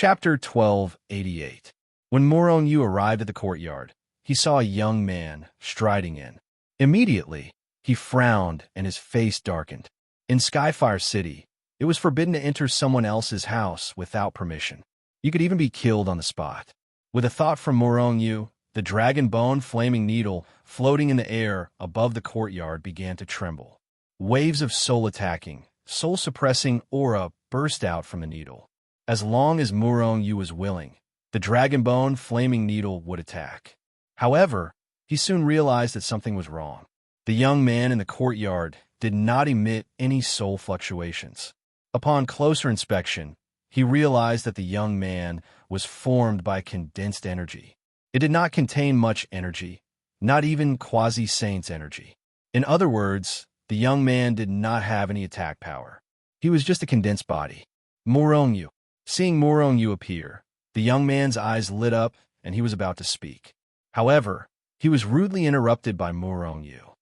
Chapter 1288. When Morong Yu arrived at the courtyard, he saw a young man striding in. Immediately, he frowned and his face darkened. In Skyfire City, it was forbidden to enter someone else's house without permission. You could even be killed on the spot. With a thought from Morong Yu, the dragon bone flaming needle floating in the air above the courtyard began to tremble. Waves of soul-attacking, soul-suppressing aura burst out from the needle. As long as Morong Yu was willing, the dragon bone flaming needle would attack. However, he soon realized that something was wrong. The young man in the courtyard did not emit any soul fluctuations. Upon closer inspection, he realized that the young man was formed by condensed energy. It did not contain much energy, not even quasi-saint's energy. In other words, the young man did not have any attack power. He was just a condensed body. Morong Yu. Seeing Morong Yu appear, the young man's eyes lit up and he was about to speak. However, he was rudely interrupted by Morong Yu.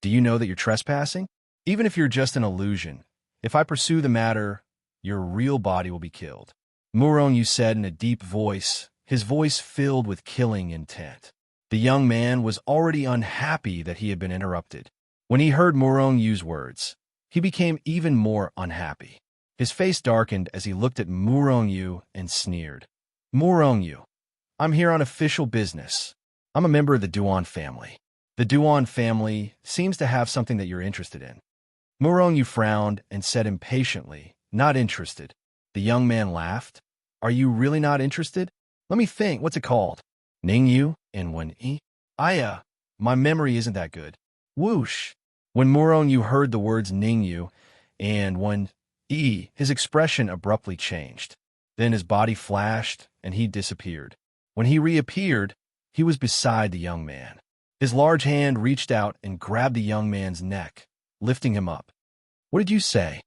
Do you know that you're trespassing? Even if you're just an illusion, if I pursue the matter, your real body will be killed. Morong Yu said in a deep voice, his voice filled with killing intent. The young man was already unhappy that he had been interrupted. When he heard Morong Yu's words, he became even more unhappy. His face darkened as he looked at Morong Yu and sneered. Morong Yu, I'm here on official business. I'm a member of the Duan family. The Duan family seems to have something that you're interested in. Morong Yu frowned and said impatiently, not interested. The young man laughed. Are you really not interested? Let me think, what's it called? Ning Yu and Wen Yi? My memory isn't that good. Whoosh. When Morong Yu heard the words Ning Yu and Wen Yi, his expression abruptly changed. Then his body flashed and he disappeared. When he reappeared, he was beside the young man. His large hand reached out and grabbed the young man's neck, lifting him up. What did you say?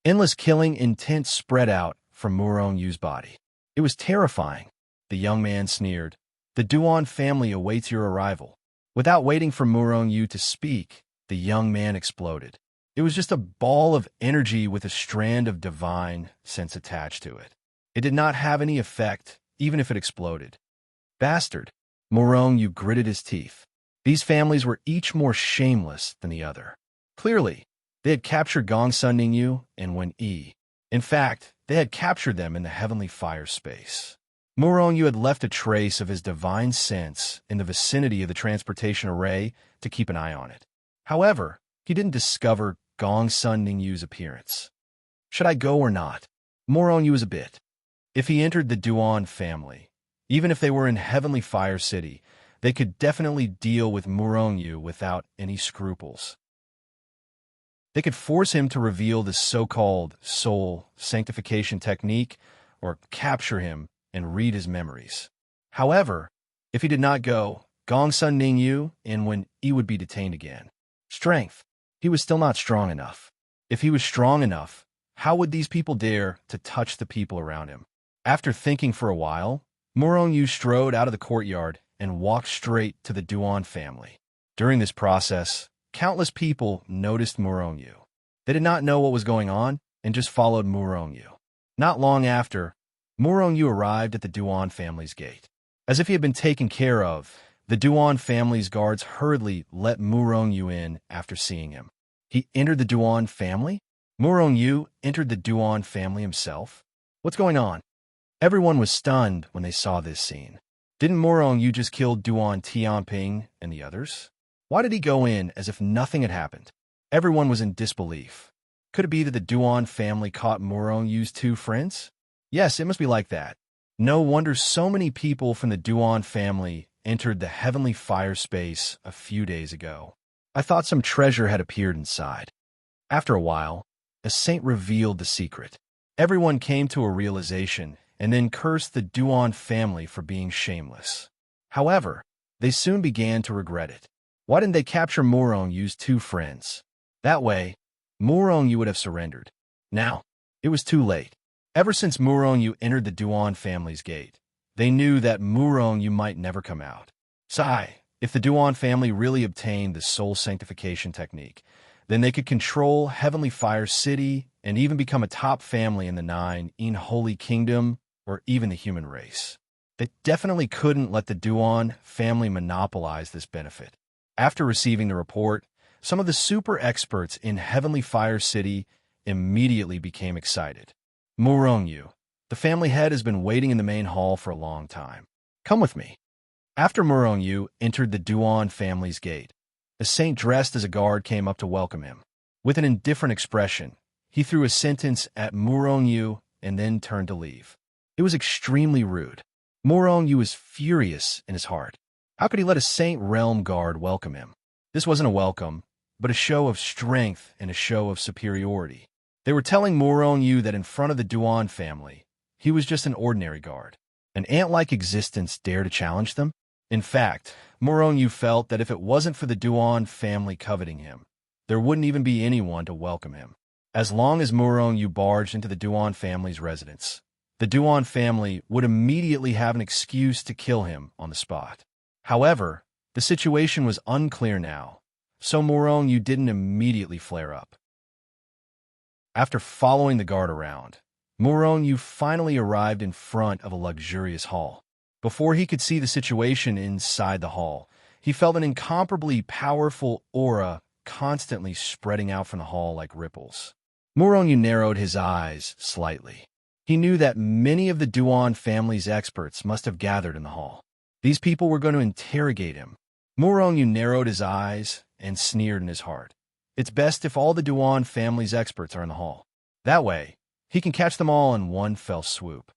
Endless killing intent spread out from Morong Yu's body. It was terrifying. The young man sneered. The Duan family awaits your arrival. Without waiting for Morong Yu to speak, the young man exploded. It was just a ball of energy with a strand of divine sense attached to it. It did not have any effect, even if it exploded. Bastard. Morong Yu gritted his teeth. These families were each more shameless than the other. Clearly, they had captured Gongsun Ningyu and Wen Yi. In fact, they had captured them in the heavenly fire space. Morong Yu had left a trace of his divine sense in the vicinity of the transportation array to keep an eye on it. However, he didn't discover Gongsun Ningyu's appearance. Should I go or not? Morong Yu was a bit. If he entered the Duan family, even if they were in Heavenly Fire City, they could definitely deal with Morong Yu without any scruples. They could force him to reveal the so-called soul sanctification technique or capture him and read his memories. However, if he did not go, Gongsun Ningyu and Wen Yi would be detained again. Strength. He was still not strong enough. If he was strong enough, how would these people dare to touch the people around him? After thinking for a while, Morong Yu strode out of the courtyard and walked straight to the Duan family. During this process, countless people noticed Morong Yu. They did not know what was going on and just followed Morong Yu. Not long after, Morong Yu arrived at the Duan family's gate. As if he had been taken care of, the Duan family's guards hurriedly let Morong Yu in after seeing him. He entered the Duan family? Morong Yu entered the Duan family himself? What's going on? Everyone was stunned when they saw this scene. Didn't Morong Yu just kill Duan Tianping and the others? Why did he go in as if nothing had happened? Everyone was in disbelief. Could it be that the Duan family caught Morong Yu's two friends? Yes, it must be like that. No wonder so many people from the Duan family entered the heavenly fire space a few days ago. I thought some treasure had appeared inside. After a while, a saint revealed the secret. Everyone came to a realization and then cursed the Duan family for being shameless. However, they soon began to regret it. Why didn't they capture Morong Yu's two friends? That way, Morong Yu would have surrendered. Now, it was too late. Ever since Morong Yu entered the Duan family's gate, they knew that Morong Yu might never come out. If the Duan family really obtained the soul sanctification technique, then they could control Heavenly Fire City and even become a top family in the 9 Holy Kingdom or even the human race. They definitely couldn't let the Duan family monopolize this benefit. After receiving the report, some of the super experts in Heavenly Fire City immediately became excited. Murongyu, the family head, has been waiting in the main hall for a long time. Come with me. After Murongyu entered the Duan family's gate, a saint dressed as a guard came up to welcome him. With an indifferent expression, he threw a sentence at Murongyu and then turned to leave. It was extremely rude. Murongyu was furious in his heart. How could he let a saint realm guard welcome him? This wasn't a welcome, but a show of strength and a show of superiority. They were telling Murongyu that in front of the Duan family, he was just an ordinary guard. An ant-like existence dare to challenge them? In fact, Murongyu felt that if it wasn't for the Duan family coveting him, there wouldn't even be anyone to welcome him. As long as Murongyu barged into the Duan family's residence, the Duan family would immediately have an excuse to kill him on the spot. However, the situation was unclear now, so Murongyu didn't immediately flare up. After following the guard around, Murongyu finally arrived in front of a luxurious hall. Before he could see the situation inside the hall, he felt an incomparably powerful aura constantly spreading out from the hall like ripples. Murongyu narrowed his eyes slightly. He knew that many of the Duan family's experts must have gathered in the hall. These people were going to interrogate him. Murongyu narrowed his eyes and sneered in his heart. It's best if all the Duan family's experts are in the hall. That way, he can catch them all in one fell swoop.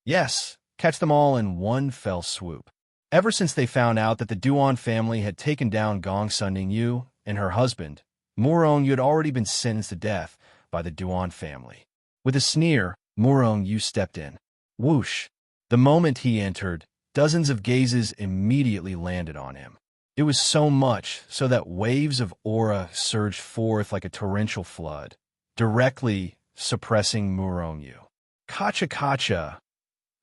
Yes, catch them all in one fell swoop. Ever since they found out that the Duan family had taken down Gong Sunding-yu and her husband, Murongyu had already been sentenced to death by the Duan family. With a sneer, Murongyu stepped in. Whoosh! The moment he entered, dozens of gazes immediately landed on him. It was so much so that waves of aura surged forth like a torrential flood, directly suppressing Murongyu. Kacha kacha!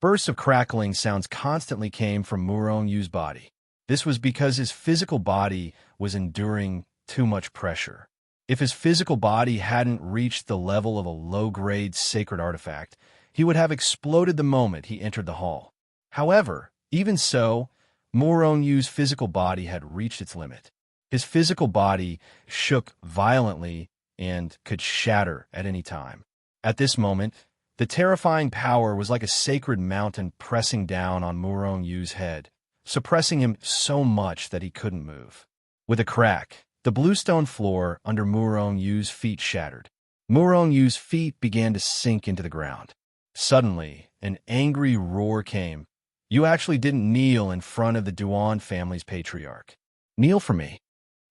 Bursts of crackling sounds constantly came from Murongyu's body. This was because his physical body was enduring too much pressure. If his physical body hadn't reached the level of a low-grade sacred artifact, he would have exploded the moment he entered the hall. However, even so, Murongyu's physical body had reached its limit. His physical body shook violently and could shatter at any time. At this moment, the terrifying power was like a sacred mountain pressing down on Murongyu's head, suppressing him so much that he couldn't move. With a crack, the bluestone floor under Murongyu's feet shattered. Murongyu's feet began to sink into the ground. Suddenly, an angry roar came. You actually didn't kneel in front of the Duan family's patriarch. Kneel for me.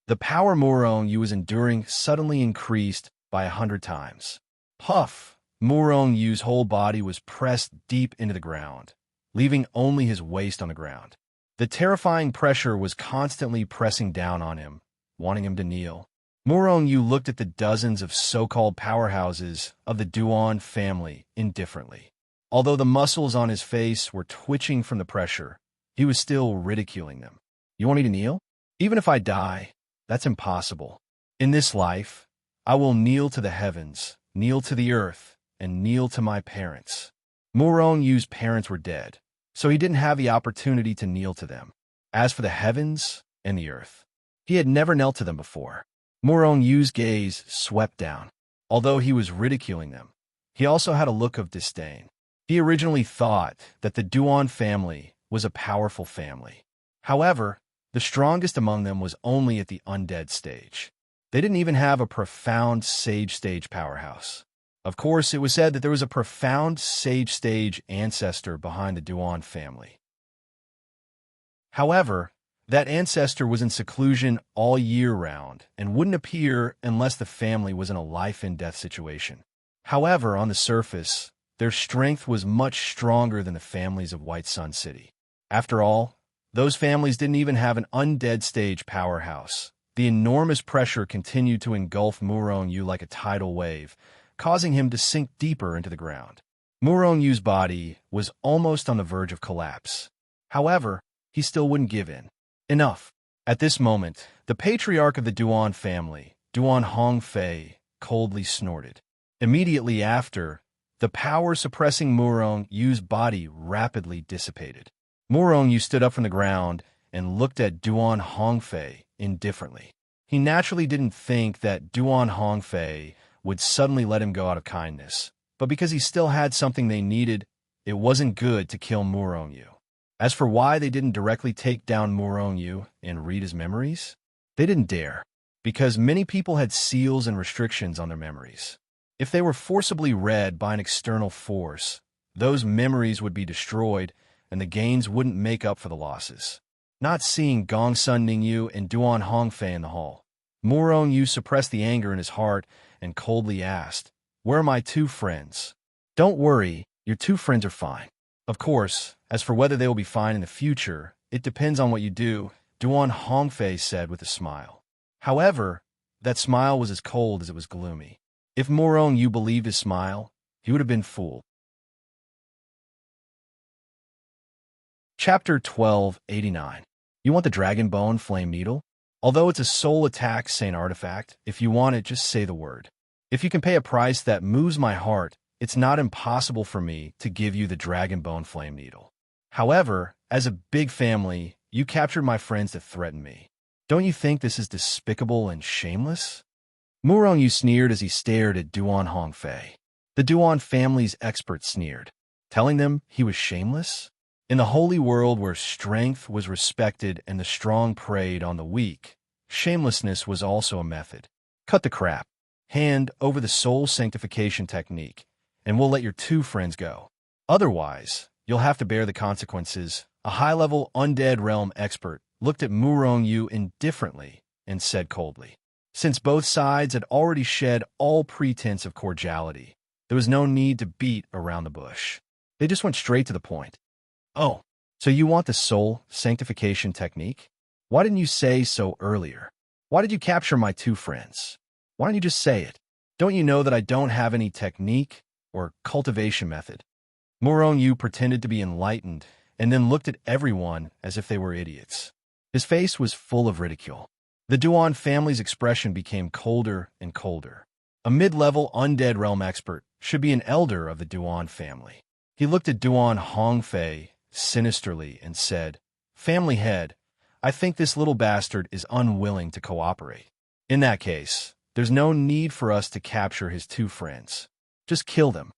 The power Murongyu was enduring suddenly increased by 100 times. Puff! Murongyu's whole body was pressed deep into the ground, leaving only his waist on the ground. The terrifying pressure was constantly pressing down on him, wanting him to kneel. Murongyu looked at the dozens of so-called powerhouses of the Duan family indifferently. Although the muscles on his face were twitching from the pressure, he was still ridiculing them. You want me to kneel? Even if I die, that's impossible. In this life, I will kneel to the heavens, kneel to the earth, and kneel to my parents. Murongyu's parents were dead, so he didn't have the opportunity to kneel to them. As for the heavens and the earth, he had never knelt to them before. Murongyu's gaze swept down. Although he was ridiculing them, he also had a look of disdain. He originally thought that the Duan family was a powerful family. However, the strongest among them was only at the undead stage. They didn't even have a profound sage stage powerhouse. Of course, it was said that there was a profound sage stage ancestor behind the Duan family. However, that ancestor was in seclusion all year round and wouldn't appear unless the family was in a life-and-death situation. However, on the surface, their strength was much stronger than the families of White Sun City. After all, those families didn't even have an undead stage powerhouse. The enormous pressure continued to engulf Murongyu like a tidal wave, causing him to sink deeper into the ground. Murongyu's body was almost on the verge of collapse. However, he still wouldn't give in. Enough. At this moment, the patriarch of the Duan family, Duan Hongfei, coldly snorted. Immediately after, The power suppressing Murong Yu's body rapidly dissipated. Murong Yu stood up from the ground and looked at Duan Hongfei indifferently. He naturally didn't think that Duan Hongfei would suddenly let him go out of kindness, but because he still had something they needed, it wasn't good to kill Murong Yu. As for why they didn't directly take down Murong Yu and read his memories, they didn't dare, because many people had seals and restrictions on their memories. If they were forcibly read by an external force, those memories would be destroyed and the gains wouldn't make up for the losses. Not seeing Gongsun Ningyu and Duan Hongfei in the hall, Murong Yu suppressed the anger in his heart and coldly asked, "Where are my two friends?" "Don't worry, your two friends are fine." "Of course, as for whether they will be fine in the future, it depends on what you do," Duan Hongfei said with a smile. However, that smile was as cold as it was gloomy. If Murong Yu believed his smile, he would have been fooled. Chapter 1289. You want the Dragon Bone Flame Needle? Although it's a soul attack Saint artifact, if you want it, just say the word. If you can pay a price that moves my heart, it's not impossible for me to give you the Dragon Bone Flame Needle. However, as a big family, you captured my friends to threaten me. Don't you think this is despicable and shameless? Murong Yu sneered as he stared at Duan Hongfei. The Duan family's expert sneered, telling them he was shameless? In the holy world where strength was respected and the strong preyed on the weak, shamelessness was also a method. Cut the crap. Hand over the soul sanctification technique, and we'll let your two friends go. Otherwise, you'll have to bear the consequences. A high-level undead realm expert looked at Murong Yu indifferently and said coldly. Since both sides had already shed all pretense of cordiality, there was no need to beat around the bush. They just went straight to the point. "Oh, so you want the soul sanctification technique? Why didn't you say so earlier? Why did you capture my two friends? Why don't you just say it? Don't you know that I don't have any technique or cultivation method?" Murong Yu pretended to be enlightened and then looked at everyone as if they were idiots. His face was full of ridicule. The Duan family's expression became colder and colder. A mid-level undead realm expert should be an elder of the Duan family. He looked at Duan Hongfei sinisterly and said, "Family head, I think this little bastard is unwilling to cooperate. In that case, there's no need for us to capture his two friends. Just kill them."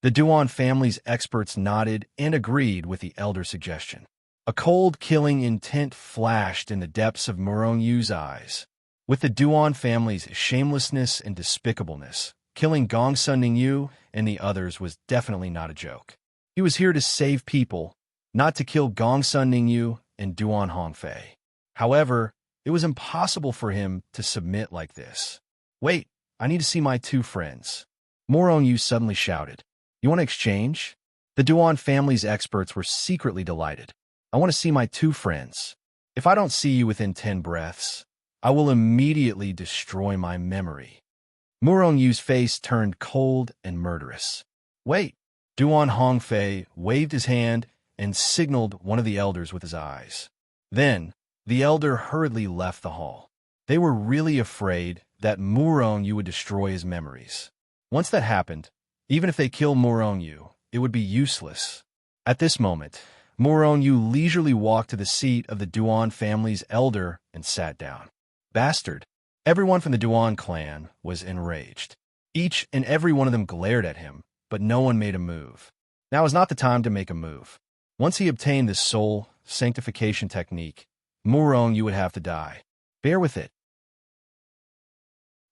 The Duan family's experts nodded and agreed with the elder's suggestion. A cold, killing intent flashed in the depths of Murong Yu's eyes. With the Duan family's shamelessness and despicableness, killing Gongsun Ningyu and the others was definitely not a joke. He was here to save people, not to kill Gongsun Ningyu and Duan Hongfei. However, it was impossible for him to submit like this. "Wait, I need to see my two friends." Murong Yu suddenly shouted. "You want to exchange?" The Duan family's experts were secretly delighted. "I want to see my two friends. If I don't see you within 10 breaths, I will immediately destroy my memory." Murong Yu's face turned cold and murderous. "Wait." Duan Hongfei waved his hand and signaled one of the elders with his eyes. Then, the elder hurriedly left the hall. They were really afraid that Murong Yu would destroy his memories. Once that happened, even if they kill Murong Yu, it would be useless. At this moment, Murong Yu leisurely walked to the seat of the Duan family's elder and sat down. Bastard! Everyone from the Duan clan was enraged. Each and every one of them glared at him, but no one made a move. Now is not the time to make a move. Once he obtained this soul sanctification technique, Murong Yu would have to die. Bear with it.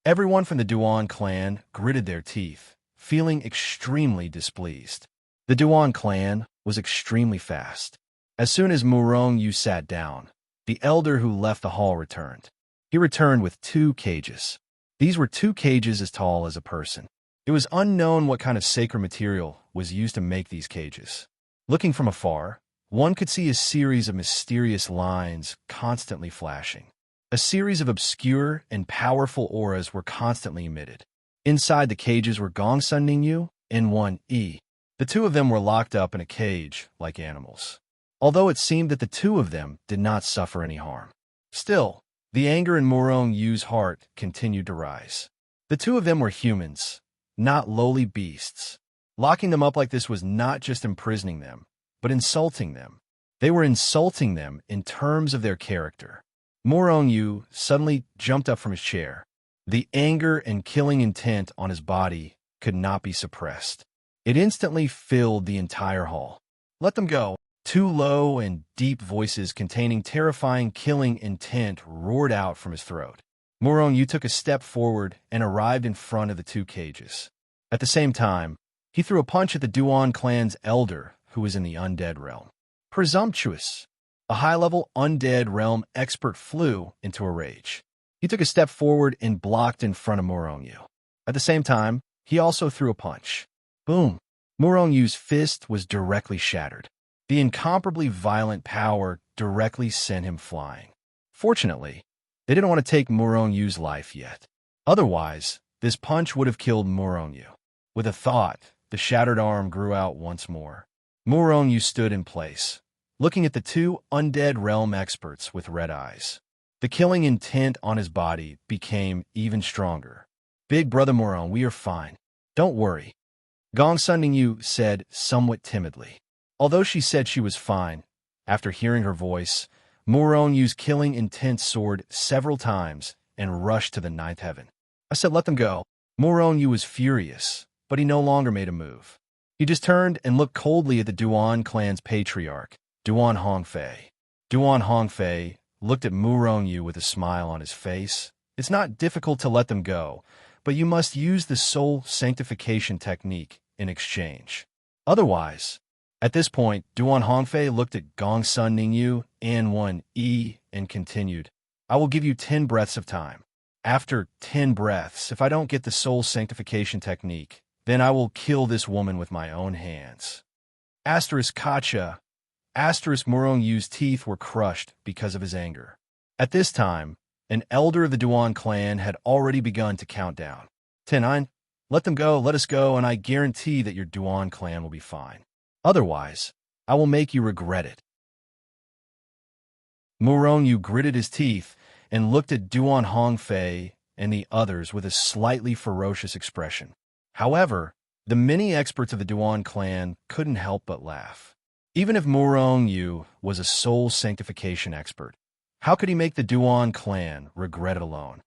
Everyone from the Duan clan gritted their teeth, feeling extremely displeased. The Duan clan was extremely fast. As soon as Murong Yu sat down, the elder who left the hall returned. He returned with 2 cages. These were 2 cages as tall as a person. It was unknown what kind of sacred material was used to make these cages. Looking from afar, one could see a series of mysterious lines constantly flashing. A series of obscure and powerful auras were constantly emitted. Inside the cages were Gongsun Ningyu and one E. The 2 of them were locked up in a cage like animals, although it seemed that the 2 of them did not suffer any harm. Still, the anger in Murong Yu's heart continued to rise. The 2 of them were humans, not lowly beasts. Locking them up like this was not just imprisoning them, but insulting them. They were insulting them in terms of their character. Morongyu suddenly jumped up from his chair. The anger and killing intent on his body could not be suppressed. It instantly filled the entire hall. Let them go. Two low and deep voices containing terrifying killing intent roared out from his throat. Morongyu took a step forward and arrived in front of the two cages. At the same time, he threw a punch at the Duan clan's elder, who was in the undead realm. Presumptuous! A high-level undead realm expert flew into a rage. He took a step forward and blocked in front of Morongyu. At the same time, he also threw a punch. Boom! Morongyu's fist was directly shattered. The incomparably violent power directly sent him flying. Fortunately, they didn't want to take Morongyu's life yet. Otherwise, this punch would have killed Morongyu. With a thought, the shattered arm grew out once more. Morongyu stood in place, looking at the two undead realm experts with red eyes. The killing intent on his body became even stronger. Big brother Morong, we are fine. Don't worry. Gongsun Ningyu said somewhat timidly. Although she said she was fine, after hearing her voice, Morongyu's killing intent soared several times and rushed to the ninth heaven. I said let them go. Morongyu was furious, but he no longer made a move. He just turned and looked coldly at the Duan clan's patriarch, Duan Hongfei. Duan Hongfei looked at Morongyu with a smile on his face. It's not difficult to let them go, but you must use the soul sanctification technique in exchange. Otherwise, at this point, Duan Hongfei looked at Gongsun Ningyu and 1E and continued, I will give you 10 breaths of time. After 10 breaths, if I don't get the soul sanctification technique, then I will kill this woman with my own hands. Asterisk Kacha. Asterisk Morongyu's teeth were crushed because of his anger. At this time, an elder of the Duan clan had already begun to count down. 10, 9, let them go, let us go, and I guarantee that your Duan clan will be fine. Otherwise, I will make you regret it. Morongyu gritted his teeth and looked at Duan Hongfei and the others with a slightly ferocious expression. However, the many experts of the Duan clan couldn't help but laugh. Even if Morongyu was a soul sanctification expert, how could he make the Duan clan regret it alone?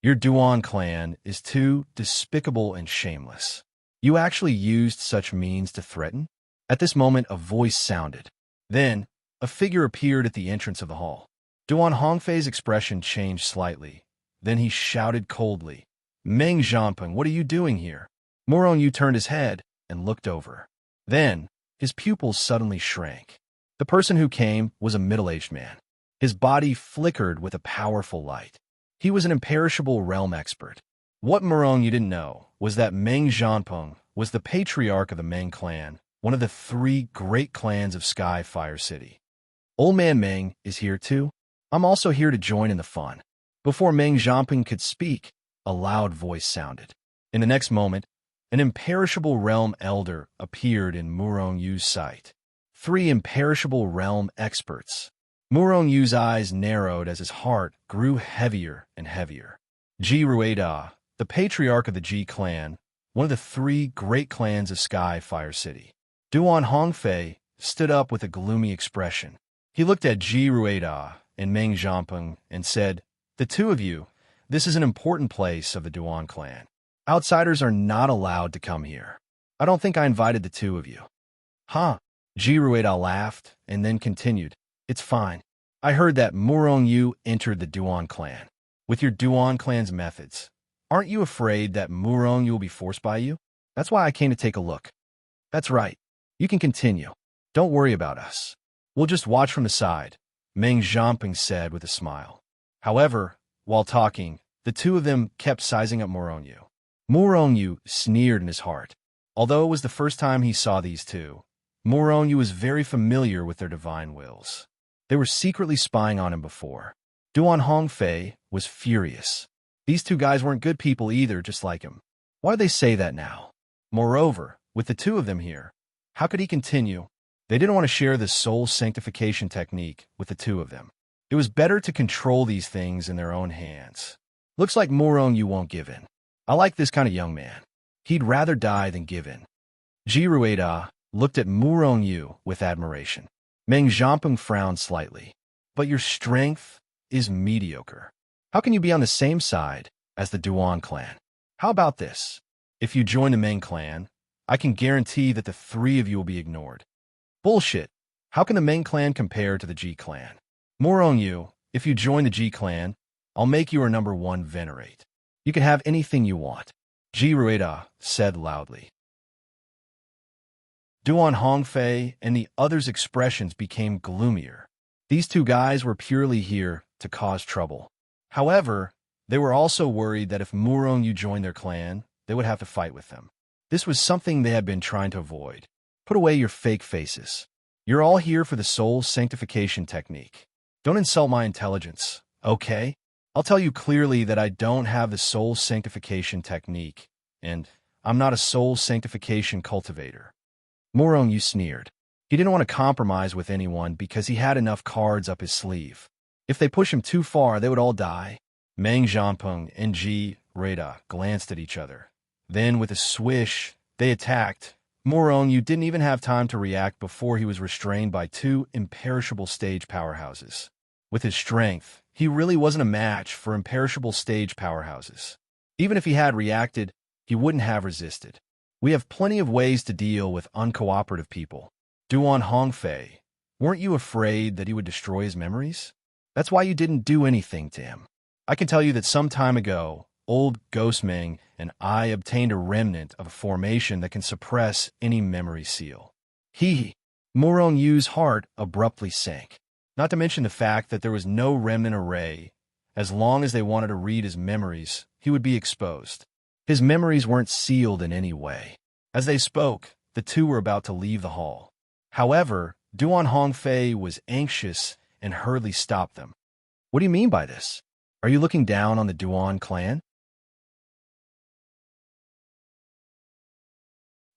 Your Duan clan is too despicable and shameless. You actually used such means to threaten? At this moment, a voice sounded. Then, a figure appeared at the entrance of the hall. Duan Hongfei's expression changed slightly. Then he shouted coldly, Meng Zhanpeng, what are you doing here? Morongyu turned his head and looked over. Then, his pupils suddenly shrank. The person who came was a middle-aged man. His body flickered with a powerful light. He was an imperishable realm expert. What Morongyu didn't know was that Meng Zhanpeng was the patriarch of the Meng clan, one of the 3 great clans of Skyfire City. Old Man Meng is here too. I'm also here to join in the fun. Before Meng Zhanpeng could speak, a loud voice sounded. In the next moment, an imperishable realm elder appeared in Morongyu's sight. 3 imperishable realm experts. Morongyu's eyes narrowed as his heart grew heavier and heavier. Ji Rueda, the patriarch of the Ji clan, one of the 3 great clans of Skyfire City. Duan Hongfei stood up with a gloomy expression. He looked at Ji Rueda and Meng Zhanpeng and said, the 2 of you, this is an important place of the Duan clan. Outsiders are not allowed to come here. I don't think I invited the 2 of you. Huh? Ji Rueda laughed and then continued, it's fine. I heard that Morongyu entered the Duan clan. With your Duan clan's methods, aren't you afraid that Morongyu will be forced by you? That's why I came to take a look. That's right. You can continue. Don't worry about us. We'll just watch from the side, Meng Zhanpeng said with a smile. However, while talking, the 2 of them kept sizing up Morongyu. Morongyu sneered in his heart. Although it was the first time he saw these 2, Morongyu was very familiar with their divine wills. They were secretly spying on him before. Duan Hongfei was furious. These 2 guys weren't good people either, just like him. Why'd they say that now? Moreover, with the 2 of them here, how could he continue? They didn't want to share the soul sanctification technique with the 2 of them. It was better to control these things in their own hands. Looks like Morongyu won't give in. I like this kind of young man. He'd rather die than give in. Jirueda looked at Murong Yu with admiration. Meng Jianping frowned slightly. But your strength is mediocre. How can you be on the same side as the Duan clan? How about this? If you join the Meng clan, I can guarantee that the three of you will be ignored. Bullshit. How can the Meng clan compare to the Ji clan? Murong Yu, if you join the Ji clan, I'll make you our #1 venerate. You can have anything you want. Jirueda said loudly. Duan Hongfei and the others' expressions became gloomier. These two guys were purely here to cause trouble. However, they were also worried that if Murong Yu joined their clan, they would have to fight with them. This was something they had been trying to avoid. Put away your fake faces. You're all here for the soul sanctification technique. Don't insult my intelligence, okay? I'll tell you clearly that I don't have the soul sanctification technique, and I'm not a soul sanctification cultivator. Murong Yu sneered. He didn't want to compromise with anyone because he had enough cards up his sleeve. If they push him too far, they would all die. Meng Jianping and Ji Reda glanced at each other. Then, with a swish, they attacked. Murong Yu didn't even have time to react before he was restrained by two imperishable stage powerhouses. With his strength, he really wasn't a match for imperishable stage powerhouses. Even if he had reacted, he wouldn't have resisted. We have plenty of ways to deal with uncooperative people. Duan Hongfei, weren't you afraid that he would destroy his memories? That's why you didn't do anything to him. I can tell you that some time ago, old Ghost Ming and I obtained a remnant of a formation that can suppress any memory seal. Murong Yu's heart abruptly sank. Not to mention the fact that there was no remnant array. As long as they wanted to read his memories, he would be exposed. His memories weren't sealed in any way. As they spoke, the two were about to leave the hall. However, Duan Hongfei was anxious and hurriedly stopped them. What do you mean by this? Are you looking down on the Duan clan?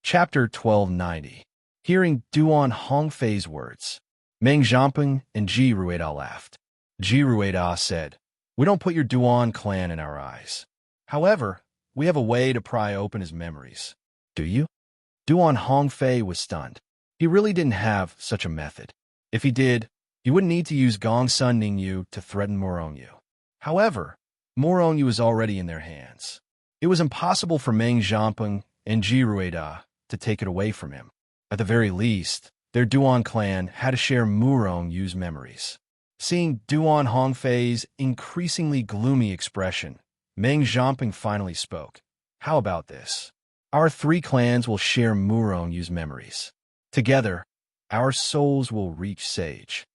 Chapter 1290. Hearing Duan Hongfei's words, Meng Jianping and Ji Rueda laughed. Ji Rueda said, "We don't put your Duan clan in our eyes. However, we have a way to pry open his memories." Do you? Duan Hongfei was stunned. He really didn't have such a method. If he did, he wouldn't need to use Gongsun Ningyu to threaten Murong Yu. However, Murong Yu was already in their hands. It was impossible for Meng Jianping and Ji Rueda to take it away from him. At the very least, their Duan clan had to share Murong Yu's memories. Seeing Duan Hongfei's increasingly gloomy expression, Meng Jianping finally spoke. How about this? Our three clans will share Murong Yu's memories. Together, our souls will reach Sage.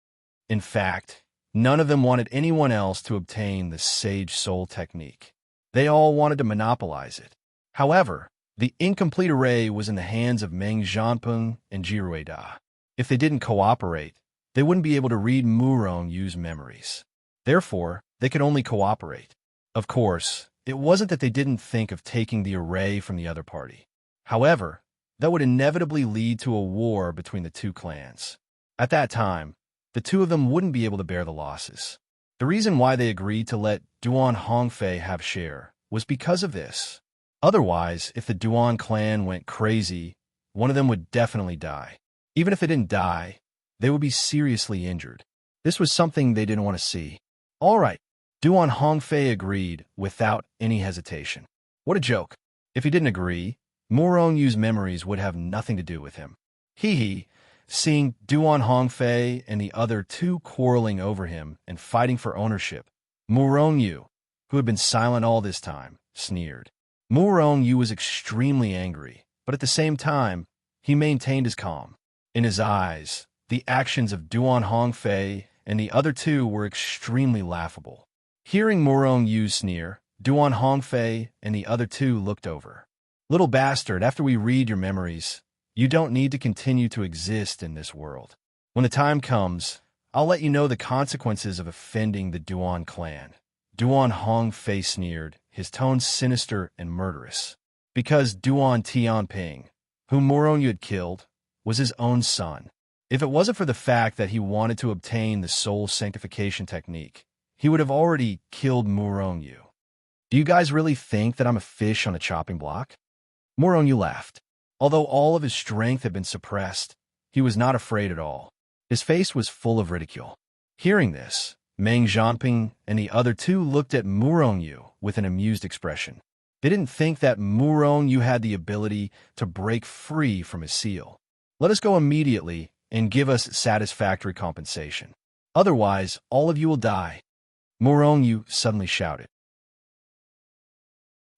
In fact, none of them wanted anyone else to obtain the Sage Soul technique. They all wanted to monopolize it. However, the incomplete array was in the hands of Meng Jianping and Ji Rueda. If they didn't cooperate, they wouldn't be able to read Murong Yu's memories. Therefore, they could only cooperate. Of course, it wasn't that they didn't think of taking the array from the other party. However, that would inevitably lead to a war between the two clans. At that time, the two of them wouldn't be able to bear the losses. The reason why they agreed to let Duan Hongfei have share was because of this. Otherwise, if the Duan clan went crazy, one of them would definitely die. Even if they didn't die, they would be seriously injured. This was something they didn't want to see. All right, Duan Hongfei agreed without any hesitation. What a joke. If he didn't agree, Murong Yu's memories would have nothing to do with him. Seeing Duan Hongfei and the other two quarreling over him and fighting for ownership, Murong Yu, who had been silent all this time, sneered. Murong Yu was extremely angry, but at the same time, he maintained his calm. In his eyes, the actions of Duan Hongfei and the other two were extremely laughable. Hearing Murong Yu sneer, Duan Hongfei and the other two looked over. Little bastard, after we read your memories, you don't need to continue to exist in this world. When the time comes, I'll let you know the consequences of offending the Duan clan. Duan Hongfei sneered, his tone sinister and murderous. Because Duan Tianping, whom Murong Yu had killed, was his own son. If it wasn't for the fact that he wanted to obtain the soul sanctification technique, he would have already killed Murong Yu. Do you guys really think that I'm a fish on a chopping block? Murong Yu laughed. Although all of his strength had been suppressed, he was not afraid at all. His face was full of ridicule. Hearing this, Meng Jianping and the other two looked at Murongyu with an amused expression. They didn't think that Murongyu had the ability to break free from his seal. Let us go immediately and give us satisfactory compensation. Otherwise, all of you will die, Murongyu suddenly shouted.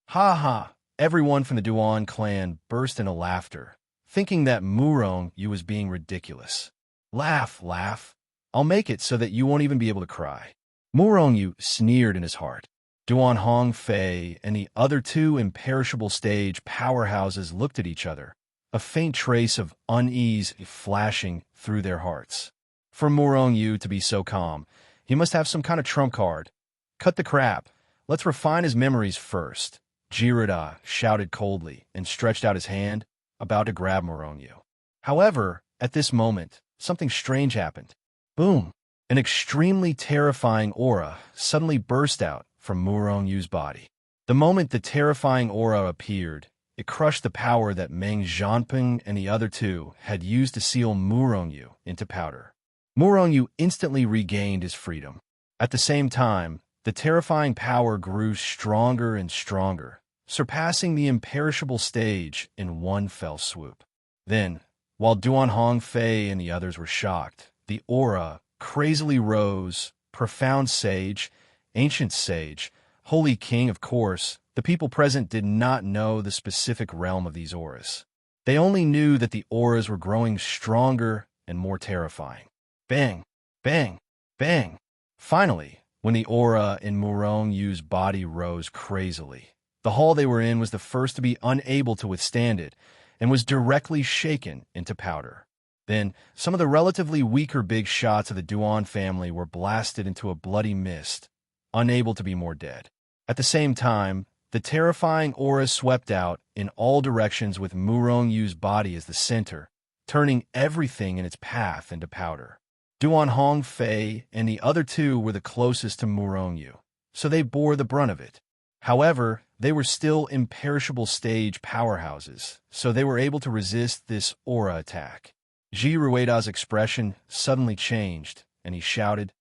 Ha ha! Everyone from the Duan clan burst into laughter, thinking that Murongyu was being ridiculous. Laugh, laugh. I'll make it so that you won't even be able to cry. Murongyu sneered in his heart. Duan Hongfei and the other two imperishable stage powerhouses looked at each other, a faint trace of unease flashing through their hearts. For Murongyu to be so calm, he must have some kind of trump card. Cut the crap. Let's refine his memories first. Jirida shouted coldly and stretched out his hand, about to grab Murongyu. However, at this moment, something strange happened. Boom! An extremely terrifying aura suddenly burst out from Murongyu's body. The moment the terrifying aura appeared, it crushed the power that Meng Jianping and the other two had used to seal Murongyu into powder. Murongyu instantly regained his freedom. At the same time, the terrifying power grew stronger and stronger, surpassing the imperishable stage in one fell swoop. Then, while Duan Hongfei and the others were shocked, the aura crazily rose, profound sage, ancient sage, holy king. Of course, the people present did not know the specific realm of these auras. They only knew that the auras were growing stronger and more terrifying. Bang! Bang! Bang! Finally, when the aura in Murongyu's body rose crazily, the hall they were in was the first to be unable to withstand it and was directly shaken into powder. Then, some of the relatively weaker big shots of the Duan family were blasted into a bloody mist, unable to be more dead. At the same time, the terrifying aura swept out in all directions with Murongyu's body as the center, turning everything in its path into powder. Duan Hongfei and the other two were the closest to Murongyu, so they bore the brunt of it. However, they were still imperishable stage powerhouses, so they were able to resist this aura attack. Ji Ruida's expression suddenly changed, and he shouted,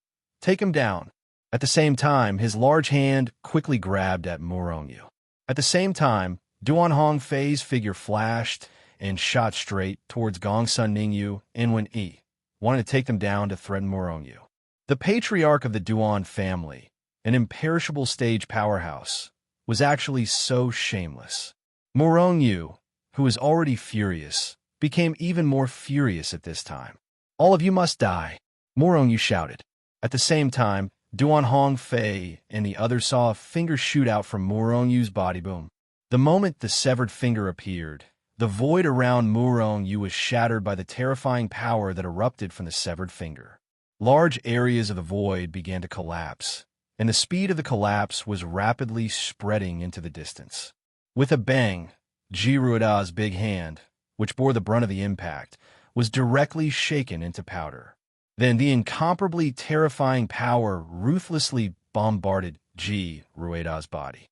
"Take him down." At the same time, his large hand quickly grabbed at Murongyu. At the same time, Duan Hongfei's figure flashed and shot straight towards Gongsun Ningyu and Wen-Yi, wanting to take them down to threaten Murongyu. The patriarch of the Duan family, an imperishable stage powerhouse, was actually so shameless. Murongyu, who was already furious, became even more furious at this time. "All of you must die," Murongyu shouted. At the same time, Duan Hongfei and the others saw a finger shoot out from Murongyu's body. Boom. The moment the severed finger appeared, the void around Murongyu was shattered by the terrifying power that erupted from the severed finger. Large areas of the void began to collapse, and the speed of the collapse was rapidly spreading into the distance. With a bang, Ji Ruida's big hand, which bore the brunt of the impact, was directly shaken into powder. Then the incomparably terrifying power ruthlessly bombarded Ji Ruida's body.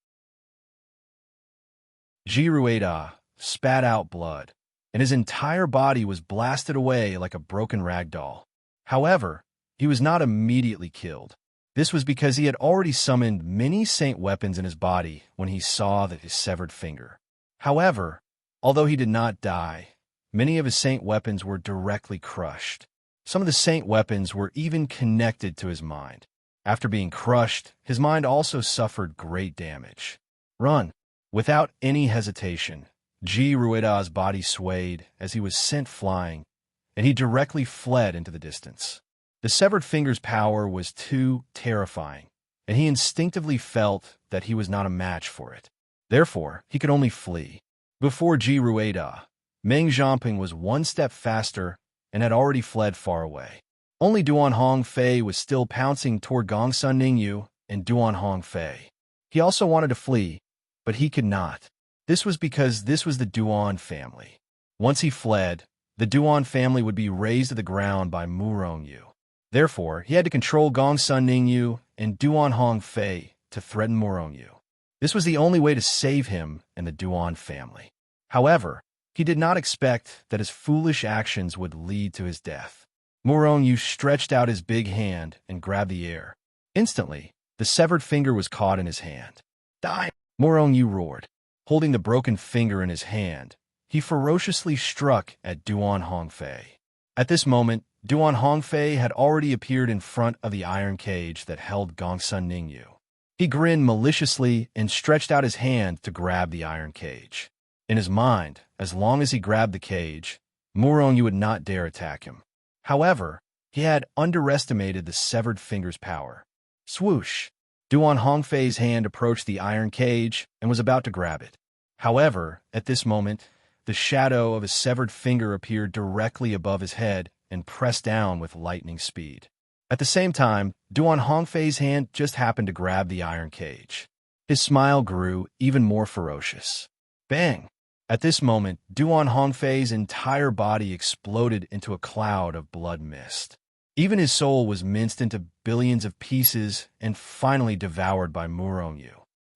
Ji Ruida spat out blood, and his entire body was blasted away like a broken rag doll. However, he was not immediately killed. This was because he had already summoned many saint weapons in his body when he saw his severed finger. However, although he did not die, many of his saint weapons were directly crushed. Some of the saint weapons were even connected to his mind. After being crushed, his mind also suffered great damage. Run! Without any hesitation, Ji Ruida's body swayed as he was sent flying, and he directly fled into the distance. The severed finger's power was too terrifying, and he instinctively felt that he was not a match for it. Therefore, he could only flee. Before Ji Ruida, Meng Jianping was one step faster and had already fled far away. Only Duan Hongfei was still pouncing toward Gongsun Ningyu and Duan Hongfei. He also wanted to flee, but he could not. This was because this was the Duan family. Once he fled, the Duan family would be razed to the ground by Murongyu. Therefore, he had to control Gongsun Ningyu and Duan Hongfei to threaten Murongyu. This was the only way to save him and the Duan family. However, He did not expect that his foolish actions would lead to his death. Murong stretched out his big hand and grabbed the air. Instantly, the severed finger was caught in his hand. Die! Murong roared. Holding the broken finger in his hand, he ferociously struck at Duan Hongfei. At this moment, Duan Hongfei had already appeared in front of the iron cage that held Gongsun Ningyu. He grinned maliciously and stretched out his hand to grab the iron cage. In his mind, as long as he grabbed the cage, Murong would not dare attack him. However, he had underestimated the severed finger's power. Swoosh! Duan Hongfei's hand approached the iron cage and was about to grab it. However, at this moment, the shadow of his severed finger appeared directly above his head and pressed down with lightning speed. At the same time, Duan Hongfei's hand just happened to grab the iron cage. His smile grew even more ferocious. Bang! At this moment, Duan Hongfei's entire body exploded into a cloud of blood mist. Even his soul was minced into billions of pieces and finally devoured by Murong.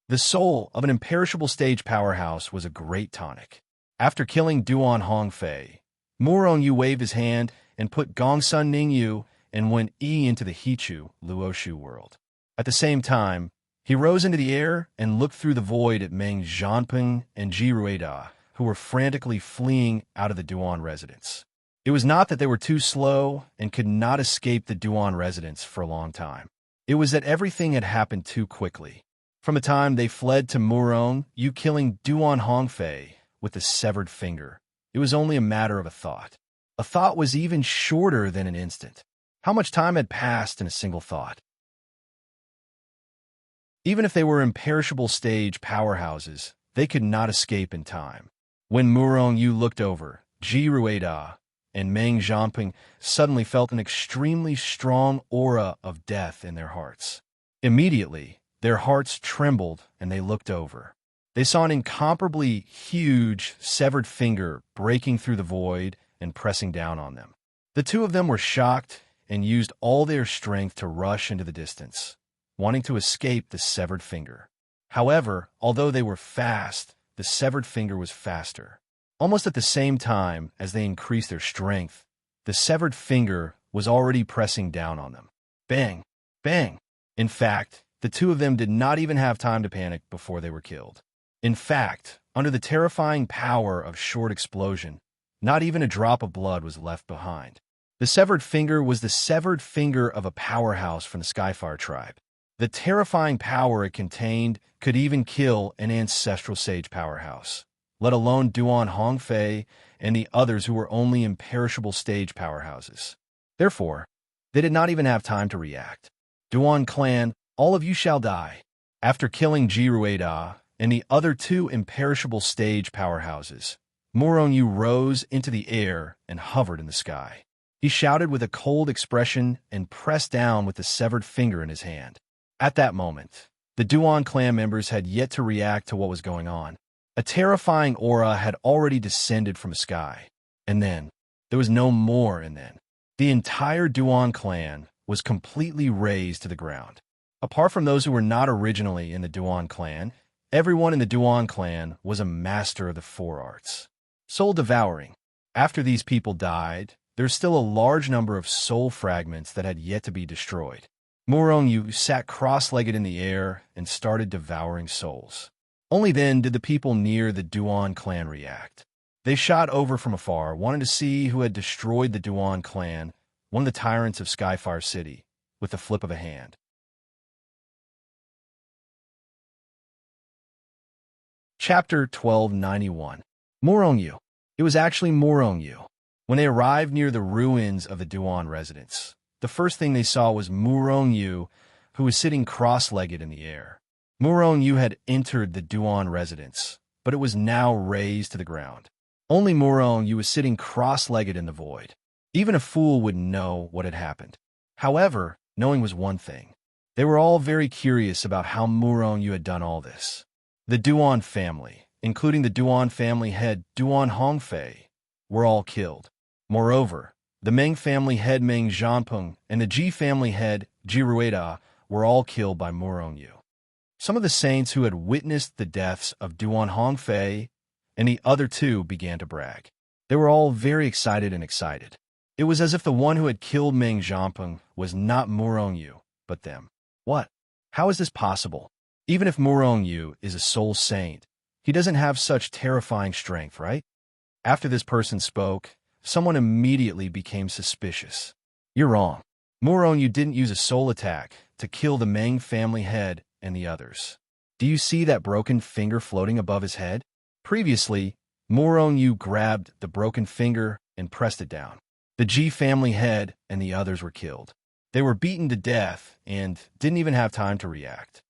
The soul of an imperishable stage powerhouse was a great tonic. After killing Duan Hongfei, Murong waved his hand and put Gongsun Ningyu and went into the Hichu Luoshu world. At the same time, he rose into the air and looked through the void at Meng Zhanping and Ji Ruida, who were frantically fleeing out of the Duan residence. It was not that they were too slow and could not escape the Duan residence for a long time. It was that everything had happened too quickly. From the time they fled to Murong, killing Duan Hongfei with the severed finger, it was only a matter of a thought. A thought was even shorter than an instant. How much time had passed in a single thought? Even if they were imperishable stage powerhouses, they could not escape in time. When Murong looked over, Ji Ruida and Meng Zhanping suddenly felt an extremely strong aura of death in their hearts. Immediately, their hearts trembled and they looked over. They saw an incomparably huge, severed finger breaking through the void and pressing down on them. The two of them were shocked and used all their strength to rush into the distance, wanting to escape the severed finger. However, although they were fast, the severed finger was faster. Almost at the same time as they increased their strength, the severed finger was already pressing down on them. Bang! Bang! In fact, the two of them did not even have time to panic before they were killed. In fact, under the terrifying power of short explosion, not even a drop of blood was left behind. The severed finger was the severed finger of a powerhouse from the Skyfire tribe. The terrifying power it contained could even kill an ancestral sage powerhouse, let alone Duan Hongfei and the others who were only imperishable stage powerhouses. Therefore, they did not even have time to react. Duan clan, all of you shall die. After killing Ji Ruida and the other two imperishable stage powerhouses, Murong rose into the air and hovered in the sky. He shouted with a cold expression and pressed down with the severed finger in his hand. At that moment, the Duan clan members had yet to react to what was going on. A terrifying aura had already descended from the sky. And then, there was no more and then. The entire Duan clan was completely razed to the ground. Apart from those who were not originally in the Duan clan, everyone in the Duan clan was a master of the four arts. Soul devouring. After these people died, there's still a large number of soul fragments that had yet to be destroyed. Murong sat cross-legged in the air and started devouring souls. Only then did the people near the Duan clan react. They shot over from afar, wanting to see who had destroyed the Duan clan, one of the tyrants of Skyfire City, with the flip of a hand. Chapter 1291. Murong. It was actually Murong. When they arrived near the ruins of the Duan residence, the first thing they saw was Murong, who was sitting cross-legged in the air. Murong had entered the Duan residence, but it was now razed to the ground. Only Murong was sitting cross-legged in the void. Even a fool would know what had happened. However, knowing was one thing. They were all very curious about how Murong had done all this. The Duan family, including the Duan family head Duan Hongfei, were all killed. Moreover, the Meng family head Meng Zhanping and the Ji family head Ji Ruida were all killed by Murong. Some of the saints who had witnessed the deaths of Duan Hongfei and the other two began to brag. They were all very excited. It was as if the one who had killed Meng Jianpeng was not Murong Yu, but them. What? How is this possible? Even if Murong Yu is a soul saint, he doesn't have such terrifying strength, right? After this person spoke, someone immediately became suspicious. You're wrong. Murong Yu didn't use a soul attack to kill the Meng family head and the others. Do you see that broken finger floating above his head? Previously, Murong Yu grabbed the broken finger and pressed it down. The Ji family head and the others were killed. They were beaten to death and didn't even have time to react.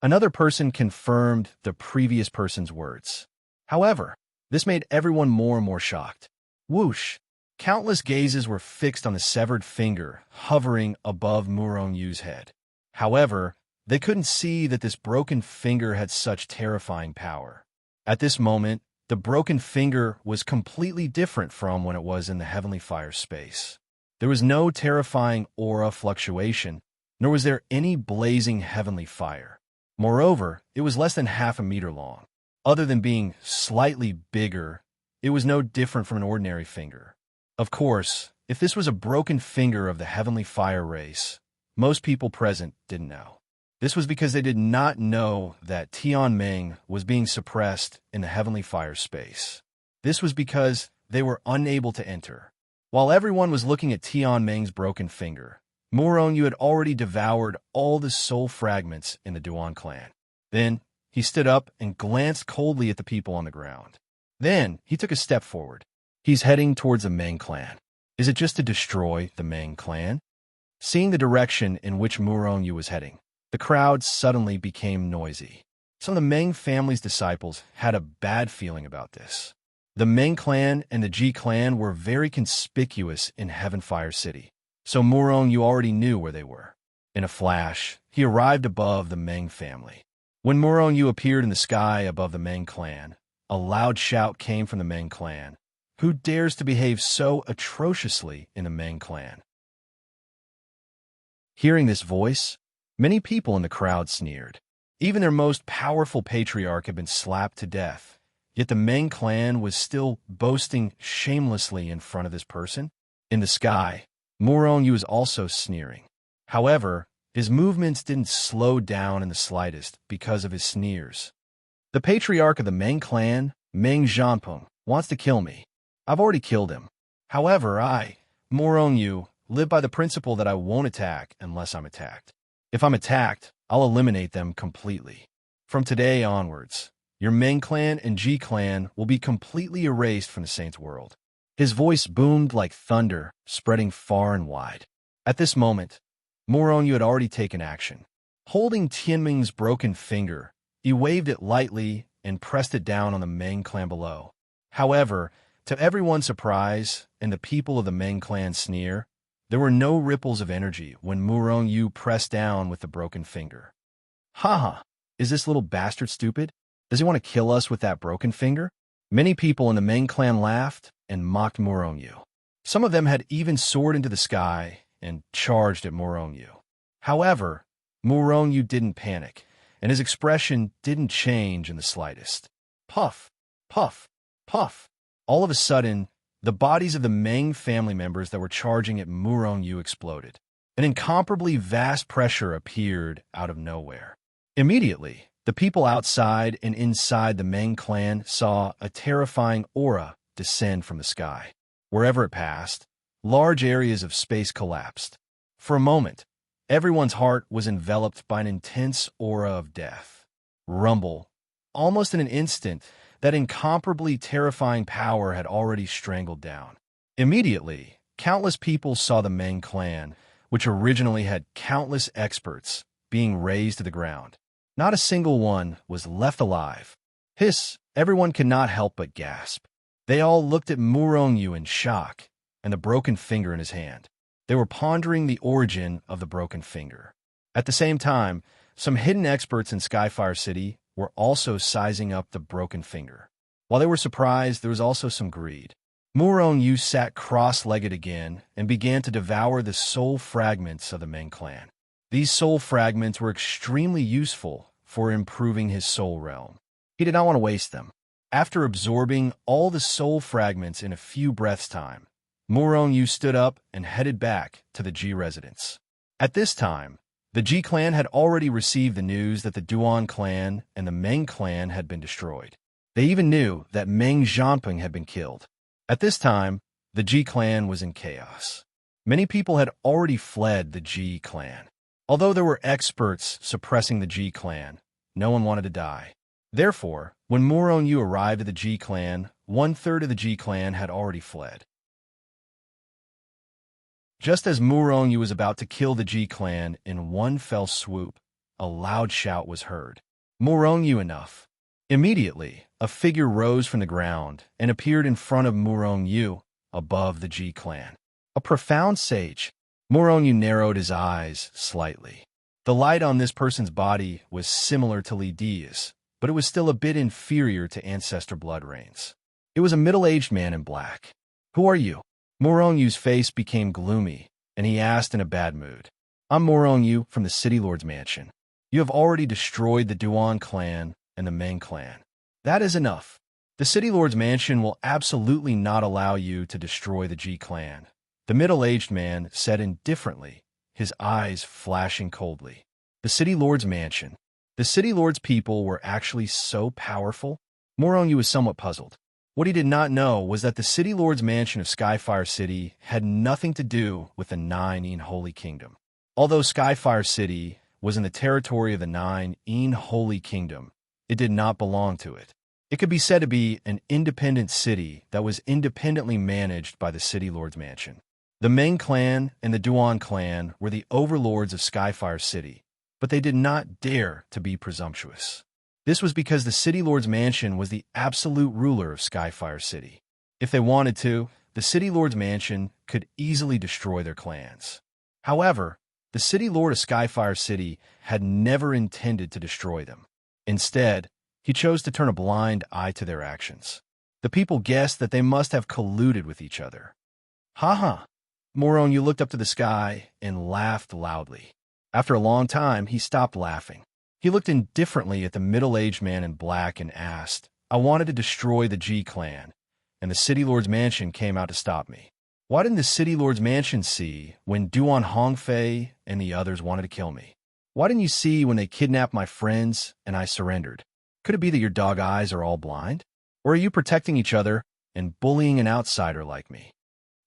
Another person confirmed the previous person's words. However, this made everyone more and more shocked. Whoosh! Countless gazes were fixed on the severed finger hovering above Murong Yu's head. However, they couldn't see that this broken finger had such terrifying power. At this moment, the broken finger was completely different from when it was in the heavenly fire space. There was no terrifying aura fluctuation, nor was there any blazing heavenly fire. Moreover, it was less than half a meter long. Other than being slightly bigger, it was no different from an ordinary finger. Of course, if this was a broken finger of the heavenly fire race, most people present didn't know. This was because they did not know that Tianming was being suppressed in the heavenly fire space. This was because they were unable to enter. While everyone was looking at Tianming's broken finger, Murong Yu had already devoured all the soul fragments in the Duan clan. Then, he stood up and glanced coldly at the people on the ground. Then, he took a step forward. He's heading towards the Meng clan. Is it just to destroy the Meng clan? Seeing the direction in which Murong Yu was heading, the crowd suddenly became noisy. Some of the Meng family's disciples had a bad feeling about this. The Meng clan and the Ji clan were very conspicuous in Heaven Fire City, so Murong Yu already knew where they were. In a flash, he arrived above the Meng family. When Murong Yu appeared in the sky above the Meng clan, a loud shout came from the Meng clan. Who dares to behave so atrociously in the Meng clan? Hearing this voice, many people in the crowd sneered. Even their most powerful patriarch had been slapped to death, yet the Meng clan was still boasting shamelessly in front of this person. In the sky, Murong Yu was also sneering. However, his movements didn't slow down in the slightest because of his sneers. The patriarch of the Meng clan, Meng Jianpeng, wants to kill me. I've already killed him. However, I, Murong Yu, live by the principle that I won't attack unless I'm attacked. If I'm attacked, I'll eliminate them completely. From today onwards, your Meng clan and Ji clan will be completely erased from the Saints' world. His voice boomed like thunder, spreading far and wide. At this moment, Murong Yu had already taken action. Holding Tianming's broken finger, he waved it lightly and pressed it down on the Meng clan below. However, to everyone's surprise and the people of the Meng clan sneer, there were no ripples of energy when Murong Yu pressed down with the broken finger. Haha, is this little bastard stupid? Does he want to kill us with that broken finger? Many people in the Meng clan laughed and mocked Murong Yu. Some of them had even soared into the sky and charged at Murong Yu. However, Murong Yu didn't panic, and his expression didn't change in the slightest. Puff, puff, puff. All of a sudden, the bodies of the Meng family members that were charging at Murong Yu exploded. An incomparably vast pressure appeared out of nowhere. Immediately, the people outside and inside the Meng clan saw a terrifying aura descend from the sky. Wherever it passed, large areas of space collapsed. For a moment, everyone's heart was enveloped by an intense aura of death. Rumble. Almost in an instant, that incomparably terrifying power had already strangled down. Immediately, countless people saw the Meng clan, which originally had countless experts, being razed to the ground. Not a single one was left alive. Hiss! Everyone could not help but gasp. They all looked at Murong Yu in shock, and the broken finger in his hand. They were pondering the origin of the broken finger. At the same time, some hidden experts in Skyfire City were also sizing up the broken finger. While they were surprised, there was also some greed. Murong Yu sat cross-legged again and began to devour the soul fragments of the Meng clan. These soul fragments were extremely useful for improving his soul realm. He did not want to waste them. After absorbing all the soul fragments in a few breaths' time, Morong-yu stood up and headed back to the Ji residence. At this time, the Ji clan had already received the news that the Duan clan and the Meng clan had been destroyed. They even knew that Meng Zhanping had been killed. At this time, the Ji clan was in chaos. Many people had already fled the Ji clan. Although there were experts suppressing the Ji clan, no one wanted to die. Therefore, when Morong-yu arrived at the Ji clan, 1/3 of the Ji clan had already fled. Just as Morong-yu was about to kill the Ji clan in one fell swoop, a loud shout was heard. Morong-yu enough. Immediately, a figure rose from the ground and appeared in front of Morong-yu, above the Ji clan. A profound sage. Morong-yu narrowed his eyes slightly. The light on this person's body was similar to Li Di's, but it was still a bit inferior to ancestor blood rains. It was a middle-aged man in black. "Who are you?" Morong-yu's face became gloomy, and he asked in a bad mood. "I'm Morong-yu from the City Lord's mansion. You have already destroyed the Duan clan and the Meng clan. That is enough. The City Lord's mansion will absolutely not allow you to destroy the Ji clan," the middle-aged man said indifferently, his eyes flashing coldly. The City Lord's mansion. The City Lord's people were actually so powerful? Morong-yu was somewhat puzzled. What he did not know was that the City Lord's mansion of Skyfire City had nothing to do with the Nine Holy Kingdom. Although Skyfire City was in the territory of the Nine Holy Kingdom, it did not belong to it. It could be said to be an independent city that was independently managed by the City Lord's mansion. The Meng clan and the Duan clan were the overlords of Skyfire City, but they did not dare to be presumptuous. This was because the City Lord's mansion was the absolute ruler of Skyfire City. If they wanted to, the City Lord's mansion could easily destroy their clans. However, the City Lord of Skyfire City had never intended to destroy them. Instead, he chose to turn a blind eye to their actions. The people guessed that they must have colluded with each other. "Ha ha!" Morong-yu looked up to the sky and laughed loudly. After a long time, he stopped laughing. He looked indifferently at the middle-aged man in black and asked, "I wanted to destroy the Ji clan, and the City Lord's mansion came out to stop me. Why didn't the City Lord's mansion see when Duan Hongfei and the others wanted to kill me? Why didn't you see when they kidnapped my friends and I surrendered? Could it be that your dog eyes are all blind? Or are you protecting each other and bullying an outsider like me?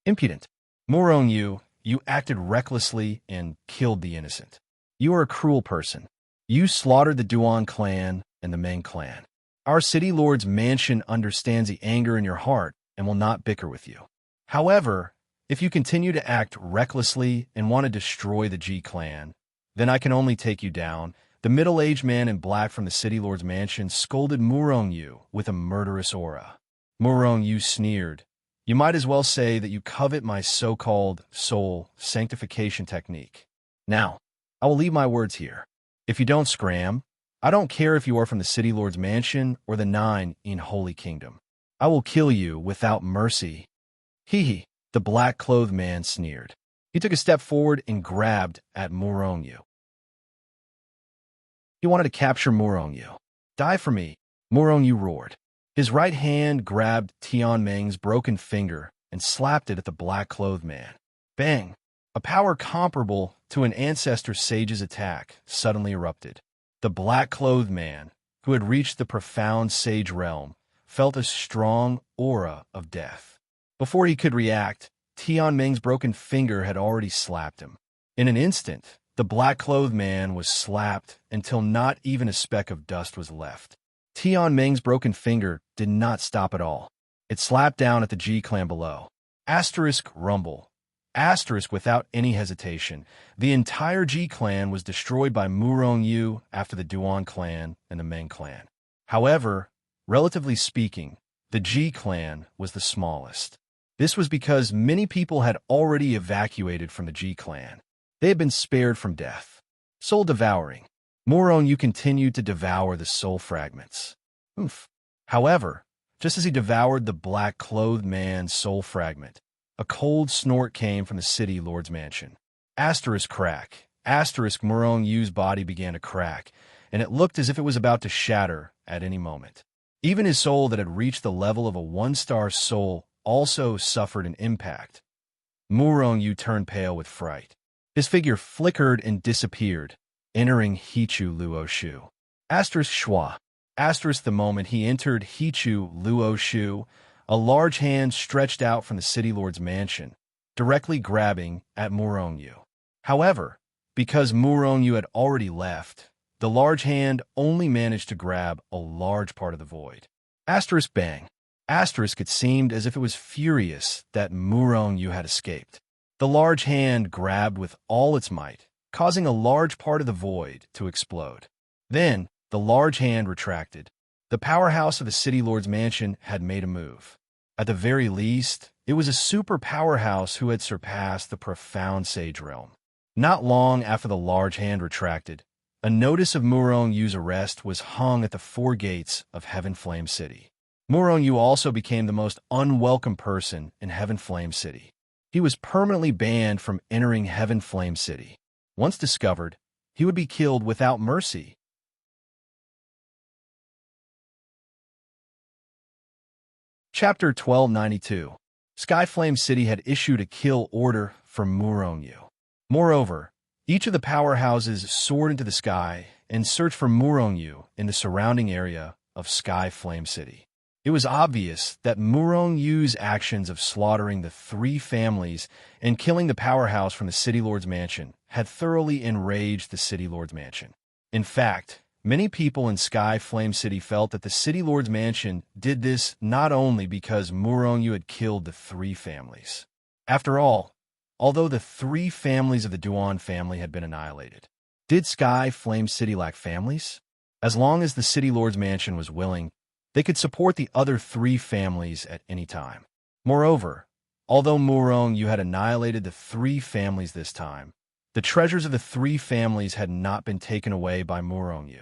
Impudent. Morong-yu, you acted recklessly and killed the innocent. You are a cruel person. You slaughtered the Duan clan and the Meng clan. Our City Lord's mansion understands the anger in your heart and will not bicker with you. However, if you continue to act recklessly and want to destroy the Ji clan, then I can only take you down." The middle-aged man in black from the City Lord's mansion scolded Morong-yu with a murderous aura. Morong-yu sneered. "You might as well say that you covet my so-called soul sanctification technique. Now, I will leave my words here. If you don't scram, I don't care if you are from the City Lord's mansion or the Nine Holy Kingdom. I will kill you without mercy." "Hee hee," the black-clothed man sneered. He took a step forward and grabbed at Morong-yu. He wanted to capture Morong-yu. "Die for me," Morong-yu roared. His right hand grabbed Tian Meng's broken finger and slapped it at the black-clothed man. Bang! A power comparable to an ancestor sage's attack suddenly erupted. The black-clothed man, who had reached the profound sage realm, felt a strong aura of death. Before he could react, Tian Meng's broken finger had already slapped him. In an instant, the black-clothed man was slapped until not even a speck of dust was left. Tian Meng's broken finger did not stop at all. It slapped down at the Ji clan below. Asterisk rumble. Asterisk without any hesitation. The entire Ji clan was destroyed by Morong-yu after the Duan clan and the Meng clan. However, relatively speaking, the Ji clan was the smallest. This was because many people had already evacuated from the Ji clan. They had been spared from death. Soul devouring. Morong-yu continued to devour the soul fragments. Oof. However, just as he devoured the black-clothed man's soul fragment, a cold snort came from the City Lord's mansion. Asterisk crack. Asterisk Morong-yu's body began to crack, and it looked as if it was about to shatter at any moment. Even his soul that had reached the level of a one-star soul also suffered an impact. Murong Yu turned pale with fright. His figure flickered and disappeared, entering Hichu Luoshu. Asterisk Schwa. Asterisk the moment he entered Hichu Luoshu, a large hand stretched out from the city lord's mansion, directly grabbing at Murong Yu. However, because Murong Yu had already left, the large hand only managed to grab a large part of the void. Asterisk bang. Asterisk it seemed as if it was furious that Murong Yu had escaped. The large hand grabbed with all its might, causing a large part of the void to explode. Then, the large hand retracted. The powerhouse of the city lord's mansion had made a move. At the very least, it was a super powerhouse who had surpassed the profound sage realm. Not long after the large hand retracted, a notice of Murong Yu's arrest was hung at the 4 gates of Heaven Flame City. Murong Yu also became the most unwelcome person in Heaven Flame City. He was permanently banned from entering Heaven Flame City. Once discovered, he would be killed without mercy. Chapter 1292. Skyflame City had issued a kill order for Murong Yu. Moreover, each of the powerhouses soared into the sky and searched for Murong Yu in the surrounding area of Skyflame City. It was obvious that Murong Yu's actions of slaughtering the 3 families and killing the powerhouse from the City Lord's mansion had thoroughly enraged the City Lord's mansion. In fact, many people in Sky Flame City felt that the City Lord's mansion did this not only because Murong Yu had killed the 3 families. After all, although the 3 families of the Duan family had been annihilated, did Sky Flame City lack families? As long as the City Lord's mansion was willing, they could support the other 3 families at any time. Moreover, although Murong Yu had annihilated the 3 families this time, the treasures of the 3 families had not been taken away by Murong Yu.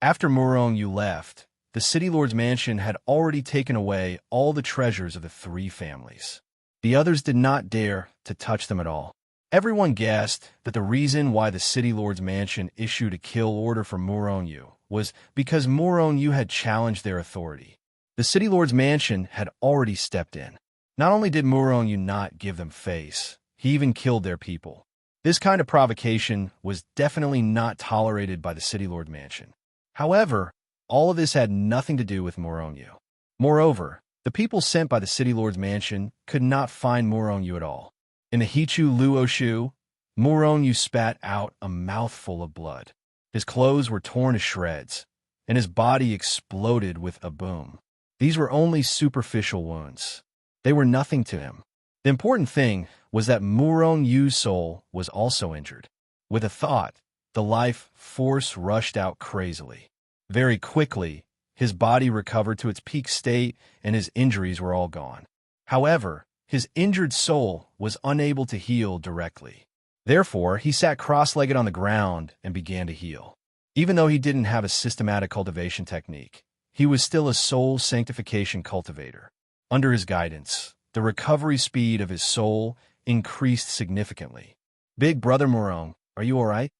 After Murong Yu left, the City Lord's mansion had already taken away all the treasures of the 3 families. The others did not dare to touch them at all. Everyone guessed that the reason why the City Lord's mansion issued a kill order for Murong Yu was because Murong Yu had challenged their authority. The City Lord's mansion had already stepped in. Not only did Murong Yu not give them face, he even killed their people. This kind of provocation was definitely not tolerated by the City Lord mansion. However, all of this had nothing to do with Murong Yu. Moreover, the people sent by the City Lord's mansion could not find Murong Yu at all. In the Hichu Luoshu, Murong Yu spat out a mouthful of blood. His clothes were torn to shreds, and his body exploded with a boom. These were only superficial wounds. They were nothing to him. The important thing was that Murong Yu's soul was also injured. With a thought, the life force rushed out crazily. Very quickly, his body recovered to its peak state and his injuries were all gone. However, his injured soul was unable to heal directly. Therefore, he sat cross-legged on the ground and began to heal. Even though he didn't have a systematic cultivation technique, he was still a soul sanctification cultivator. Under his guidance, the recovery speed of his soul increased significantly. Big Brother Murong, are you all right?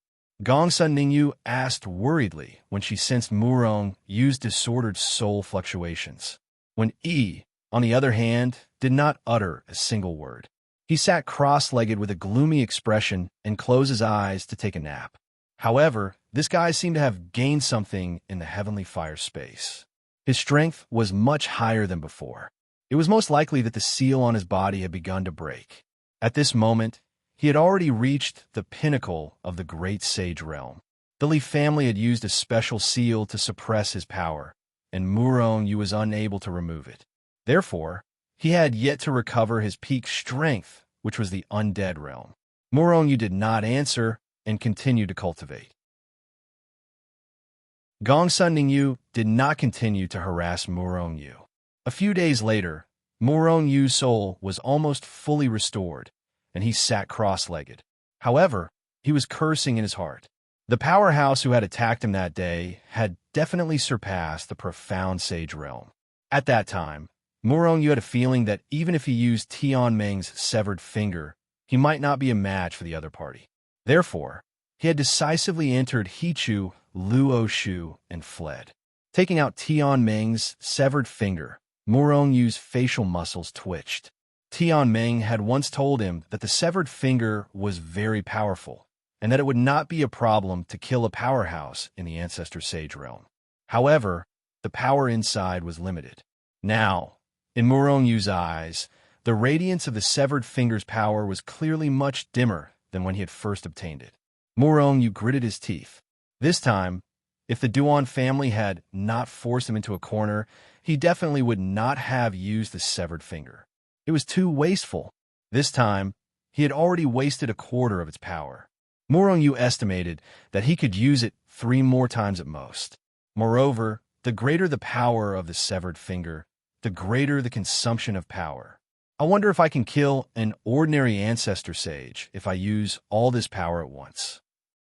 Gongsun Ningyu asked worriedly when she sensed Murong Yu's disordered soul fluctuations. When Yi, on the other hand, did not utter a single word. He sat cross-legged with a gloomy expression and closed his eyes to take a nap. However, this guy seemed to have gained something in the heavenly fire space. His strength was much higher than before. It was most likely that the seal on his body had begun to break. At this moment, he had already reached the pinnacle of the great sage realm. The Li family had used a special seal to suppress his power, and Murong Yu was unable to remove it. Therefore, he had yet to recover his peak strength, which was the undead realm. Murong Yu did not answer and continued to cultivate. Gongsun Ningyu did not continue to harass Murong Yu. A few days later, Murong Yu's soul was almost fully restored, and he sat cross-legged. However, he was cursing in his heart. The powerhouse who had attacked him that day had definitely surpassed the profound sage realm. At that time, Murong Yu had a feeling that even if he used Tian Meng's severed finger, he might not be a match for the other party. Therefore, he had decisively entered Hichu Luoshu and fled. Taking out Tian Meng's severed finger, Murong Yu's facial muscles twitched. Tian Meng had once told him that the severed finger was very powerful, and that it would not be a problem to kill a powerhouse in the Ancestor Sage realm. However, the power inside was limited. Now, in Murong Yu's eyes, the radiance of the severed finger's power was clearly much dimmer than when he had first obtained it. Murong Yu gritted his teeth. This time, if the Duan family had not forced him into a corner, he definitely would not have used the severed finger. It was too wasteful. This time, he had already wasted a quarter of its power. Murong Yu estimated that he could use it 3 more times at most. Moreover, the greater the power of the severed finger, the greater the consumption of power. I wonder if I can kill an ordinary Ancestor Sage if I use all this power at once.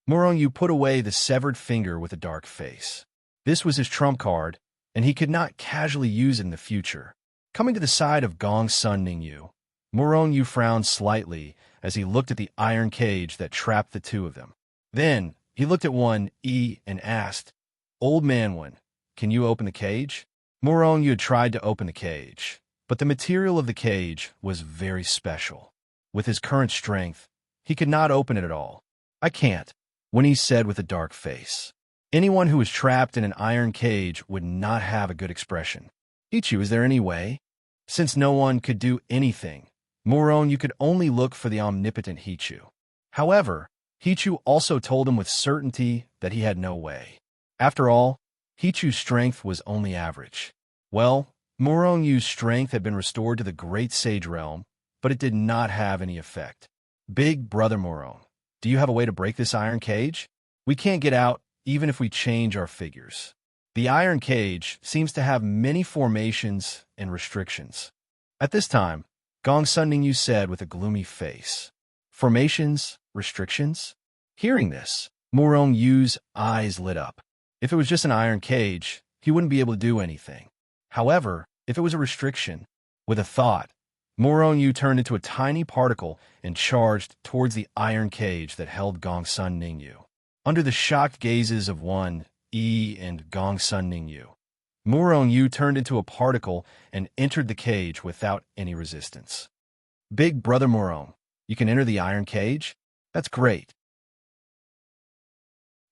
Murong Yu put away the severed finger with a dark face. This was his trump card, and he could not casually use it in the future. Coming to the side of Gong's son Ningyu, Murong Yu frowned slightly as he looked at the iron cage that trapped the two of them. Then, he looked at one E and asked, "Old man one, can you open the cage?" Murong Yu had tried to open the cage, but the material of the cage was very special. With his current strength, he could not open it at all. "I can't," Winnie said with a dark face. Anyone who was trapped in an iron cage would not have a good expression. "Ichu, is there any way?" Since no one could do anything, Murong Yu could only look for the omnipotent Hichu. However, Hichu also told him with certainty that he had no way. After all, Hichu's strength was only average. Well, Murong Yu's strength had been restored to the Great Sage Realm, but it did not have any effect. "Big Brother Murong, do you have a way to break this iron cage? We can't get out even if we change our figures." The iron cage seems to have many formations and restrictions. At this time, Gong's son Ningyu said with a gloomy face, "Formations? Restrictions?" Hearing this, Murong Yu's eyes lit up. If it was just an iron cage, he wouldn't be able to do anything. However, if it was a restriction, with a thought, Murong Yu turned into a tiny particle and charged towards the iron cage that held Gong's son Ningyu. Under the shocked gazes of one E and Gong's son Ningyu, Murong Yu turned into a particle and entered the cage without any resistance. "Big Brother Murong, you can enter the iron cage? That's great."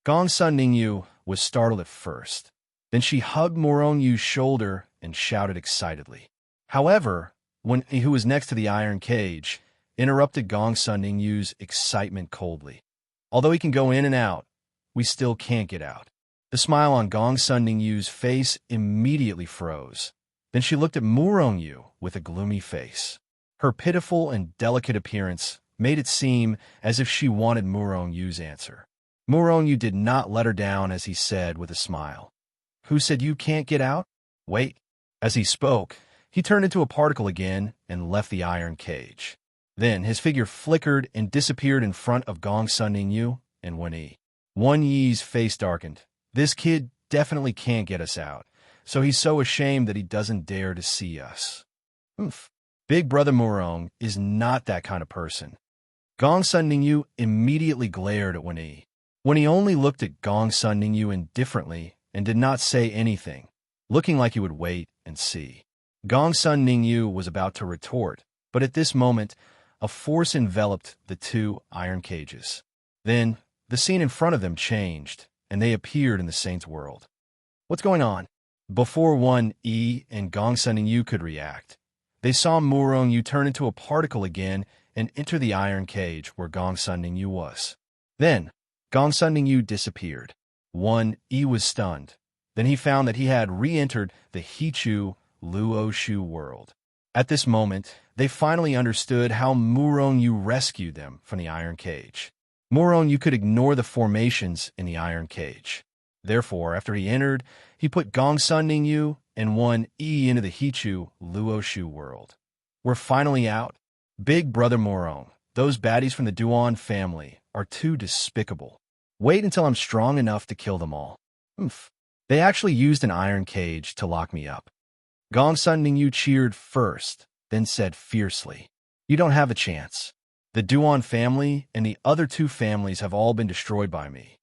Gong's son Ningyu was startled at first. Then she hugged Murong Yu's shoulder and shouted excitedly. However, when he who was next to the iron cage interrupted Gong's son Ningyu's excitement coldly. "Although he can go in and out, we still can't get out." The smile on Gong's son Ningyu's face immediately froze. Then she looked at Murong Yu with a gloomy face. Her pitiful and delicate appearance made it seem as if she wanted Murong Yu's answer. Murong Yu did not let her down as he said with a smile, "Who said you can't get out? Wait." As he spoke, he turned into a particle again and left the iron cage. Then his figure flickered and disappeared in front of Gong's son Ningyu and Wen Yi. Wen Yi's face darkened. This kid definitely can't get us out, so he's so ashamed that he doesn't dare to see us. Oof. Big Brother Murong is not that kind of person. Gong's son Ningyu immediately glared at Wen Yi. When he only looked at Gong's son Ningyu indifferently and did not say anything, looking like he would wait and see. Gong's son Ningyu was about to retort, but at this moment, a force enveloped the two iron cages. Then, the scene in front of them changed, and they appeared in the saint's world. "What's going on?" Before Wen Yi and Gong's son Ningyu could react, they saw Murong Yu turn into a particle again and enter the iron cage where Gong's son Ningyu was. Then, Gong's son Ningyu disappeared. Wen Yi was stunned. Then he found that he had re-entered the Hichu Luoshu world. At this moment, they finally understood how Murong Yu rescued them from the iron cage. Murong Yu could ignore the formations in the iron cage. Therefore, after he entered, he put Gong's son Ningyu and Wen Yi into the Hichu Luoshu world. "We're finally out. Big Brother Murong, those baddies from the Duan family are too despicable. Wait until I'm strong enough to kill them all." Oof. They actually used an iron cage to lock me up. Gong's son Ningyu cheered first, then said fiercely, "You don't have a chance. The Duan family and the other two families have all been destroyed by me."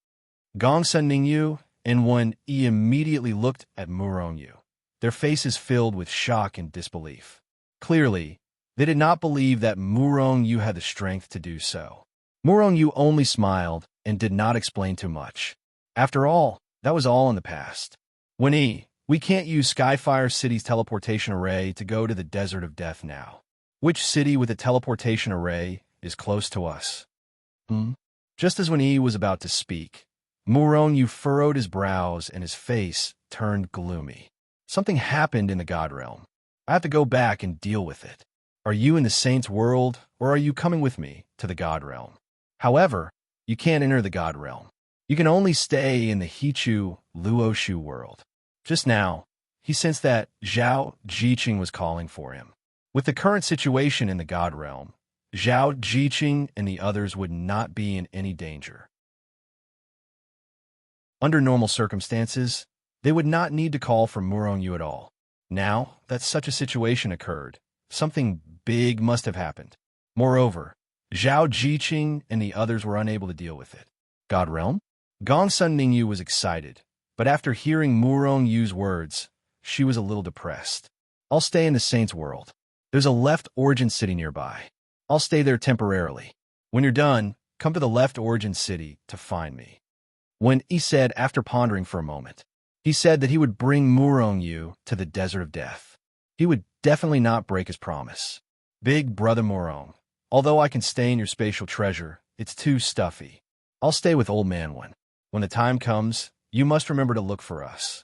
Gong's son Ningyu and when Yi immediately looked at Murongyu, their faces filled with shock and disbelief. Clearly, they did not believe that Murongyu had the strength to do so. Murongyu only smiled and did not explain too much. After all, that was all in the past. When we can't use Skyfire City's teleportation array to go to the Desert of Death now. Which city with a teleportation array is close to us? Just as when Yi was about to speak, Murongyu furrowed his brows and his face turned gloomy. Something happened in the God Realm. I have to go back and deal with it. Are you in the Saint's world, or are you coming with me to the God Realm? However, you can't enter the God Realm. You can only stay in the Hichu Luoshu world. Just now, he sensed that Zhao Jiqing was calling for him. With the current situation in the God Realm, Zhao Jiqing and the others would not be in any danger. Under normal circumstances, they would not need to call for Murongyu at all. Now that such a situation occurred, something big must have happened. Moreover, Zhao Jiqing and the others were unable to deal with it. God Realm? Gongsun Ningyu was excited, but after hearing Murongyu's words, she was a little depressed. I'll stay in the Saint's world. There's a left origin city nearby. I'll stay there temporarily. When you're done, come to the left origin city to find me. When he said after pondering for a moment, he said that he would bring Murongyu to the Desert of Death. He would definitely not break his promise. Big brother Murong, although I can stay in your spatial treasure, it's too stuffy. I'll stay with old man one. When the time comes, you must remember to look for us.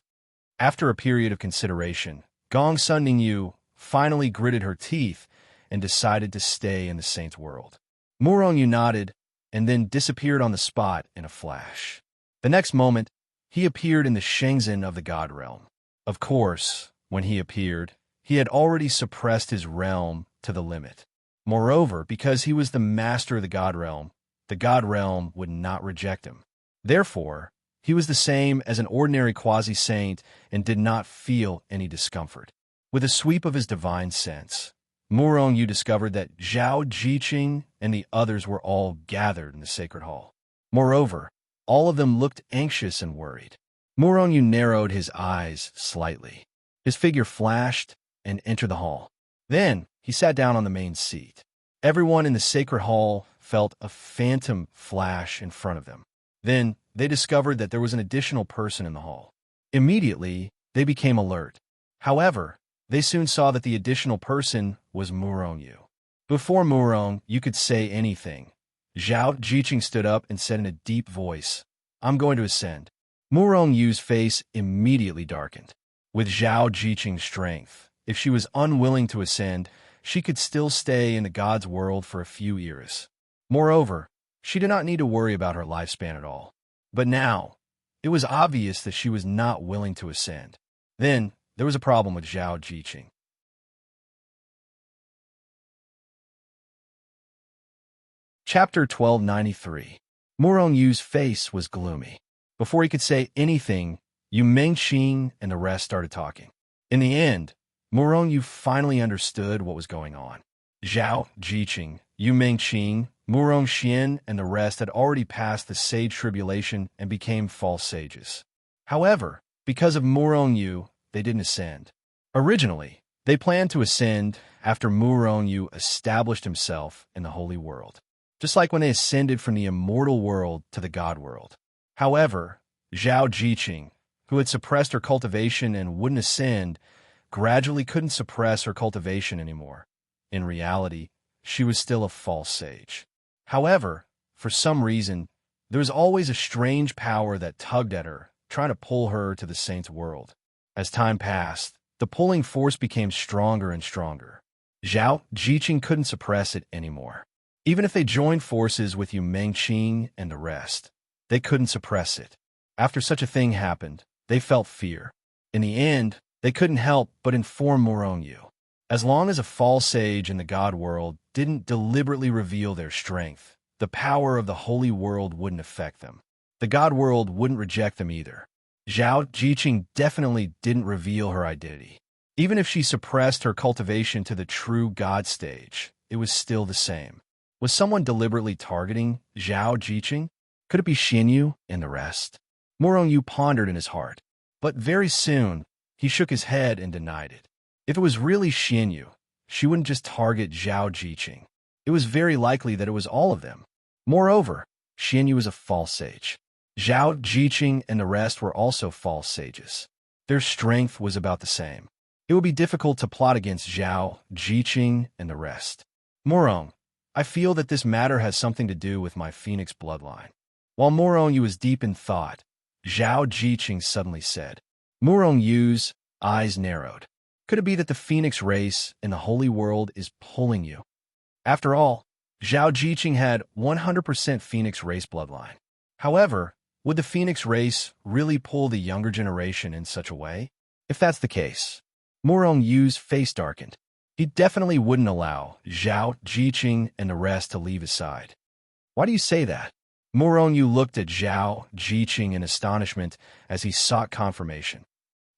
After a period of consideration, Gongsun Ningyu finally gritted her teeth and decided to stay in the Saint's world. Murongyu nodded and then disappeared on the spot in a flash. The next moment, he appeared in the Shenzhen of the God Realm. Of course, when he appeared, he had already suppressed his realm to the limit. Moreover, because he was the master of the God Realm would not reject him. Therefore, he was the same as an ordinary quasi-saint and did not feel any discomfort. With a sweep of his divine sense, Murongyu discovered that Zhao Jiqing and the others were all gathered in the sacred hall. Moreover, all of them looked anxious and worried. Murongyu narrowed his eyes slightly. His figure flashed and entered the hall. Then, he sat down on the main seat. Everyone in the sacred hall felt a phantom flash in front of them. Then, they discovered that there was an additional person in the hall. Immediately, they became alert. However, they soon saw that the additional person was Murongyu. Before Murongyu could say anything, Zhao Jiqing stood up and said in a deep voice, "I'm going to ascend." Murongyu's face immediately darkened. With Zhao Jiqing's strength, if she was unwilling to ascend, she could still stay in the God's world for a few years. Moreover, she did not need to worry about her lifespan at all. But now, it was obvious that she was not willing to ascend. Then, there was a problem with Zhao Jiqing. Chapter 1293. Murongyu's face was gloomy. Before he could say anything, Yu Mengqing and the rest started talking. In the end, Murongyu finally understood what was going on. Zhao Jiqing, Yu Mengqing, Murongxian, and the rest had already passed the sage tribulation and became false sages. However, because of Murongyu, they didn't ascend. Originally, they planned to ascend after Murongyu established himself in the holy world, just like when they ascended from the immortal world to the God world. However, Zhao Jiqing, who had suppressed her cultivation and wouldn't ascend, gradually couldn't suppress her cultivation anymore. In reality, she was still a false sage. However, for some reason, there was always a strange power that tugged at her, trying to pull her to the saint's world. As time passed, the pulling force became stronger and stronger. Zhao Jiqing couldn't suppress it anymore. Even if they joined forces with Yu Mengqing and the rest, they couldn't suppress it. After such a thing happened, they felt fear. In the end, they couldn't help but inform Murongyu. As long as a false sage in the God world didn't deliberately reveal their strength, the power of the holy world wouldn't affect them. The God world wouldn't reject them either. Zhao Jiqing definitely didn't reveal her identity. Even if she suppressed her cultivation to the true God stage, it was still the same. Was someone deliberately targeting Zhao Jiqing? Could it be Xinyu and the rest? Morong Yu pondered in his heart, but very soon he shook his head and denied it. If it was really Xianyu, she wouldn't just target Zhao Jiqing. It was very likely that it was all of them. Moreover, Xianyu was a false sage. Zhao Jiqing and the rest were also false sages. Their strength was about the same. It would be difficult to plot against Zhao Jiqing and the rest. Morong, I feel that this matter has something to do with my phoenix bloodline. While Morong Yu was deep in thought, Zhao Jiqing suddenly said. Morong Yu's eyes narrowed. Could it be that the phoenix race in the holy world is pulling you? After all, Zhao Jiqing had 100% phoenix race bloodline. However, would the phoenix race really pull the younger generation in such a way? If that's the case, Morong Yu's face darkened. He definitely wouldn't allow Zhao Jiqing and the rest to leave his side. Why do you say that? Morong Yu looked at Zhao Jiqing in astonishment as he sought confirmation.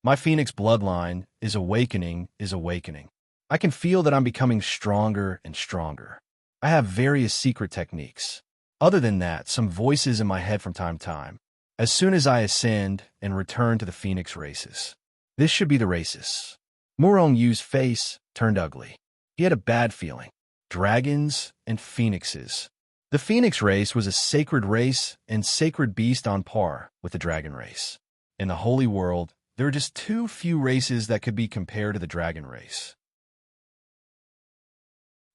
My phoenix bloodline is awakening. I can feel that I'm becoming stronger and stronger. I have various secret techniques. Other than that, some voices in my head from time to time. As soon as I ascend and return to the phoenix races. This should be the races. Morong Yu's face turned ugly. He had a bad feeling. Dragons and phoenixes. The phoenix race was a sacred race and sacred beast on par with the dragon race. In the holy world, there are just too few races that could be compared to the dragon race.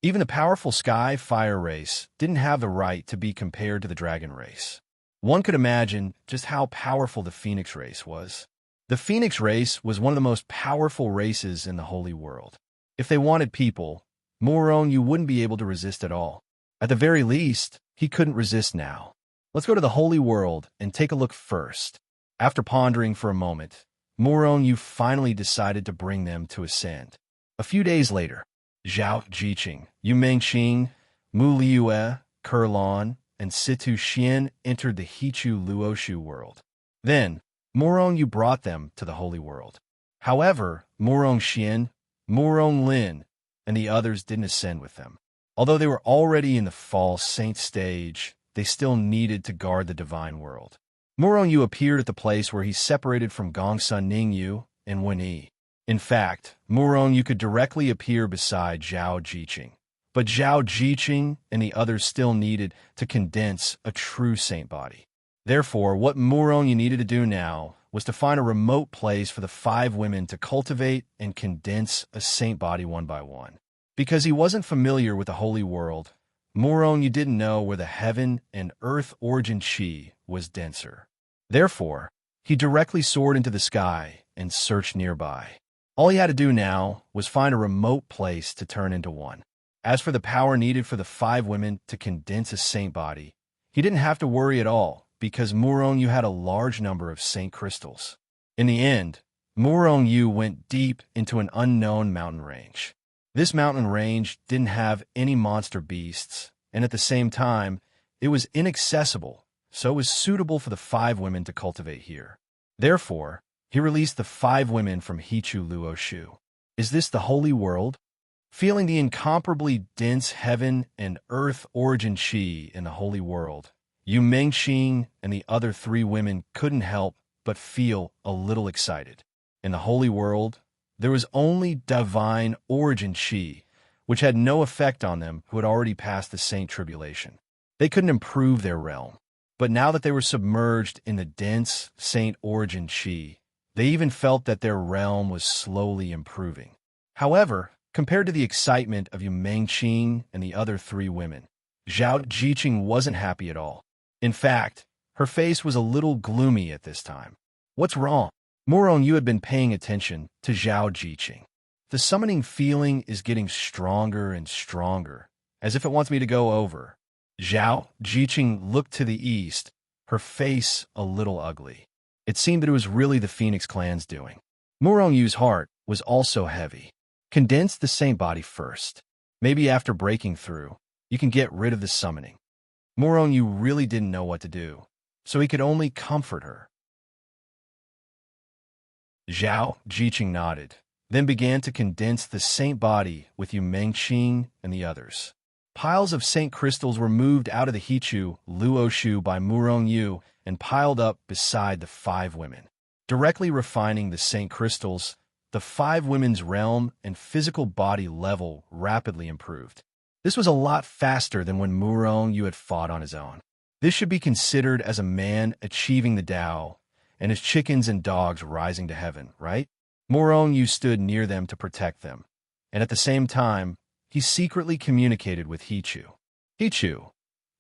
Even the powerful sky fire race didn't have the right to be compared to the dragon race. One could imagine just how powerful the phoenix race was. The phoenix race was one of the most powerful races in the holy world. If they wanted people, Morong Yu wouldn't be able to resist at all. At the very least, he couldn't resist now. Let's go to the holy world and take a look first. After pondering for a moment, Morong Yu finally decided to bring them to ascend. A few days later, Zhao Jiqing, Yu Mengqing, Mu Liue, Kurlan, and Situ Xian entered the Hichu Luoshu world. Then, Morong Yu brought them to the holy world. However, Morong Xian, Morong Lin, and the others didn't ascend with them. Although they were already in the false saint stage, they still needed to guard the divine world. Morong Yu appeared at the place where he separated from Gongsun Ningyu and Wen Yi. In fact, Morong Yu could directly appear beside Zhao Jiqing. But Zhao Jiqing and the others still needed to condense a true saint body. Therefore, what Morong Yu needed to do now was to find a remote place for the 5 women to cultivate and condense a saint body one by one. Because he wasn't familiar with the holy world, Morong Yu didn't know where the heaven and earth origin chi was denser. Therefore, he directly soared into the sky and searched nearby. All he had to do now was find a remote place to turn into one. As for the power needed for the 5 women to condense a saint body, he didn't have to worry at all because Morong Yu had a large number of saint crystals. In the end, Morong Yu went deep into an unknown mountain range. This mountain range didn't have any monster beasts, and at the same time, it was inaccessible, so it was suitable for the 5 women to cultivate here. Therefore, he released the 5 women from Hichu Luoshu. Is this the holy world? Feeling the incomparably dense heaven and earth origin chi in the holy world, Yu Mengqing and the other 3 women couldn't help but feel a little excited. In the holy world, there was only divine origin chi, which had no effect on them who had already passed the saint tribulation. They couldn't improve their realm. But now that they were submerged in the dense saint origin chi, they even felt that their realm was slowly improving. However, compared to the excitement of Yu Mengqing and the other 3 women, Zhao Jiqing wasn't happy at all. In fact, her face was a little gloomy at this time. What's wrong? Morong Yu had been paying attention to Zhao Jiqing. The summoning feeling is getting stronger and stronger, as if it wants me to go over. Zhao Jiqing looked to the east, her face a little ugly. It seemed that it was really the Phoenix clan's doing. Morong Yu's heart was also heavy. Condense the saint body first. Maybe after breaking through, you can get rid of the summoning. Morong Yu really didn't know what to do, so he could only comfort her. Zhao Jiqing nodded, then began to condense the saint body with Yu Mengqing and the others. Piles of saint crystals were moved out of the Hichu Luoshu by Morong Yu and piled up beside the 5 women. Directly refining the Saint crystals, the 5 women's realm and physical body level rapidly improved. This was a lot faster than when Murong Yu had fought on his own. This should be considered as a man achieving the Tao, and his chickens and dogs rising to heaven, right? Murong Yu stood near them to protect them, and at the same time, he secretly communicated with Hichu. Hichu,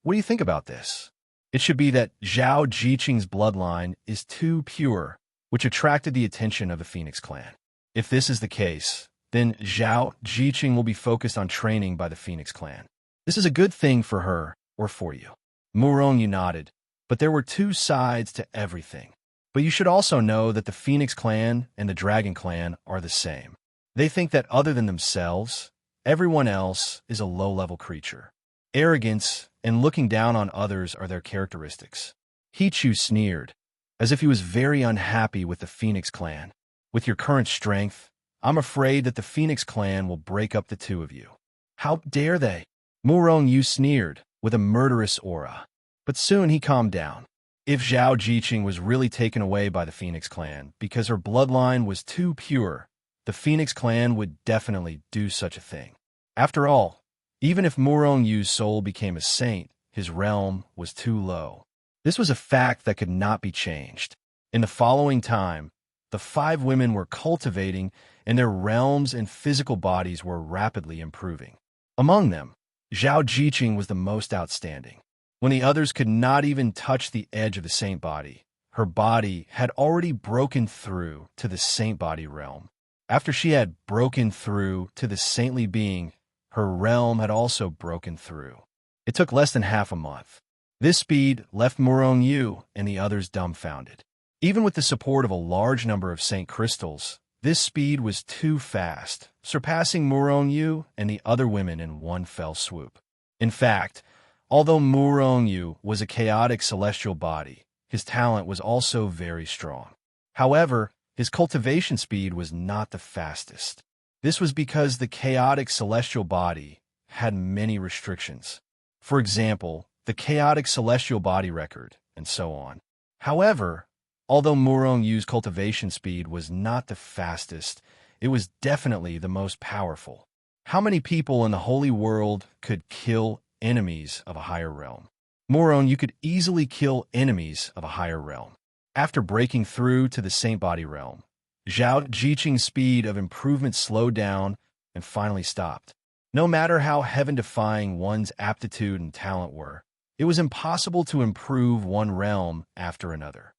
what do you think about this? It should be that Zhao Jiqing's bloodline is too pure, which attracted the attention of the Phoenix clan. If this is the case, then Zhao Jiqing will be focused on training by the Phoenix clan. This is a good thing for her or for you. Murong Yu nodded, but there were 2 sides to everything. But you should also know that the Phoenix clan and the Dragon clan are the same. They think that other than themselves, everyone else is a low-level creature. Arrogance and looking down on others are their characteristics. Hichu sneered, as if he was very unhappy with the Phoenix clan. With your current strength, I'm afraid that the Phoenix clan will break up the 2 of you. How dare they? Murong Yu sneered, with a murderous aura. But soon he calmed down. If Zhao Jiqing was really taken away by the Phoenix clan because her bloodline was too pure, the Phoenix clan would definitely do such a thing. After all, even if Murong Yu's soul became a saint, his realm was too low. This was a fact that could not be changed. In the following time, the 5 women were cultivating, and their realms and physical bodies were rapidly improving. Among them, Zhao Jiqing was the most outstanding. When the others could not even touch the edge of the saint body, her body had already broken through to the saint body realm. After she had broken through to the saintly being, her realm had also broken through. It took less than half a month. This speed left Murong Yu and the others dumbfounded. Even with the support of a large number of saint crystals, this speed was too fast, surpassing Murong Yu and the other women in one fell swoop. In fact, although Murong Yu was a chaotic celestial body, his talent was also very strong. However, his cultivation speed was not the fastest. This was because the chaotic celestial body had many restrictions. For example, the chaotic celestial body record, and so on. However, although Murong Yu's cultivation speed was not the fastest, it was definitely the most powerful. How many people in the holy world could kill enemies of a higher realm? Murong Yu could easily kill enemies of a higher realm. After breaking through to the saint body realm, Zhao Jiqing's speed of improvement slowed down and finally stopped. No matter how heaven-defying one's aptitude and talent were, it was impossible to improve one realm after another.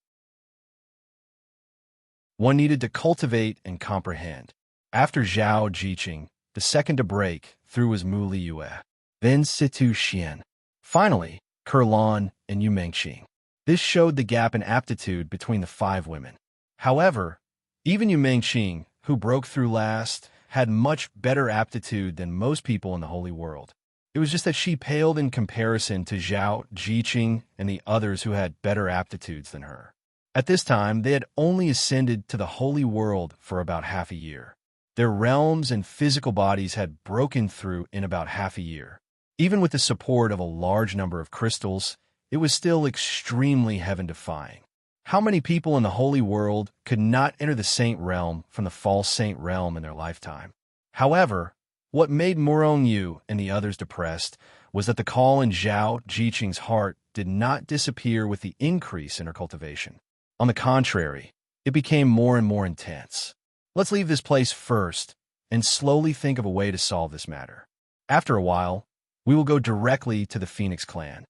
One needed to cultivate and comprehend. After Zhao Jiqing, the second to break through was Mu Liyue, then Situ Xian. Finally, Kurlan and Yu Mengqing. This showed the gap in aptitude between the 5 women. However, even Yu Mengqing, who broke through last, had much better aptitude than most people in the holy world. It was just that she paled in comparison to Zhao Jiqing and the others who had better aptitudes than her. At this time, they had only ascended to the holy world for about half a year. Their realms and physical bodies had broken through in about half a year. Even with the support of a large number of crystals, it was still extremely heaven-defying. How many people in the holy world could not enter the saint realm from the false saint realm in their lifetime? However, what made Murong Yu and the others depressed was that the call in Zhao Jiqing's heart did not disappear with the increase in her cultivation. On the contrary, it became more and more intense. Let's leave this place first and slowly think of a way to solve this matter. After a while, we will go directly to the Phoenix clan.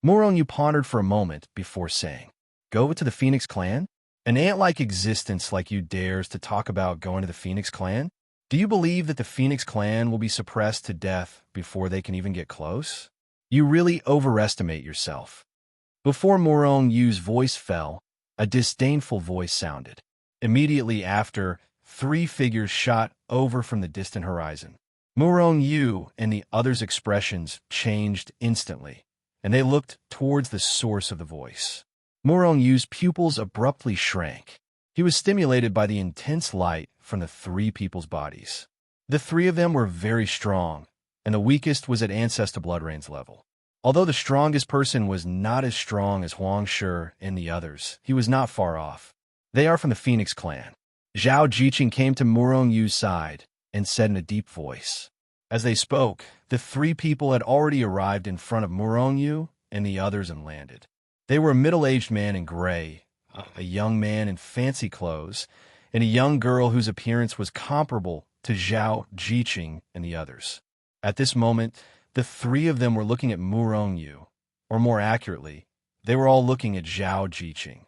Murong Yu pondered for a moment before saying, "Go to the Phoenix clan? An ant-like existence like you dares to talk about going to the Phoenix clan? Do you believe that the Phoenix clan will be suppressed to death before they can even get close? You really overestimate yourself." Before Murong Yu's voice fell, a disdainful voice sounded. Immediately after, 3 figures shot over from the distant horizon. Murong Yu and the others' expressions changed instantly, and they looked towards the source of the voice. Murong Yu's pupils abruptly shrank. He was stimulated by the intense light from the 3 people's bodies. The 3 of them were very strong, and the weakest was at Ancestor Bloodrain's level. Although the strongest person was not as strong as Huang Shi and the others, he was not far off. They are from the Phoenix clan. Zhao Jiqing came to Murong Yu's side and said in a deep voice. As they spoke, the three people had already arrived in front of Murong Yu and the others and landed. They were a middle-aged man in gray, a young man in fancy clothes, and a young girl whose appearance was comparable to Zhao Jiqing and the others. At this moment, the three of them were looking at Murong Yu, or more accurately, they were all looking at Zhao Jiqing.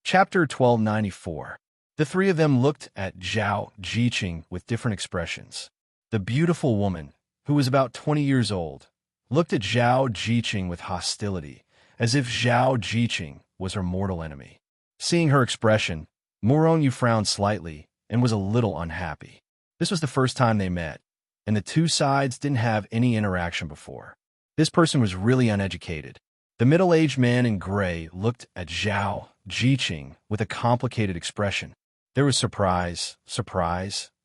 Chapter 1294. The three of them looked at Zhao Jiqing with different expressions. The beautiful woman, who was about 20 years old, looked at Zhao Jiqing with hostility, as if Zhao Jiqing was her mortal enemy. Seeing her expression, Murong Yu frowned slightly and was a little unhappy. This was the first time they met, and the two sides didn't have any interaction before. This person was really uneducated. The middle-aged man in gray looked at Zhao Jiqing with a complicated expression. There was surprise,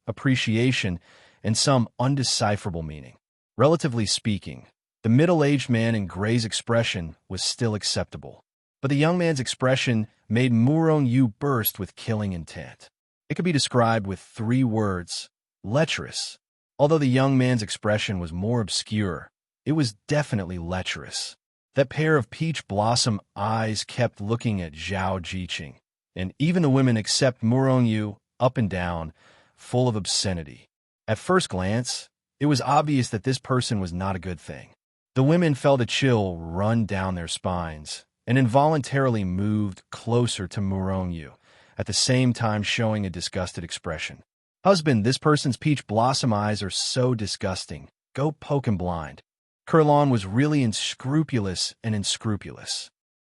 appreciation, and some undecipherable meaning. Relatively speaking, the middle-aged man in gray's expression was still acceptable, but the young man's expression made Murong Yu burst with killing intent. It could be described with 3 words: lecherous. Although the young man's expression was more obscure, it was definitely lecherous. That pair of peach blossom eyes kept looking at Zhao Jiqing, and even the women except Murong Yu, up and down, full of obscenity. At first glance, it was obvious that this person was not a good thing. The women felt a chill run down their spines and involuntarily moved closer to Murong Yu, at the same time showing a disgusted expression. Husband, this person's peach blossom eyes are so disgusting. Go poke him blind. Kurlan was really unscrupulous.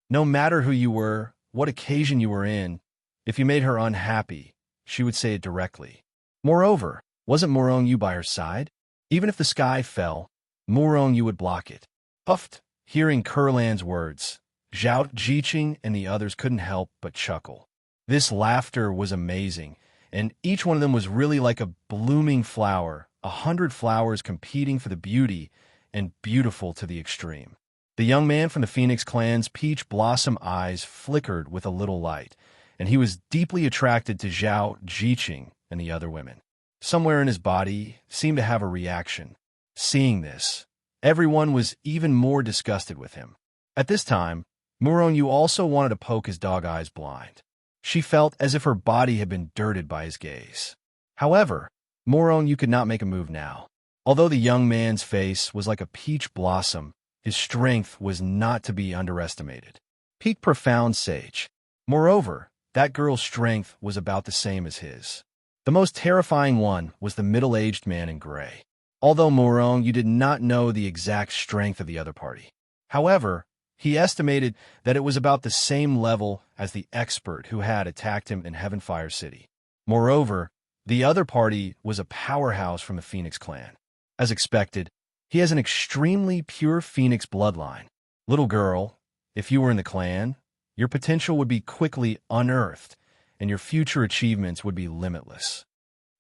No matter who you were, what occasion you were in, if you made her unhappy, she would say it directly. Moreover, wasn't Murong Yu by her side? Even if the sky fell, Murong Yu would block it. Puffed, hearing Kurlan's words, Zhao Jiqing and the others couldn't help but chuckle. This laughter was amazing, and each one of them was really like a blooming flower, 100 flowers competing for the beauty, and beautiful to the extreme. The young man from the Phoenix clan's peach blossom eyes flickered with a little light, and he was deeply attracted to Zhao Jiqing and the other women. Somewhere in his body seemed to have a reaction. Seeing this, everyone was even more disgusted with him. At this time, Murong Yu also wanted to poke his dog eyes blind. She felt as if her body had been dirted by his gaze. However, Murong Yu could not make a move now. Although the young man's face was like a peach blossom, his strength was not to be underestimated. Peak profound sage. Moreover, that girl's strength was about the same as his. The most terrifying one was the middle-aged man in gray. Although Murong Yu did not know the exact strength of the other party. However, he estimated that it was about the same level as the expert who had attacked him in Heavenfire City. Moreover, the other party was a powerhouse from the Phoenix clan. As expected, he has an extremely pure Phoenix bloodline. Little girl, if you were in the clan, your potential would be quickly unearthed, and your future achievements would be limitless.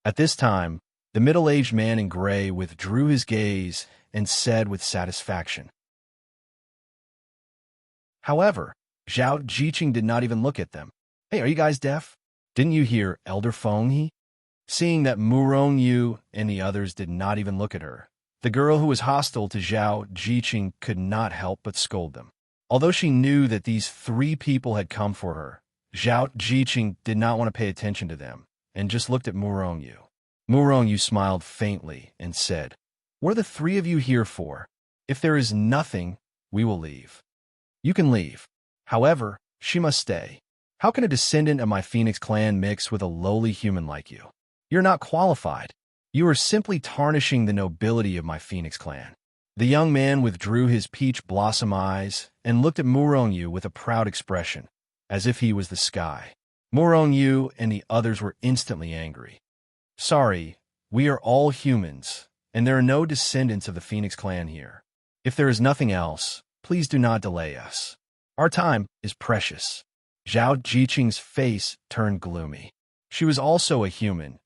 At this time, the middle-aged man in gray withdrew his gaze and said with satisfaction. However, Zhao Jiqing did not even look at them. Hey, are you guys deaf? Didn't you hear Elder Fenghe? Seeing that Murong Yu and the others did not even look at her, the girl who was hostile to Zhao Jiqing could not help but scold them. Although she knew that these 3 people had come for her, Zhao Jiqing did not want to pay attention to them and just looked at Murong Yu. Murong Yu smiled faintly and said, "What are the 3 of you here for? If there is nothing, we will leave." You can leave. However, she must stay. How can a descendant of my Phoenix clan mix with a lowly human like you? You're not qualified. You are simply tarnishing the nobility of my Phoenix clan. The young man withdrew his peach blossom eyes and looked at Murong Yu with a proud expression, as if he was the sky. Murong Yu and the others were instantly angry. Sorry, we are all humans, and there are no descendants of the Phoenix clan here. If there is nothing else, please do not delay us. Our time is precious. Zhao Jiqing's face turned gloomy. She was also a human,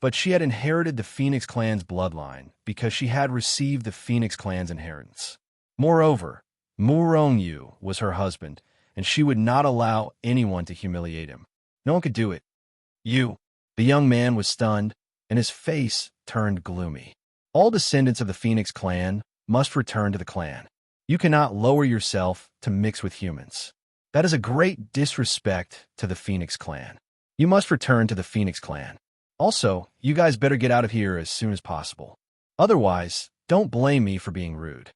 but she had inherited the Phoenix clan's bloodline because she had received the Phoenix clan's inheritance. Moreover, Yu was her husband, and she would not allow anyone to humiliate him. No one could do it. You. The young man was stunned, and his face turned gloomy. All descendants of the Phoenix clan must return to the clan. You cannot lower yourself to mix with humans. That is a great disrespect to the Phoenix clan. You must return to the Phoenix clan. Also, you guys better get out of here as soon as possible. Otherwise, don't blame me for being rude.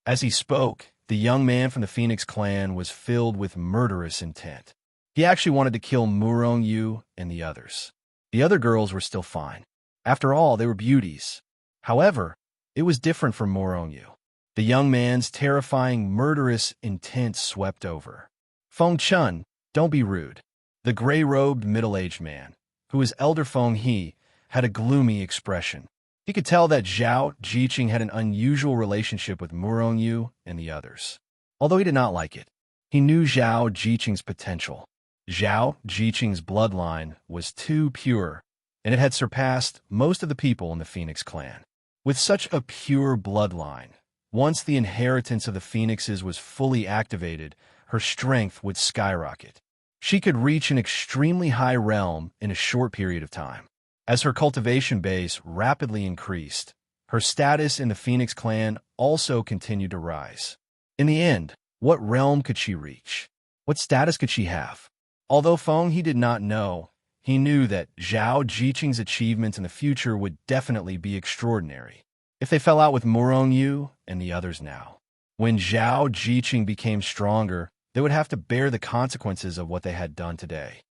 As he spoke, the young man from the Phoenix clan was filled with murderous intent. He actually wanted to kill Yu and the others. The other girls were still fine. After all, they were beauties. However, it was different for Yu. The young man's terrifying, murderous intent swept over. Feng Chun, don't be rude. The gray-robed, middle-aged man, who was Elder Feng He, had a gloomy expression. He could tell that Zhao Jiqing had an unusual relationship with Yu and the others. Although he did not like it, he knew Zhao Jiqing's potential. Zhao Jiqing's bloodline was too pure, and it had surpassed most of the people in the Phoenix clan. With such a pure bloodline, once the inheritance of the Phoenixes was fully activated, her strength would skyrocket. She could reach an extremely high realm in a short period of time. As her cultivation base rapidly increased, her status in the Phoenix clan also continued to rise. In the end, what realm could she reach? What status could she have? Although Feng He did not know, he knew that Zhao Jiqing's achievements in the future would definitely be extraordinary. If they fell out with Yu and the others now. When Zhao Jiqing became stronger, they would have to bear the consequences of what they had done today.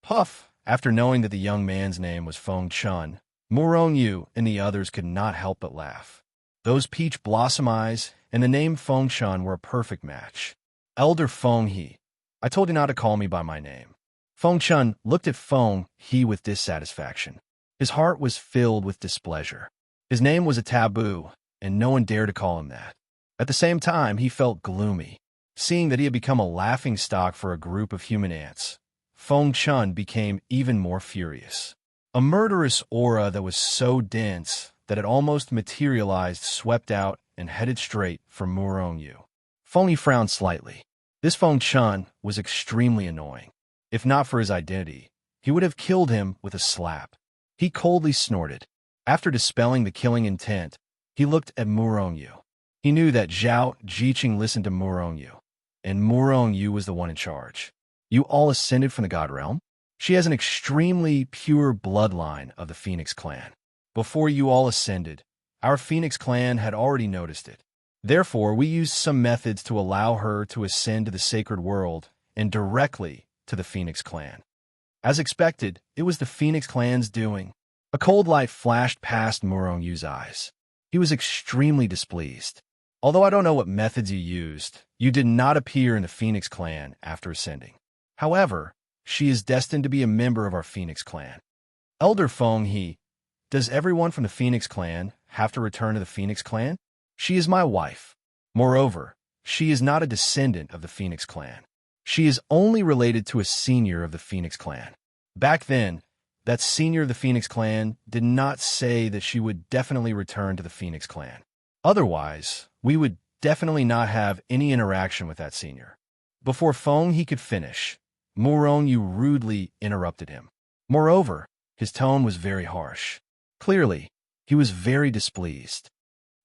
Puff! After knowing that the young man's name was Feng Chun, Yu and the others could not help but laugh. Those peach blossom eyes and the name Feng Chun were a perfect match. Elder Feng He, I told you not to call me by my name. Feng Chun looked at Feng He with dissatisfaction. His heart was filled with displeasure. His name was a taboo, and no one dared to call him that. At the same time, he felt gloomy. Seeing that he had become a laughingstock for a group of human ants, Feng Chun became even more furious. A murderous aura that was so dense that it almost materialized swept out and headed straight for Yu. Feng He frowned slightly. This Feng Chun was extremely annoying. If not for his identity, he would have killed him with a slap. He coldly snorted. After dispelling the killing intent, he looked at Yu. He knew that Zhao Jiqing listened to Yu, and Yu was the one in charge. You all ascended from the God Realm? She has an extremely pure bloodline of the Phoenix clan. Before you all ascended, our Phoenix clan had already noticed it. Therefore, we used some methods to allow her to ascend to the sacred world and directly to the Phoenix clan. As expected, it was the Phoenix clan's doing. A cold light flashed past Yu's eyes. He was extremely displeased. Although I don't know what methods you used, you did not appear in the Phoenix clan after ascending. However, she is destined to be a member of our Phoenix clan. Elder Feng He, does everyone from the Phoenix clan have to return to the Phoenix clan? She is my wife. Moreover, she is not a descendant of the Phoenix clan. She is only related to a senior of the Phoenix clan. Back then, that senior of the Phoenix clan did not say that she would definitely return to the Phoenix clan. Otherwise, we would definitely not have any interaction with that senior. Before Feng He could finish, Yu rudely interrupted him. Moreover, his tone was very harsh. Clearly, he was very displeased.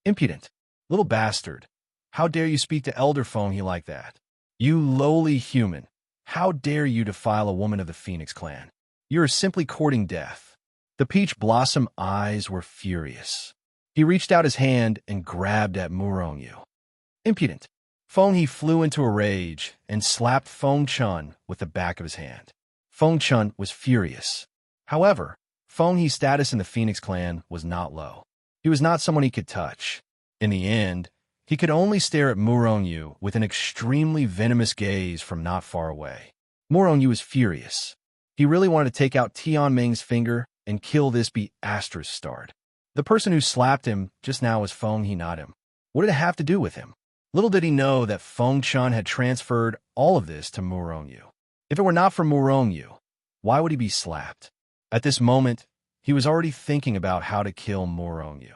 Impudent. Little bastard. How dare you speak to Elder Feng He like that? You lowly human. How dare you defile a woman of the Phoenix clan? You are simply courting death. The peach blossom eyes were furious. He reached out his hand and grabbed at Yu. Impudent. Feng He flew into a rage and slapped Feng Chun with the back of his hand. Feng Chun was furious. However, Feng He's status in the Phoenix clan was not low. He was not someone he could touch. In the end, he could only stare at Yu with an extremely venomous gaze from not far away. Yu was furious. He really wanted to take out Tianming's finger and kill this bastard. The person who slapped him just now was Feng He, not him. What did it have to do with him? Little did he know that Feng Chun had transferred all of this to Yu. If it were not for Yu, why would he be slapped? At this moment, he was already thinking about how to kill Morongyu.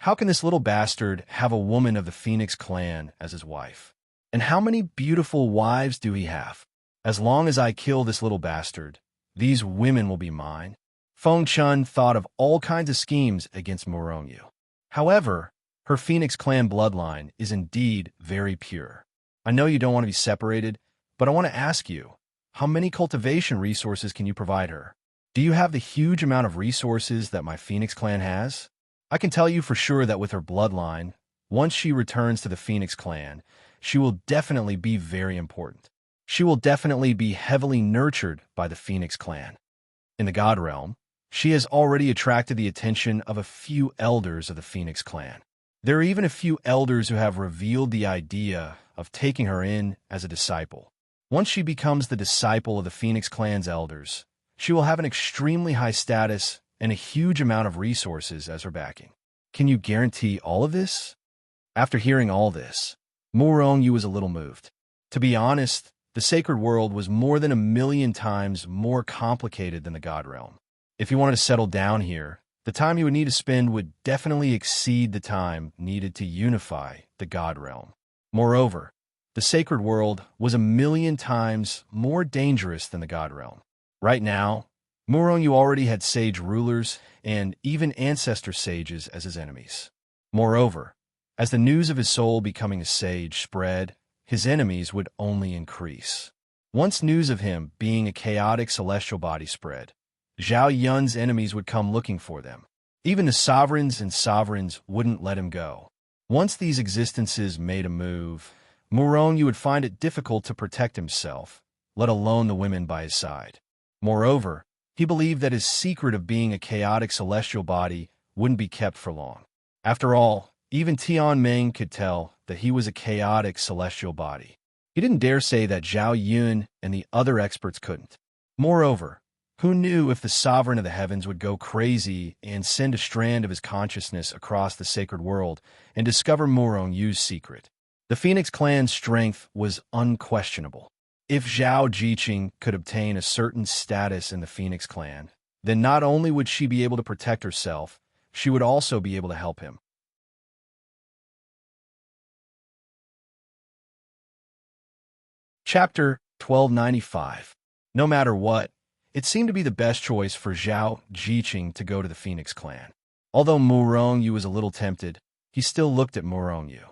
How can this little bastard have a woman of the Phoenix clan as his wife? And how many beautiful wives do he have? As long as I kill this little bastard, these women will be mine. Feng Chun thought of all kinds of schemes against Morongyu. However, her Phoenix clan bloodline is indeed very pure. I know you don't want to be separated, but I want to ask you, how many cultivation resources can you provide her? Do you have the huge amount of resources that my Phoenix clan has? I can tell you for sure that with her bloodline, once she returns to the Phoenix clan, she will definitely be very important. She will definitely be heavily nurtured by the Phoenix clan. In the God realm, she has already attracted the attention of a few elders of the Phoenix clan. There are even a few elders who have revealed the idea of taking her in as a disciple. Once she becomes the disciple of the Phoenix clan's elders, she will have an extremely high status and a huge amount of resources as her backing. Can you guarantee all of this? After hearing all this, Morongyu was a little moved. To be honest, the sacred world was more than 1,000,000 times more complicated than the God realm. If he wanted to settle down here, the time he would need to spend would definitely exceed the time needed to unify the God realm. Moreover, the sacred world was 1,000,000 times more dangerous than the God realm. Right now, Morongyu already had sage rulers and even ancestor sages as his enemies. Moreover, as the news of his soul becoming a sage spread, his enemies would only increase. Once news of him being a chaotic celestial body spread, Zhao Yun's enemies would come looking for them. Even the sovereigns and sovereigns wouldn't let him go. Once these existences made a move, Morongyu would find it difficult to protect himself, let alone the women by his side. Moreover, he believed that his secret of being a chaotic celestial body wouldn't be kept for long. After all, even Tian Meng could tell that he was a chaotic celestial body. He didn't dare say that Zhao Yun and the other experts couldn't. Moreover, who knew if the sovereign of the heavens would go crazy and send a strand of his consciousness across the sacred world and discover Morongyu's secret? The Phoenix clan's strength was unquestionable. If Zhao Jiqing could obtain a certain status in the Phoenix clan, then not only would she be able to protect herself, she would also be able to help him. Chapter 1295. No matter what, it seemed to be the best choice for Zhao Jiqing to go to the Phoenix clan. Although Morongyu was a little tempted, he still looked at Morongyu.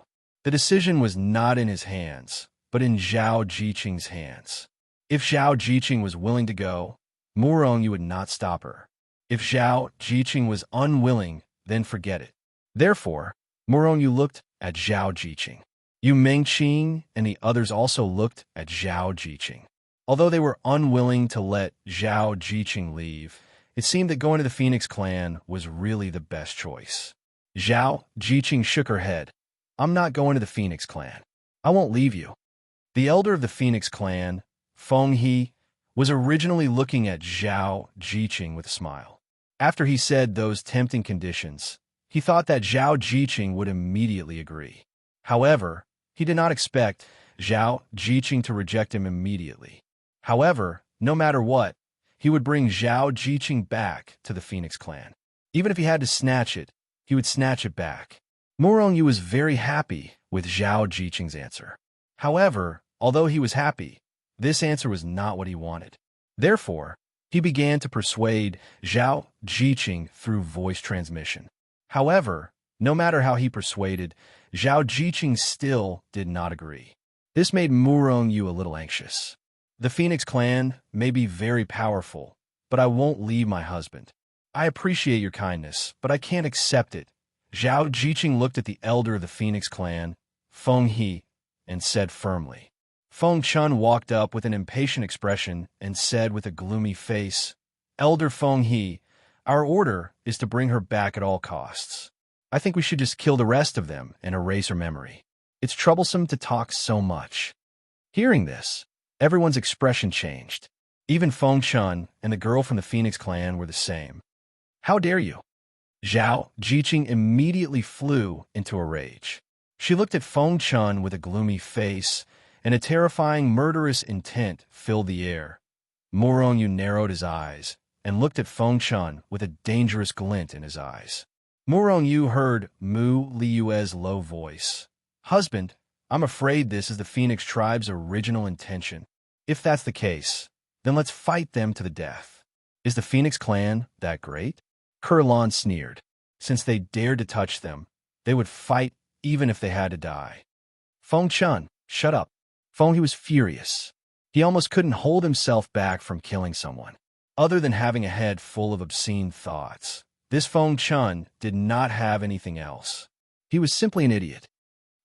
The decision was not in his hands, but in Zhao Jiqing's hands. If Zhao Jiqing was willing to go, Morongyu would not stop her. If Zhao Jiqing was unwilling, then forget it. Therefore, Morongyu looked at Zhao Jiqing. Yu Mengqing and the others also looked at Zhao Jiqing. Although they were unwilling to let Zhao Jiqing leave, it seemed that going to the Phoenix clan was really the best choice. Zhao Jiqing shook her head. I'm not going to the Phoenix clan. I won't leave you. The elder of the Phoenix clan, Feng He, was originally looking at Zhao Jiqing with a smile. After he said those tempting conditions, he thought that Zhao Jiqing would immediately agree. However, he did not expect Zhao Jiqing to reject him immediately. However, no matter what, he would bring Zhao Jiqing back to the Phoenix clan. Even if he had to snatch it, he would snatch it back. Morongyu was very happy with Zhao Jiqing's answer. However, although he was happy, this answer was not what he wanted. Therefore, he began to persuade Zhao Jiqing through voice transmission. However, no matter how he persuaded, Zhao Jiqing still did not agree. This made Morongyu a little anxious. The Phoenix clan may be very powerful, but I won't leave my husband. I appreciate your kindness, but I can't accept it. Zhao Jiqing looked at the elder of the Phoenix clan, Feng He, and said firmly. Feng Chun walked up with an impatient expression and said with a gloomy face, Elder Feng He, our order is to bring her back at all costs. I think we should just kill the rest of them and erase her memory. It's troublesome to talk so much. Hearing this, everyone's expression changed. Even Feng Chun and the girl from the Phoenix clan were the same. How dare you? Zhao Jiqing immediately flew into a rage. She looked at Feng Chun with a gloomy face, and a terrifying murderous intent filled the air. Morongyu narrowed his eyes and looked at Feng Chun with a dangerous glint in his eyes. Morongyu heard Mu Liue's low voice. Husband, I'm afraid this is the Phoenix tribe's original intention. If that's the case, then let's fight them to the death. Is the Phoenix clan that great? Kurlan sneered. Since they dared to touch them, they would fight even if they had to die. Feng Chun, shut up. He was furious. He almost couldn't hold himself back from killing someone. Other than having a head full of obscene thoughts, this Feng Chun did not have anything else. He was simply an idiot.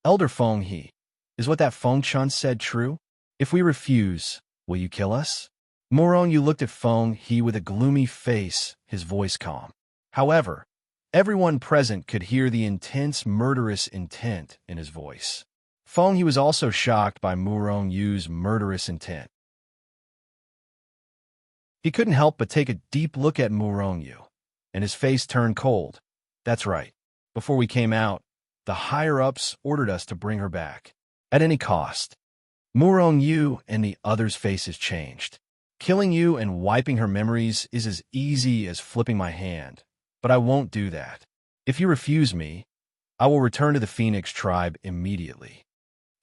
Elder Feng He, is what that Feng Chun said true? If we refuse, will you kill us? Morongyu looked at Feng He with a gloomy face, his voice calm. However, everyone present could hear the intense, murderous intent in his voice. Feng He was also shocked by Morongyu's murderous intent. He couldn't help but take a deep look at Morongyu, and his face turned cold. That's right. Before we came out, the higher-ups ordered us to bring her back, at any cost. Morongyu and the others' faces changed. Killing you and wiping her memories is as easy as flipping my hand, but I won't do that. If you refuse me, I will return to the Phoenix tribe immediately.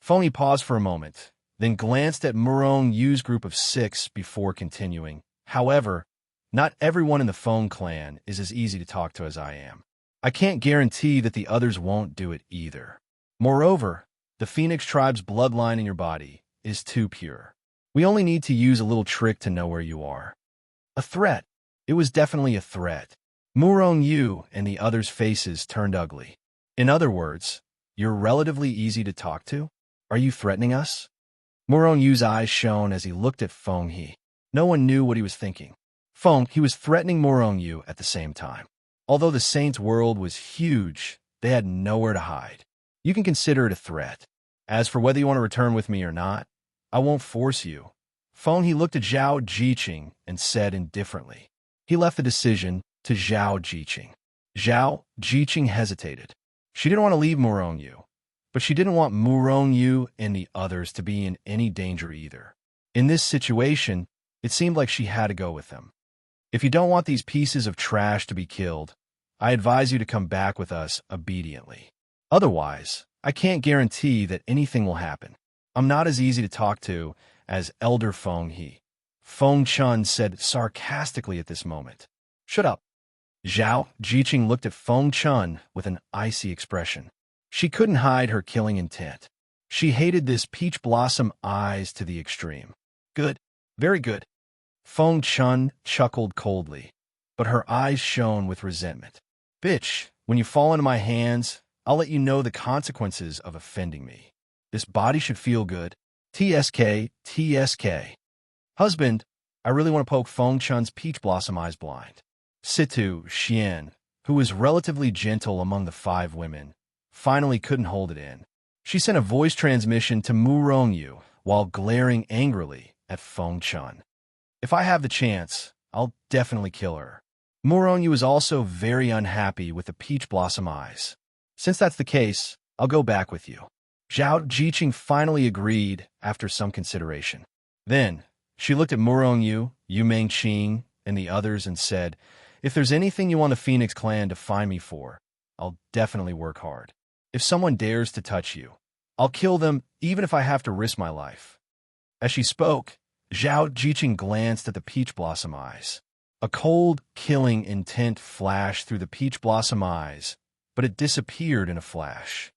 Feng He paused for a moment, then glanced at Morongyu's group of 6 before continuing. However, not everyone in the Feng clan is as easy to talk to as I am. I can't guarantee that the others won't do it either. Moreover, the Phoenix tribe's bloodline in your body is too pure. We only need to use a little trick to know where you are. A threat. It was definitely a threat. Morongyu and the others' faces turned ugly. In other words, you're relatively easy to talk to? Are you threatening us? Morongyu's eyes shone as he looked at Feng He. No one knew what he was thinking. He was threatening Morongyu at the same time. Although the Saints' world was huge, they had nowhere to hide. You can consider it a threat. As for whether you want to return with me or not, I won't force you. He looked at Zhao Jiqing and said indifferently. He left the decision to Zhao Jiqing. Zhao Jiqing hesitated. She didn't want to leave Morongyu, but she didn't want Morongyu and the others to be in any danger either. In this situation, it seemed like she had to go with them. If you don't want these pieces of trash to be killed, I advise you to come back with us obediently. Otherwise, I can't guarantee that anything will happen. I'm not as easy to talk to as Elder Feng He. Feng Chun said sarcastically at this moment. Shut up. Zhao Jiqing looked at Feng Chun with an icy expression. She couldn't hide her killing intent. She hated this peach blossom eyes to the extreme. Good. Very good. Feng Chun chuckled coldly, but her eyes shone with resentment. Bitch, when you fall into my hands, I'll let you know the consequences of offending me. This body should feel good. TSK, TSK. Husband, I really want to poke Feng Chun's peach blossom eyes blind. Situ Xian, who was relatively gentle among the 5 women, finally couldn't hold it in. She sent a voice transmission to Morongyu while glaring angrily at Feng Chun. If I have the chance, I'll definitely kill her. Morongyu was also very unhappy with the peach blossom eyes. Since that's the case, I'll go back with you. Zhao Jiqing finally agreed after some consideration. Then, she looked at Morongyu, Yu Mengqing, and the others and said, if there's anything you want the Phoenix clan to find me for, I'll definitely work hard. If someone dares to touch you, I'll kill them even if I have to risk my life. As she spoke, Zhao Jiqing glanced at the peach blossom eyes. A cold, killing intent flashed through the peach blossom eyes, but it disappeared in a flash.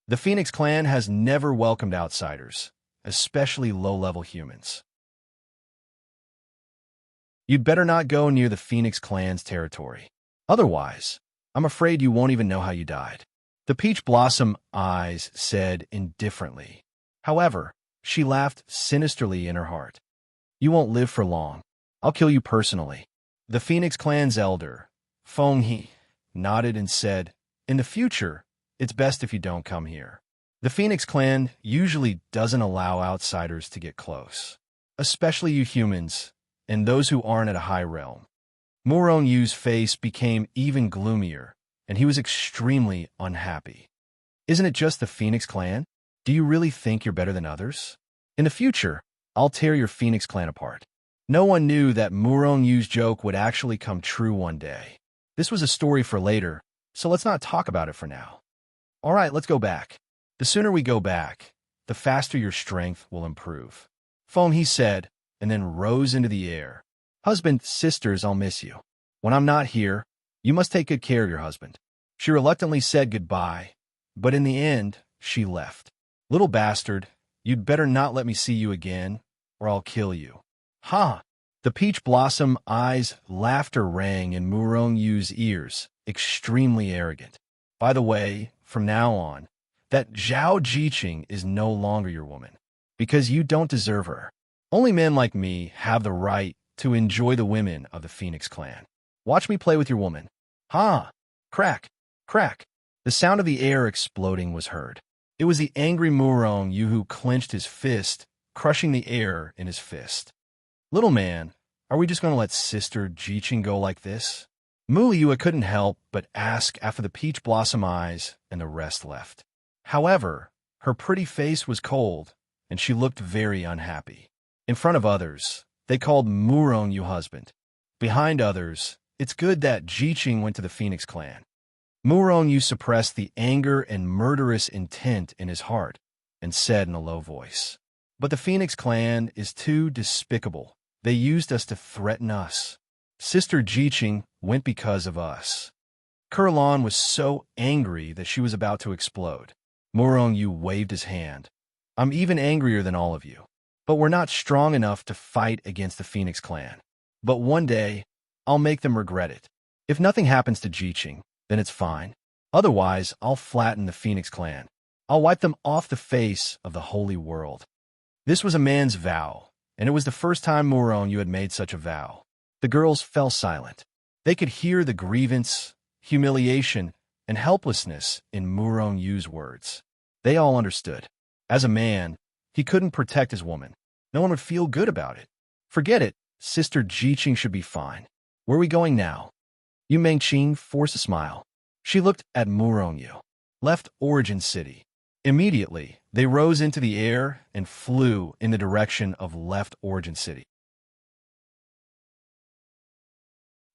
The Phoenix clan has never welcomed outsiders, especially low-level humans. You'd better not go near the Phoenix clan's territory. Otherwise, I'm afraid you won't even know how you died. The peach blossom eyes said indifferently. However, she laughed sinisterly in her heart. You won't live for long. I'll kill you personally. The Phoenix clan's elder, Feng He, nodded and said, in the future, it's best if you don't come here. The Phoenix clan usually doesn't allow outsiders to get close, especially you humans and those who aren't at a high realm. Morongyu's face became even gloomier, and he was extremely unhappy. Isn't it just the Phoenix clan? Do you really think you're better than others? In the future, I'll tear your Phoenix clan apart. No one knew that Murong Yu's joke would actually come true one day. This was a story for later, so let's not talk about it for now. All right, let's go back. The sooner we go back, the faster your strength will improve. Foam, he said, and then rose into the air. Husband, sisters, I'll miss you. When I'm not here, you must take good care of your husband. She reluctantly said goodbye, but in the end, she left. Little bastard, you'd better not let me see you again, or I'll kill you. Ha! The peach blossom eyes laughter rang in Murong Yu's ears, extremely arrogant. By the way, from now on, that Zhao Jiqing is no longer your woman, because you don't deserve her. Only men like me have the right to enjoy the women of the Phoenix clan. Watch me play with your woman. Ha! Crack! Crack! The sound of the air exploding was heard. It was the angry Murong Yu who clenched his fist, crushing the air in his fist. Little man, are we just going to let Sister Jiqing go like this? Mu Yue couldn't help but ask after the peach blossom eyes and the rest left. However, her pretty face was cold, and she looked very unhappy. In front of others, they called Murong Yu husband. Behind others, it's good that Jiqing went to the Phoenix clan. Murong Yu suppressed the anger and murderous intent in his heart and said in a low voice, "But the Phoenix clan is too despicable. They used us to threaten us. Sister Jiqing went because of us." Kurlan was so angry that she was about to explode. Murong Yu waved his hand. "I'm even angrier than all of you. But we're not strong enough to fight against the Phoenix clan. But one day, I'll make them regret it. If nothing happens to Jiqing, then it's fine. Otherwise, I'll flatten the Phoenix clan. I'll wipe them off the face of the holy world." This was a man's vow, and it was the first time Murong Yu had made such a vow. The girls fell silent. They could hear the grievance, humiliation, and helplessness in Murong Yu's words. They all understood. As a man, he couldn't protect his woman. No one would feel good about it. Forget it. Sister Jiqing should be fine. Where are we going now? Yu Mengqing forced a smile. She looked at Murong Yu. Left Origin City. Immediately, they rose into the air and flew in the direction of Left Origin City.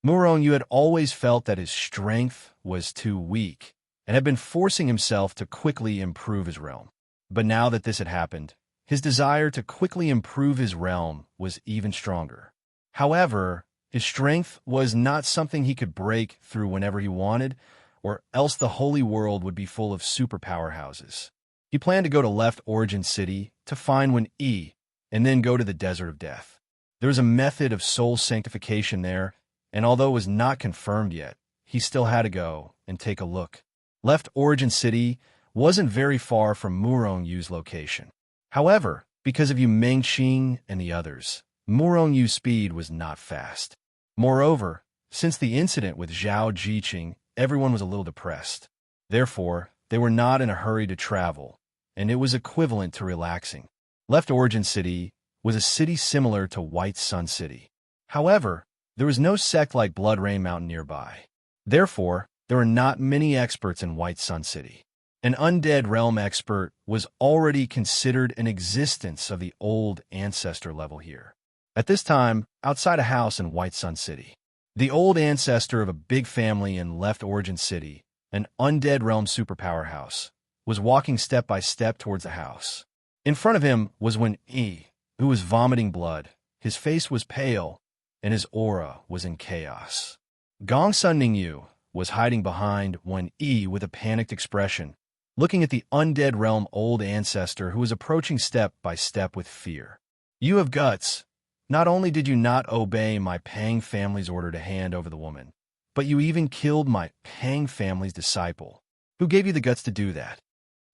Murong Yu had always felt that his strength was too weak and had been forcing himself to quickly improve his realm. But now that this had happened, his desire to quickly improve his realm was even stronger. However, his strength was not something he could break through whenever he wanted, or else the holy world would be full of superpower houses. He planned to go to Left Origin City to find Wen Yi, and then go to the Desert of Death. There was a method of soul sanctification there, and although it was not confirmed yet, he still had to go and take a look. Left Origin City wasn't very far from Murong Yu's location. However, because of Yu Mengqing and the others, Murong Yu's speed was not fast. Moreover, since the incident with Zhao Jiqing, everyone was a little depressed. Therefore, they were not in a hurry to travel, and it was equivalent to relaxing. Left Origin City was a city similar to White Sun City. However, there was no sect like Blood Rain Mountain nearby. Therefore, there were not many experts in White Sun City. An undead realm expert was already considered an existence of the old ancestor level here. At this time, outside a house in White Sun City, the old ancestor of a big family in Left Origin City, an undead realm superpower house, was walking step by step towards the house. In front of him was Wen Yi, who was vomiting blood. His face was pale, and his aura was in chaos. Gongsun Ningyu was hiding behind Wen Yi with a panicked expression, looking at the undead realm old ancestor who was approaching step by step with fear. "You have guts. Not only did you not obey my Pang family's order to hand over the woman, but you even killed my Pang family's disciple. Who gave you the guts to do that?"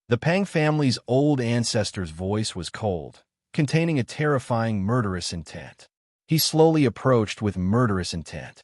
The Pang family's old ancestor's voice was cold, containing a terrifying murderous intent. He slowly approached with murderous intent.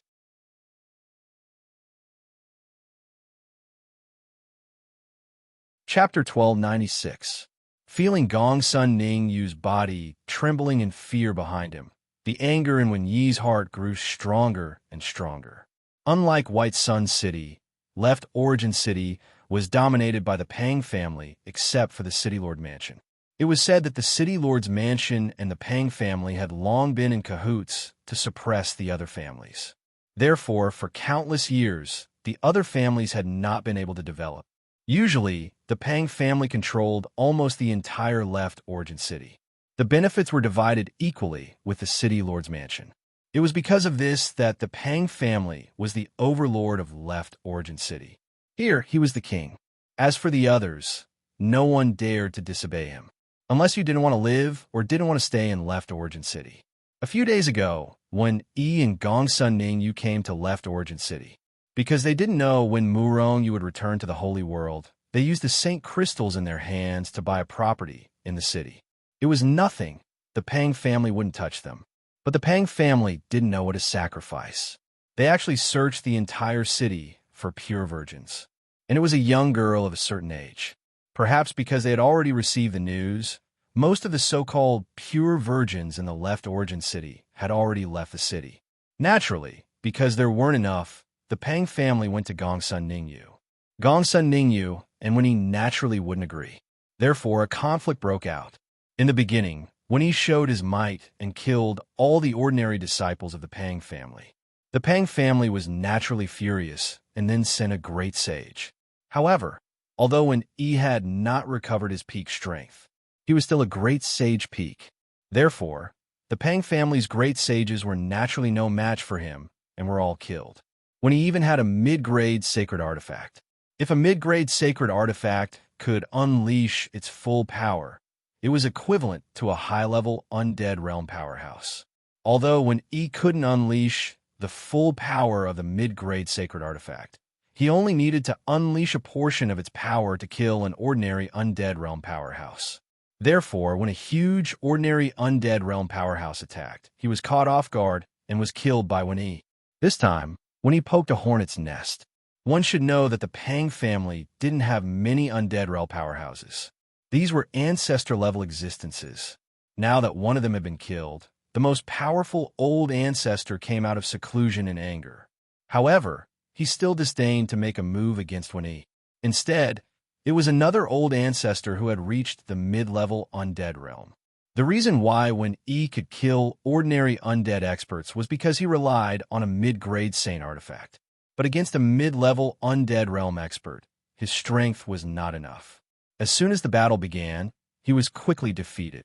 Chapter 1296. Feeling Gongsun Ningyu's body trembling in fear behind him, the anger in Wen Yi's heart grew stronger and stronger. Unlike White Sun City, Left Origin City was dominated by the Pang family except for the City Lord Mansion. It was said that the city lord's mansion and the Pang family had long been in cahoots to suppress the other families. Therefore, for countless years, the other families had not been able to develop. Usually, the Pang family controlled almost the entire left origin city. The benefits were divided equally with the city lord's mansion. It was because of this that the Pang family was the overlord of left origin city. Here, he was the king. As for the others, no one dared to disobey him, unless you didn't want to live or didn't want to stay in left origin city. A few days ago, when Yi and Gongsun Ningyu came to left origin city, because they didn't know when Murong you would return to the holy world, they used the Saint crystals in their hands to buy a property in the city. It was nothing. The Pang family wouldn't touch them. But the Pang family didn't know what to sacrifice. They actually searched the entire city for pure virgins. And it was a young girl of a certain age. Perhaps because they had already received the news, most of the so-called pure virgins in the left origin city had already left the city. Naturally, because there weren't enough, the Pang family went to Gongsun Ningyu. Gongsun Ningyu and Wenyi naturally wouldn't agree. Therefore, a conflict broke out. In the beginning, Wenyi showed his might and killed all the ordinary disciples of the Pang family. The Pang family was naturally furious and then sent a great sage. However, although when Yi had not recovered his peak strength, he was still a great sage peak. Therefore, the Pang family's great sages were naturally no match for him and were all killed. When he even had a mid-grade sacred artifact. If a mid-grade sacred artifact could unleash its full power, it was equivalent to a high-level undead realm powerhouse. Although when Yi couldn't unleash the full power of the mid-grade sacred artifact, he only needed to unleash a portion of its power to kill an ordinary undead realm powerhouse. Therefore, when a huge ordinary undead realm powerhouse attacked, he was caught off guard and was killed by Wenyi. This time, Wenyi poked a hornet's nest. One should know that the Pang family didn't have many undead realm powerhouses. These were ancestor-level existences. Now that one of them had been killed, the most powerful old ancestor came out of seclusion in anger. However, he still disdained to make a move against Wenyi. Instead, it was another old ancestor who had reached the mid-level undead realm. The reason why when Yi could kill ordinary undead experts was because he relied on a mid-grade saint artifact. But against a mid-level undead realm expert, his strength was not enough. As soon as the battle began, he was quickly defeated.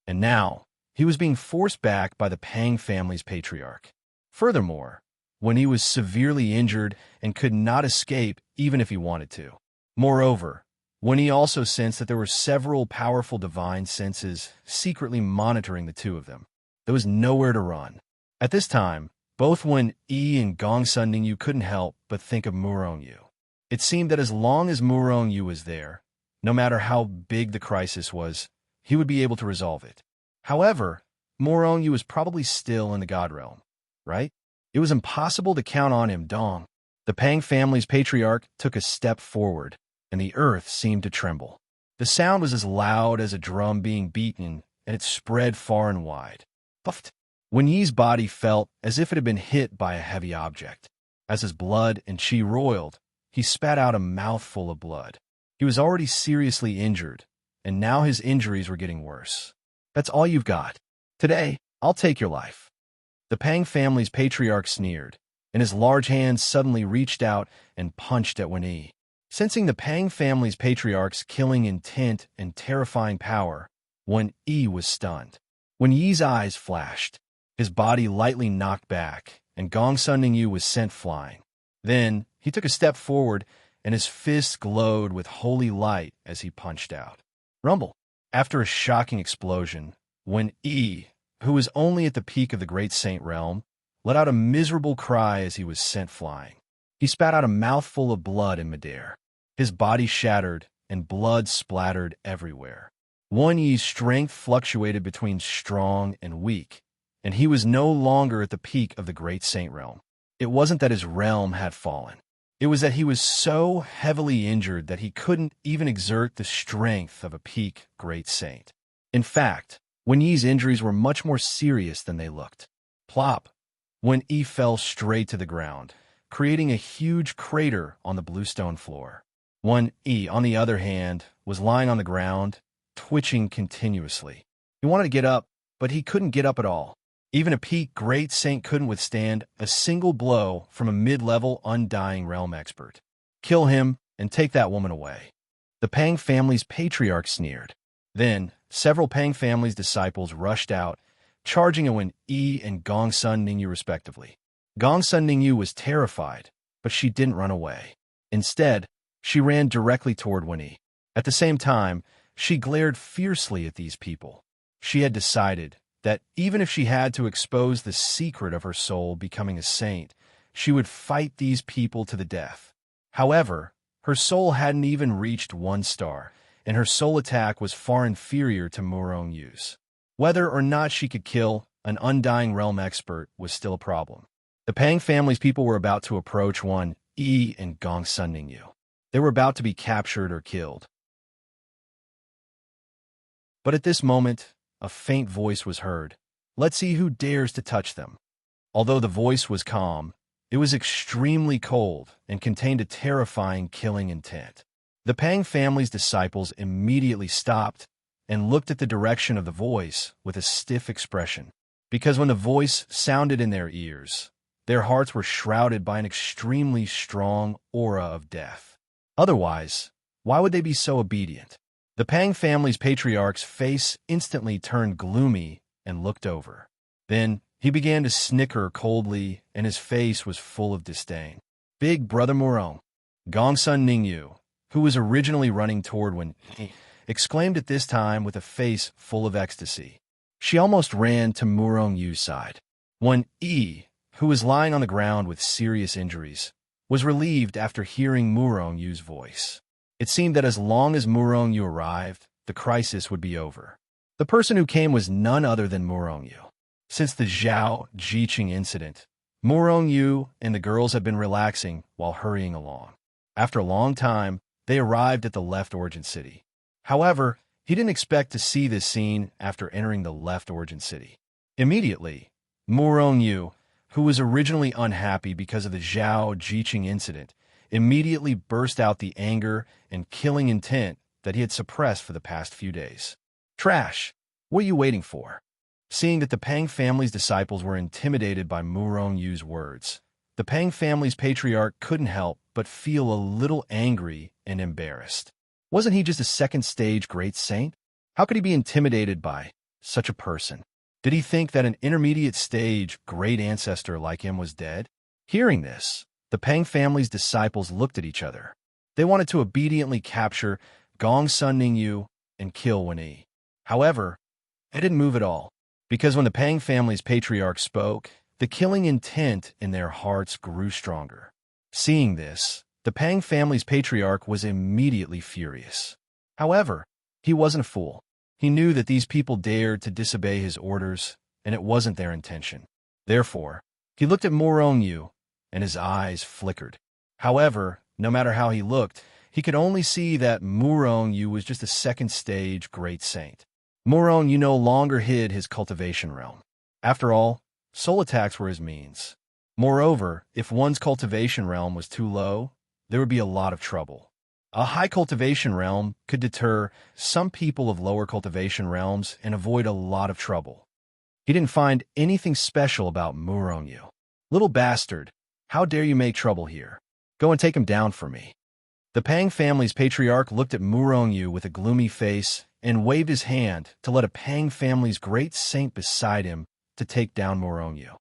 And now, he was being forced back by the Pang family's patriarch. Furthermore, when he was severely injured and could not escape even if he wanted to. Moreover, when he also sensed that there were several powerful divine senses secretly monitoring the two of them, there was nowhere to run. At this time, both when Yi and Gongsun Ningyu couldn't help but think of Murongyu. It seemed that as long as Murongyu was there, no matter how big the crisis was, he would be able to resolve it. However, Murongyu was probably still in the God realm, right? It was impossible to count on him, Dong. The Pang family's patriarch took a step forward, and the earth seemed to tremble. The sound was as loud as a drum being beaten, and it spread far and wide. Puffed. When Yi's body felt as if it had been hit by a heavy object. As his blood and chi roiled, he spat out a mouthful of blood. He was already seriously injured, and now his injuries were getting worse. That's all you've got. Today, I'll take your life. The Pang family's patriarch sneered, and his large hands suddenly reached out and punched at Wenyi. Sensing the Pang family's patriarch's killing intent and terrifying power, Wenyi was stunned. When Yi's eyes flashed, his body lightly knocked back, and Gongsun Ningyu was sent flying. Then, he took a step forward, and his fist glowed with holy light as he punched out. Rumble. After a shocking explosion, when Yi, who was only at the peak of the great saint realm, let out a miserable cry as he was sent flying. He spat out a mouthful of blood in midair. His body shattered, and blood splattered everywhere. Wenyi's strength fluctuated between strong and weak, and he was no longer at the peak of the great saint realm. It wasn't that his realm had fallen. It was that he was so heavily injured that he couldn't even exert the strength of a peak great saint. In fact, Wenyi's injuries were much more serious than they looked. Plop! Wenyi fell straight to the ground, creating a huge crater on the bluestone floor. One E, on the other hand, was lying on the ground, twitching continuously. He wanted to get up, but he couldn't get up at all. Even a peak great saint couldn't withstand a single blow from a mid-level undying realm expert. Kill him and take that woman away. The Pang family's patriarch sneered. Then, several Pang family's disciples rushed out, charging Wen Yi and Gongsun Ningyu respectively. Gongsun Ningyu was terrified, but she didn't run away. Instead, she ran directly toward Wen Yi. At the same time, she glared fiercely at these people. She had decided that even if she had to expose the secret of her soul becoming a saint, she would fight these people to the death. However, her soul hadn't even reached 1 star, and her soul attack was far inferior to Murongyu's. Whether or not she could kill an undying realm expert was still a problem. The Pang family's people were about to approach Wen Yi and Gongsun Ningyu. They were about to be captured or killed. But at this moment, a faint voice was heard. Let's see who dares to touch them. Although the voice was calm, it was extremely cold and contained a terrifying killing intent. The Pang family's disciples immediately stopped and looked at the direction of the voice with a stiff expression. Because when the voice sounded in their ears, their hearts were shrouded by an extremely strong aura of death. Otherwise, why would they be so obedient? The Pang family's patriarch's face instantly turned gloomy and looked over. Then, he began to snicker coldly, and his face was full of disdain. Big Brother Murong, Gongsun Ningyu, who was originally running toward Wen Yi, exclaimed at this time with a face full of ecstasy. She almost ran to Murongyu's side. Wen Yi, who was lying on the ground with serious injuries, was relieved after hearing Murongyu's voice. It seemed that as long as Murongyu arrived, the crisis would be over. The person who came was none other than Murongyu. Since the Zhao Jiqing incident, Murongyu and the girls had been relaxing while hurrying along. After a long time, they arrived at the left origin city. However, he didn't expect to see this scene after entering the left origin city. Immediately, Murongyu, who was originally unhappy because of the Zhao Jiqing incident, immediately burst out the anger and killing intent that he had suppressed for the past few days. Trash! What are you waiting for? Seeing that the Pang family's disciples were intimidated by Murongyu's words, the Pang family's patriarch couldn't help but feel a little angry and embarrassed. Wasn't he just a second-stage great saint? How could he be intimidated by such a person? Did he think that an intermediate-stage great ancestor like him was dead? Hearing this, the Pang family's disciples looked at each other. They wanted to obediently capture Gongsun Ningyu and kill Wen Yi. However, it didn't move at all, because when the Pang family's patriarch spoke, the killing intent in their hearts grew stronger. Seeing this, the Pang family's patriarch was immediately furious. However, he wasn't a fool. He knew that these people dared to disobey his orders, and it wasn't their intention. Therefore, he looked at Murongyu, and his eyes flickered. However, no matter how he looked, he could only see that Murongyu was just a second-stage great saint. Murongyu no longer hid his cultivation realm. After all, soul attacks were his means. Moreover, if one's cultivation realm was too low, there would be a lot of trouble. A high cultivation realm could deter some people of lower cultivation realms and avoid a lot of trouble. He didn't find anything special about Murongyu. Little bastard, how dare you make trouble here? Go and take him down for me. The Pang family's patriarch looked at Murongyu with a gloomy face and waved his hand to let a Pang family's great saint beside him to take down Murongyu.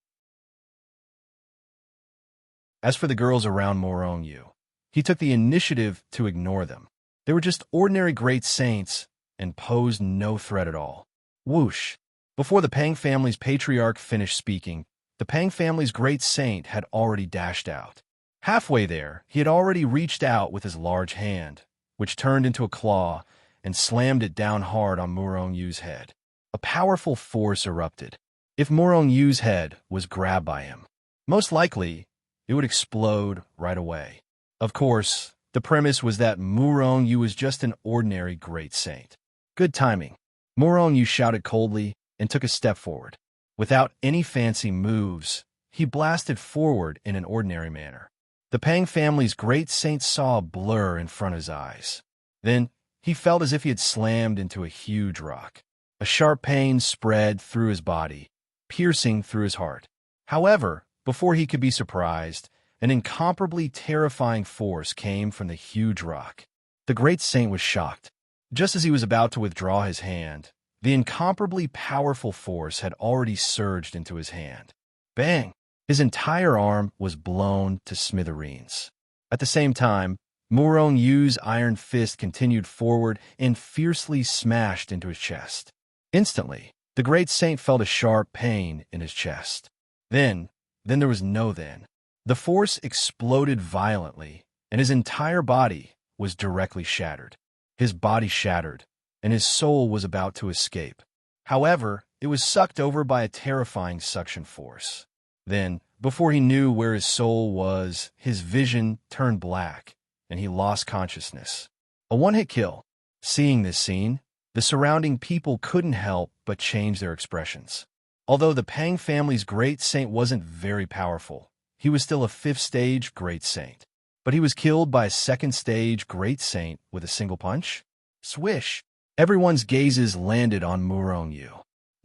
As for the girls around Murongyu, he took the initiative to ignore them. They were just ordinary great saints and posed no threat at all. Whoosh! Before the Pang family's patriarch finished speaking, the Pang family's great saint had already dashed out. Halfway there, he had already reached out with his large hand, which turned into a claw and slammed it down hard on Murongyu's head. A powerful force erupted. If Murongyu's head was grabbed by him, most likely it would explode right away. Of course, the premise was that Murongyu was just an ordinary great saint. Good timing. Murongyu shouted coldly and took a step forward. Without any fancy moves, he blasted forward in an ordinary manner. The Pang family's great saint saw a blur in front of his eyes. Then, he felt as if he had slammed into a huge rock. A sharp pain spread through his body, piercing through his heart. However, before he could be surprised, an incomparably terrifying force came from the huge rock. The great saint was shocked. Just as he was about to withdraw his hand, the incomparably powerful force had already surged into his hand. Bang! His entire arm was blown to smithereens. At the same time, Murong Yu's iron fist continued forward and fiercely smashed into his chest. Instantly, the great saint felt a sharp pain in his chest. Then there was no then. The force exploded violently, and his entire body was directly shattered. His body shattered, and his soul was about to escape. However, it was sucked over by a terrifying suction force. Then, before he knew where his soul was, his vision turned black, and he lost consciousness. A one-hit kill. Seeing this scene, the surrounding people couldn't help but change their expressions. Although the Pang family's great saint wasn't very powerful, he was still a 5th-stage great saint. But he was killed by a 2nd-stage great saint with a single punch? Swish! Everyone's gazes landed on Murong Yu.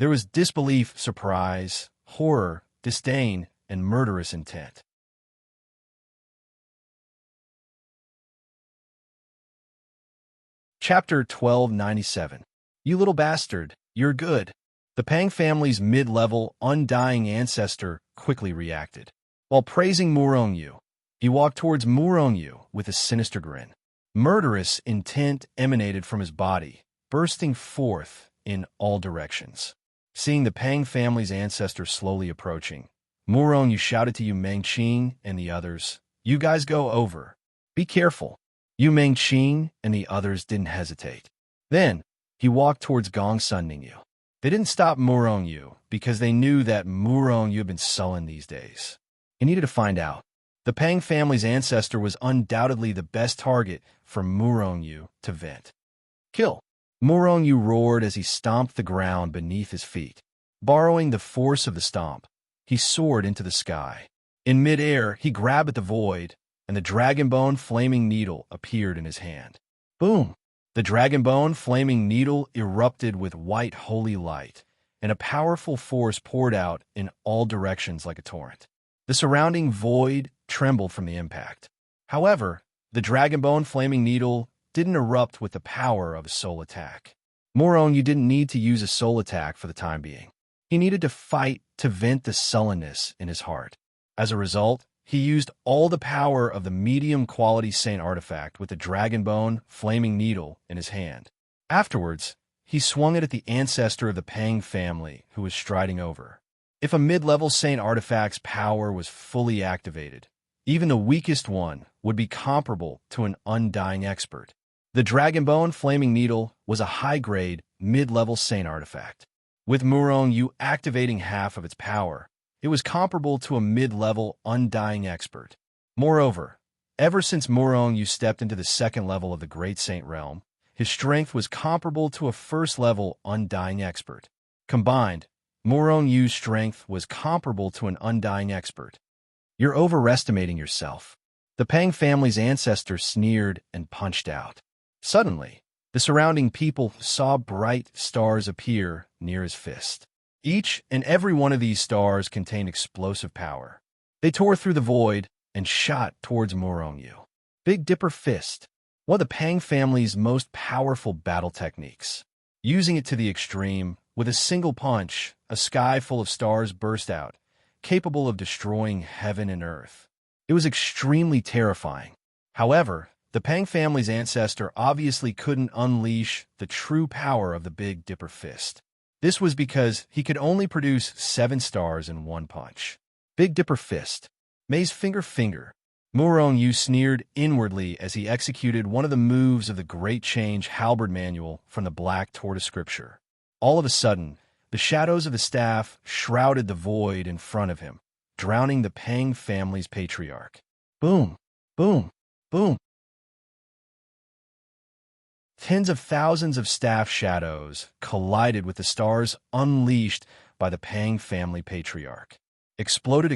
There was disbelief, surprise, horror, disdain, and murderous intent. Chapter 1297. You little bastard, you're good. The Pang family's mid-level, undying ancestor quickly reacted. While praising Murong Yu, he walked towards Murong Yu with a sinister grin. Murderous intent emanated from his body, bursting forth in all directions. Seeing the Pang family's ancestor slowly approaching, Murong Yu shouted to Yu Mengqing and the others, "You guys go over. Be careful." Yu Mengqing and the others didn't hesitate. Then, he walked towards Gong Sun Ningyu. They didn't stop Murong Yu because they knew that Murong Yu had been sullen these days. He needed to find out. The Pang family's ancestor was undoubtedly the best target for Murong Yu to vent. Kill! Murong Yu roared as he stomped the ground beneath his feet. Borrowing the force of the stomp, he soared into the sky. In midair, he grabbed at the void, and the dragonbone flaming needle appeared in his hand. Boom! The dragonbone flaming needle erupted with white holy light, and a powerful force poured out in all directions like a torrent. The surrounding void trembled from the impact. However, the dragonbone flaming needle didn't erupt with the power of a soul attack. Murong Yu didn't need to use a soul attack for the time being. He needed to fight to vent the sullenness in his heart. As a result, he used all the power of the medium-quality saint artifact with the dragonbone flaming needle in his hand. Afterwards, he swung it at the ancestor of the Pang family who was striding over. If a mid-level saint artifact's power was fully activated, even the weakest one would be comparable to an undying expert. The dragonbone flaming needle was a high-grade, mid-level saint artifact. With Murong Yu activating half of its power, it was comparable to a mid-level undying expert. Moreover, ever since Murong Yu stepped into the 2nd level of the Great Saint realm, his strength was comparable to a 1st-level undying expert. Combined, Murong Yu's strength was comparable to an undying expert. You're overestimating yourself. The Pang family's ancestor sneered and punched out. Suddenly, the surrounding people saw bright stars appear near his fist. Each and every one of these stars contained explosive power. They tore through the void and shot towards Murong Yu. Big Dipper Fist, one of the Pang family's most powerful battle techniques. Using it to the extreme, with a single punch, a sky full of stars burst out, capable of destroying heaven and earth. It was extremely terrifying. However, the Pang family's ancestor obviously couldn't unleash the true power of the Big Dipper Fist. This was because he could only produce 7 stars in one punch. Big Dipper Fist. May's finger. Murong Yu sneered inwardly as he executed one of the moves of the Great Change Halberd Manual from the Black Tortoise Scripture. All of a sudden, the shadows of the staff shrouded the void in front of him, drowning the Pang family's patriarch. Boom! Boom! Boom! Tens of thousands of staff shadows collided with the stars unleashed by the Pang family patriarch. Exploded.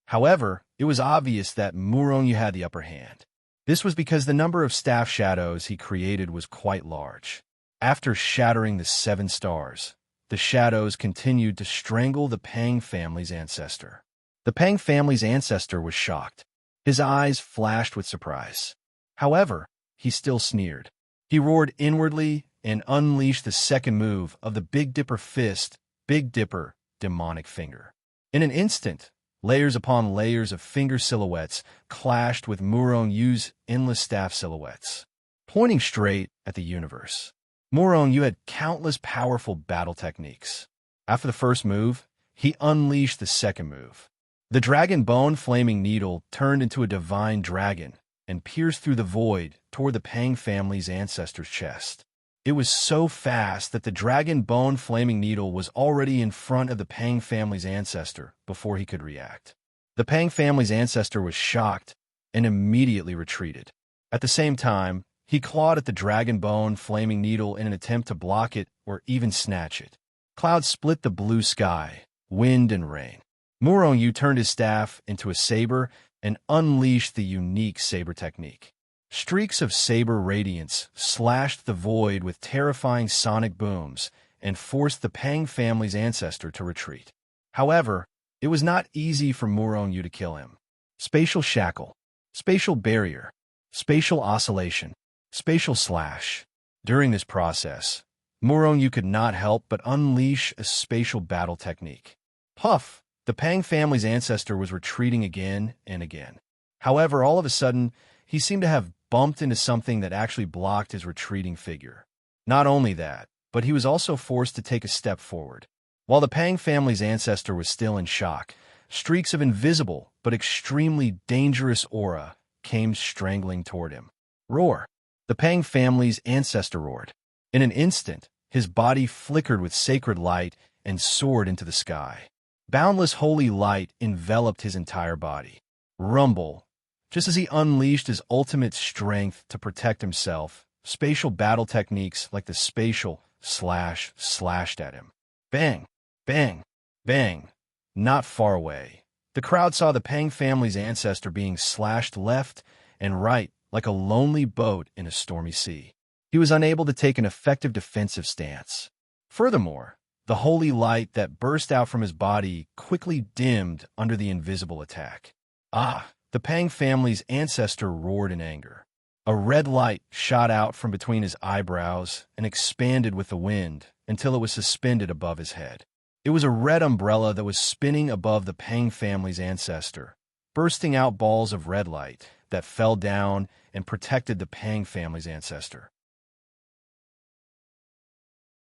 However, it was obvious that Murongyu had the upper hand. This was because the number of staff shadows he created was quite large. After shattering the 7 stars, the shadows continued to strangle the Pang family's ancestor. The Pang family's ancestor was shocked. His eyes flashed with surprise. However, he still sneered. He roared inwardly and unleashed the second move of the Big Dipper fist, Big Dipper, demonic finger. In an instant, layers upon layers of finger silhouettes clashed with Murongyu's endless staff silhouettes, pointing straight at the universe. Murongyu had countless powerful battle techniques. After the first move, he unleashed the second move. The dragon bone flaming needle turned into a divine dragon and pierced through the void toward the Pang family's ancestor's chest. It was so fast that the dragon bone flaming needle was already in front of the Pang family's ancestor before he could react. The Pang family's ancestor was shocked and immediately retreated. At the same time, he clawed at the dragon bone flaming needle in an attempt to block it or even snatch it. Clouds split the blue sky, wind and rain. Murongyu turned his staff into a saber and unleashed the unique saber technique. Streaks of saber radiance slashed the void with terrifying sonic booms and forced the Pang family's ancestor to retreat. However, it was not easy for Murongyu to kill him. Spatial shackle, spatial barrier, spatial oscillation, spatial slash. During this process, Murongyu could not help but unleash a spatial battle technique. Puff! The Pang family's ancestor was retreating again and again. However, all of a sudden, he seemed to have bumped into something that actually blocked his retreating figure. Not only that, but he was also forced to take a step forward. While the Pang family's ancestor was still in shock, streaks of invisible but extremely dangerous aura came strangling toward him. Roar! The Pang family's ancestor roared. In an instant, his body flickered with sacred light and soared into the sky. Boundless holy light enveloped his entire body. Rumble! Just as he unleashed his ultimate strength to protect himself, spatial battle techniques like the spatial slash slashed at him. Bang! Bang! Bang! Not far away, the crowd saw the Pang family's ancestor being slashed left and right like a lonely boat in a stormy sea. He was unable to take an effective defensive stance. Furthermore, the holy light that burst out from his body quickly dimmed under the invisible attack. Ah! The Pang family's ancestor roared in anger. A red light shot out from between his eyebrows and expanded with the wind until it was suspended above his head. It was a red umbrella that was spinning above the Pang family's ancestor, bursting out balls of red light that fell down and protected the Pang family's ancestor.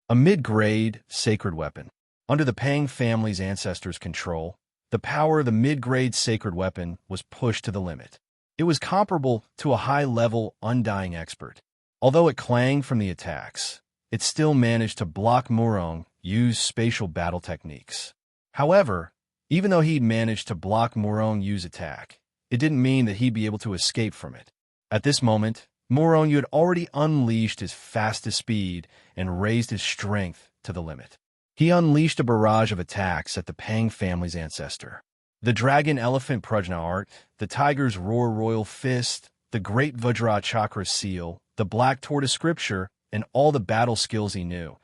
A mid-grade sacred weapon. Under the Pang family's ancestor's control, the power of the mid-grade sacred weapon was pushed to the limit. It was comparable to a high-level undying expert. Although it clanged from the attacks, it still managed to block Murongyu's spatial battle techniques. However, even though he'd managed to block Murongyu's attack, it didn't mean that he'd be able to escape from it. At this moment, Murongyu had already unleashed his fastest speed and raised his strength to the limit. He unleashed a barrage of attacks at the Pang family's ancestor. The dragon elephant prajna art, the tiger's roar royal fist, the great Vajra chakra seal, the black tortoise scripture, and all the battle skills he knew,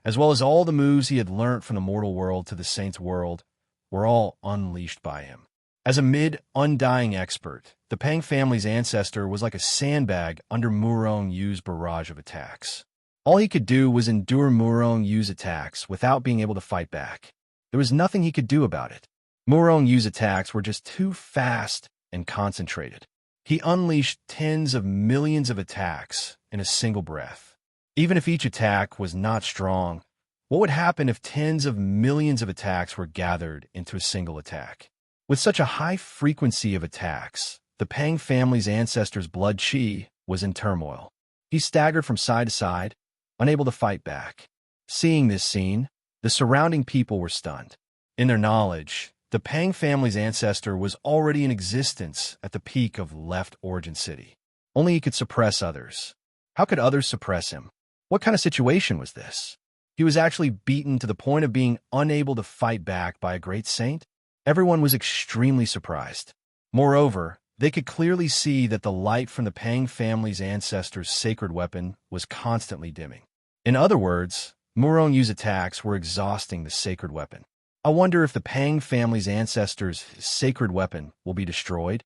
as well as all the moves he had learnt from the mortal world to the saint's world, were all unleashed by him. As a mid-undying expert, the Pang family's ancestor was like a sandbag under Murongyu's barrage of attacks. All he could do was endure Murongyu's attacks without being able to fight back. There was nothing he could do about it. Murongyu's attacks were just too fast and concentrated. He unleashed tens of millions of attacks in a single breath. Even if each attack was not strong, what would happen if tens of millions of attacks were gathered into a single attack? With such a high frequency of attacks, the Pang family's ancestor's blood chi was in turmoil. He staggered from side to side, unable to fight back. Seeing this scene, the surrounding people were stunned. In their knowledge, the Pang family's ancestor was already in existence at the peak of Left Origin City. Only he could suppress others. How could others suppress him? What kind of situation was this? He was actually beaten to the point of being unable to fight back by a great saint? Everyone was extremely surprised. Moreover, they could clearly see that the light from the Pang family's ancestors' sacred weapon was constantly dimming. In other words, Murong Yu's attacks were exhausting the sacred weapon. I wonder if the Pang family's ancestors' sacred weapon will be destroyed?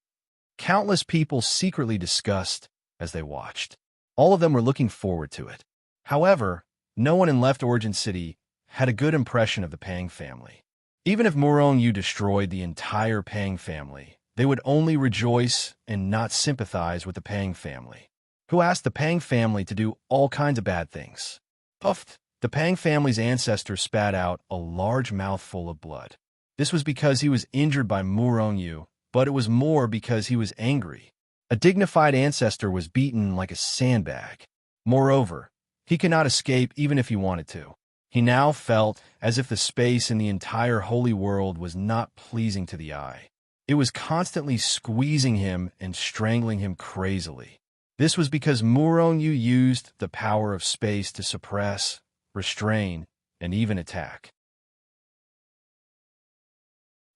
Countless people secretly discussed as they watched. All of them were looking forward to it. However, no one in Left Origin City had a good impression of the Pang family. Even if Murong Yu destroyed the entire Pang family, they would only rejoice and not sympathize with the Pang family, who asked the Pang family to do all kinds of bad things. Puffed, the Pang family's ancestor spat out a large mouthful of blood. This was because he was injured by Murong Yu, but it was more because he was angry. A dignified ancestor was beaten like a sandbag. Moreover, he could not escape even if he wanted to. He now felt as if the space in the entire holy world was not pleasing to the eye. It was constantly squeezing him and strangling him crazily. This was because Murong Yu used the power of space to suppress, restrain, and even attack.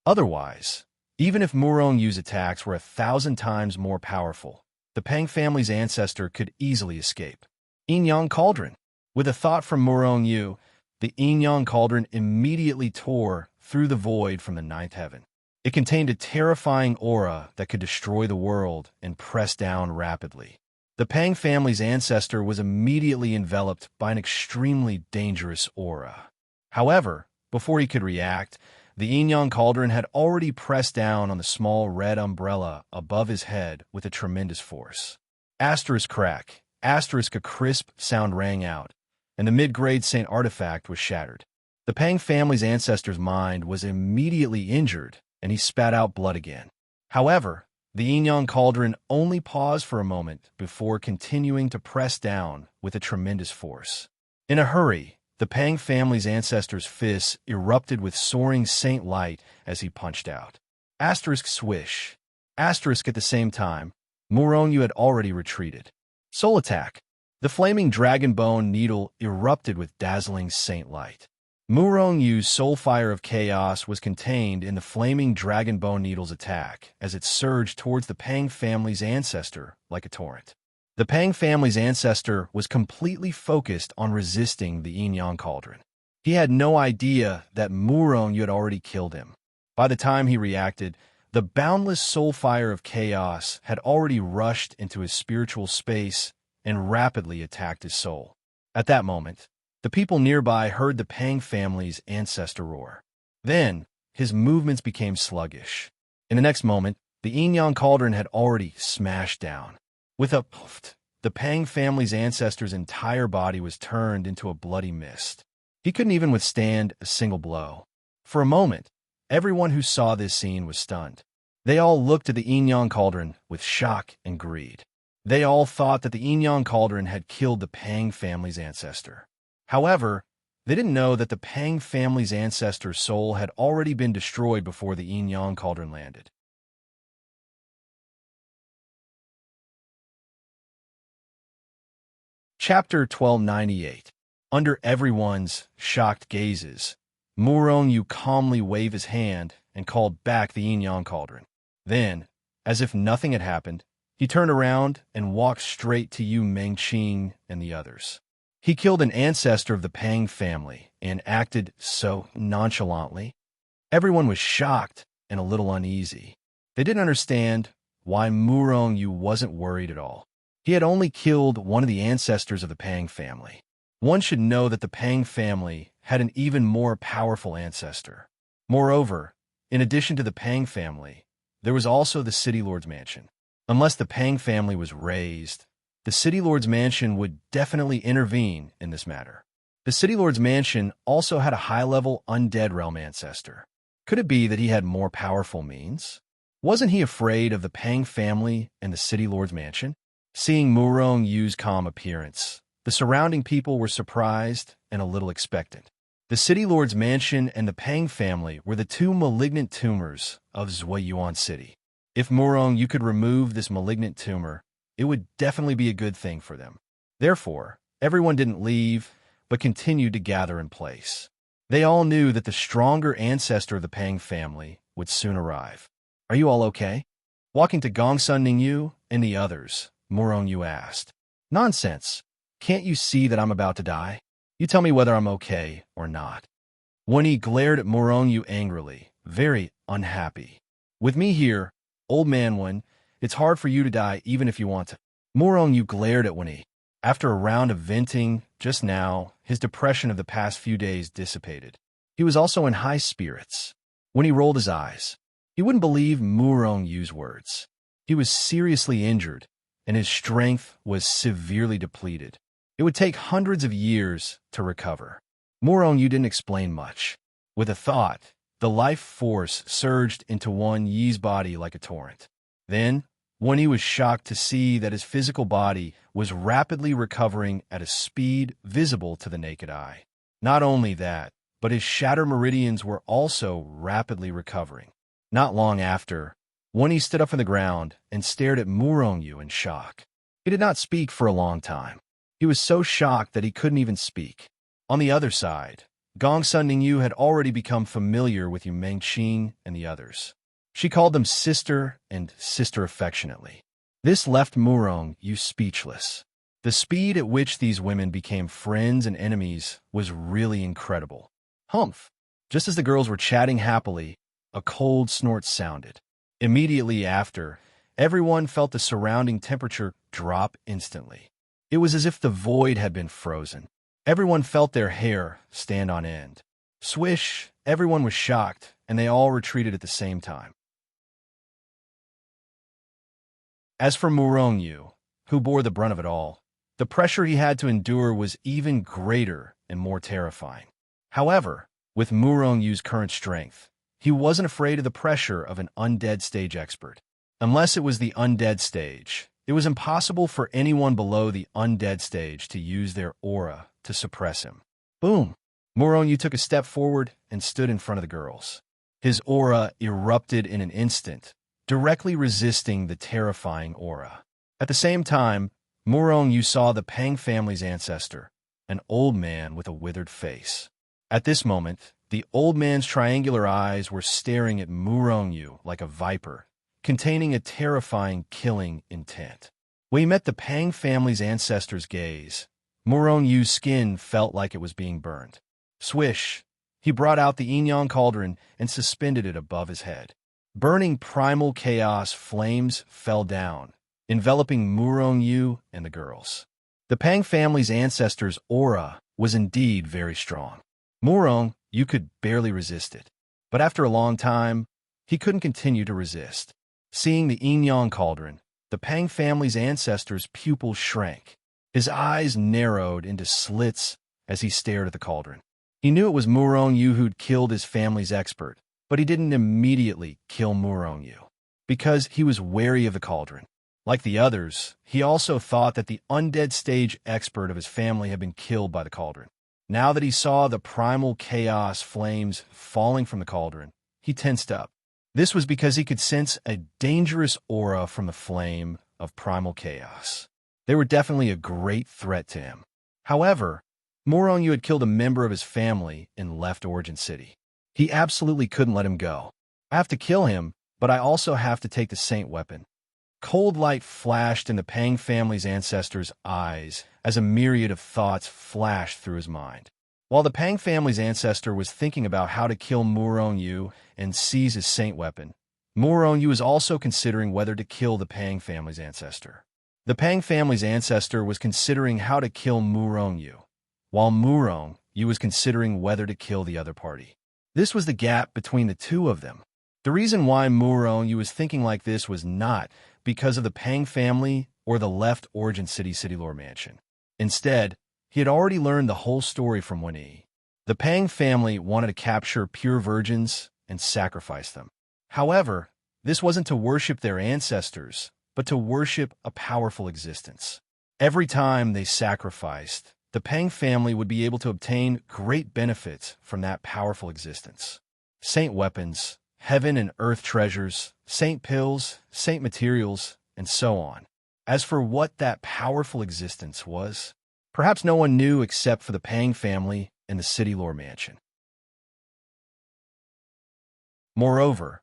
Otherwise, even if Murong Yu's attacks were 1,000 times more powerful, the Pang family's ancestor could easily escape. Yin-Yang Cauldron. With a thought from Murong Yu, the Yin-Yang Cauldron immediately tore through the void from the ninth heaven. It contained a terrifying aura that could destroy the world and press down rapidly. The Pang family's ancestor was immediately enveloped by an extremely dangerous aura. However, before he could react, the Yin-Yang Cauldron had already pressed down on the small red umbrella above his head with a tremendous force. Asterisk crack, asterisk a crisp sound rang out, and the mid-grade saint artifact was shattered. The Pang family's ancestor's mind was immediately injured, and he spat out blood again. However, the Yin-Yang Cauldron only paused for a moment before continuing to press down with a tremendous force. In a hurry, the Pang family's ancestor's fists erupted with soaring saint light as he punched out. Asterisk swish. Asterisk at the same time, Murong Yu had already retreated. Soul attack. The flaming dragon bone needle erupted with dazzling saint light. Murong Yu's soul fire of chaos was contained in the flaming dragon bone needle's attack as it surged towards the Pang family's ancestor like a torrent. The Pang family's ancestor was completely focused on resisting the Yin-Yang Cauldron. He had no idea that Murong Yu had already killed him. By the time he reacted, the boundless soul fire of chaos had already rushed into his spiritual space and rapidly attacked his soul. At that moment, the people nearby heard the Pang family's ancestor roar. Then, his movements became sluggish. In the next moment, the Yin-Yang Cauldron had already smashed down. With a puff, the Pang family's ancestor's entire body was turned into a bloody mist. He couldn't even withstand a single blow. For a moment, everyone who saw this scene was stunned. They all looked at the Yin-Yang Cauldron with shock and greed. They all thought that the Yin-Yang Cauldron had killed the Pang family's ancestor. However, they didn't know that the Pang family's ancestor's soul had already been destroyed before the Yin-Yang Cauldron landed. Chapter 1298. Under everyone's shocked gazes, Murong Yu calmly waved his hand and called back the Yin-Yang Cauldron. Then, as if nothing had happened, he turned around and walked straight to Yu Mengqing and the others. He killed an ancestor of the Pang family and acted so nonchalantly. Everyone was shocked and a little uneasy. They didn't understand why Murong Yu wasn't worried at all. He had only killed one of the ancestors of the Pang family. One should know that the Pang family had an even more powerful ancestor. Moreover, in addition to the Pang family, there was also the City Lord's mansion. Unless the Pang family was raised, the City Lord's mansion would definitely intervene in this matter. The City Lord's mansion also had a high-level undead realm ancestor. Could it be that he had more powerful means? Wasn't he afraid of the Pang family and the City Lord's mansion? Seeing Murong Yu's calm appearance, the surrounding people were surprised and a little expectant. The City Lord's mansion and the Pang family were the two malignant tumors of Zhuiyuan City. If Murong Yu could remove this malignant tumor, it would definitely be a good thing for them. Therefore, everyone didn't leave, but continued to gather in place. They all knew that the stronger ancestor of the Pang family would soon arrive. Are you all okay? Walking to Gongsun Ningyu and the others, Morongyu asked. Nonsense. Can't you see that I'm about to die? You tell me whether I'm okay or not. Wenyi glared at Morongyu angrily, very unhappy. With me here, old man Wen, it's hard for you to die even if you want to. Morongyu glared at Wenyi. After a round of venting just now, his depression of the past few days dissipated. He was also in high spirits. When he rolled his eyes, he wouldn't believe Morongyu's words. He was seriously injured, and his strength was severely depleted. It would take hundreds of years to recover. Morongyu didn't explain much. With a thought, the life force surged into Wenyi's body like a torrent. Then, Wenyi was shocked to see that his physical body was rapidly recovering at a speed visible to the naked eye. Not only that, but his shattered meridians were also rapidly recovering. Not long after, Wenyi stood up from the ground and stared at Morongyu in shock. He did not speak for a long time. He was so shocked that he couldn't even speak. On the other side, Gongsun Ningyu had already become familiar with Yu Mengqing and the others. She called them sister and sister affectionately. This left Morongyu speechless. The speed at which these women became friends and enemies was really incredible. Humph! Just as the girls were chatting happily, a cold snort sounded. Immediately after, everyone felt the surrounding temperature drop instantly. It was as if the void had been frozen. Everyone felt their hair stand on end. Swish! Everyone was shocked, and they all retreated at the same time. As for Morongyu, who bore the brunt of it all, the pressure he had to endure was even greater and more terrifying. However, with Morongyu's current strength, he wasn't afraid of the pressure of an undead stage expert. Unless it was the undead stage, it was impossible for anyone below the undead stage to use their aura to suppress him. Boom! Morongyu took a step forward and stood in front of the girls. His aura erupted in an instant, directly resisting the terrifying aura. At the same time, Morongyu saw the Pang family's ancestor, an old man with a withered face. At this moment, the old man's triangular eyes were staring at Morongyu like a viper, containing a terrifying killing intent. When he met the Pang family's ancestor's gaze, Morongyu's skin felt like it was being burned. Swish! He brought out the Yin-Yang cauldron and suspended it above his head. Burning primal chaos flames fell down, enveloping Morongyu and the girls. The Pang family's ancestor's aura was indeed very strong. Morongyu could barely resist it, but after a long time, he couldn't continue to resist. Seeing the Yin-Yang cauldron, the Pang family's ancestor's pupils shrank. His eyes narrowed into slits as he stared at the cauldron. He knew it was Morongyu who'd killed his family's expert, but he didn't immediately kill Morongyu, because he was wary of the cauldron. Like the others, he also thought that the undead stage expert of his family had been killed by the cauldron. Now that he saw the primal chaos flames falling from the cauldron, he tensed up. This was because he could sense a dangerous aura from the flame of primal chaos. They were definitely a great threat to him. However, Morongyu had killed a member of his family and left Origin City. He absolutely couldn't let him go. I have to kill him, but I also have to take the Saint weapon. Cold light flashed in the Pang family's ancestor's eyes as a myriad of thoughts flashed through his mind. While the Pang family's ancestor was thinking about how to kill Morongyu and seize his Saint weapon, Morongyu was also considering whether to kill the Pang family's ancestor. The Pang family's ancestor was considering how to kill Morongyu, while Morongyu was considering whether to kill the other party. This was the gap between the two of them. The reason why Morongyu was thinking like this was not because of the Pang family or the left Origin City Lore Mansion. Instead, he had already learned the whole story from Wenyi. The Pang family wanted to capture pure virgins and sacrifice them. However, this wasn't to worship their ancestors, but to worship a powerful existence. Every time they sacrificed, the Pang family would be able to obtain great benefits from that powerful existence. Saint weapons, heaven and earth treasures, saint pills, saint materials, and so on. As for what that powerful existence was, perhaps no one knew except for the Pang family and the City Lore Mansion. Moreover,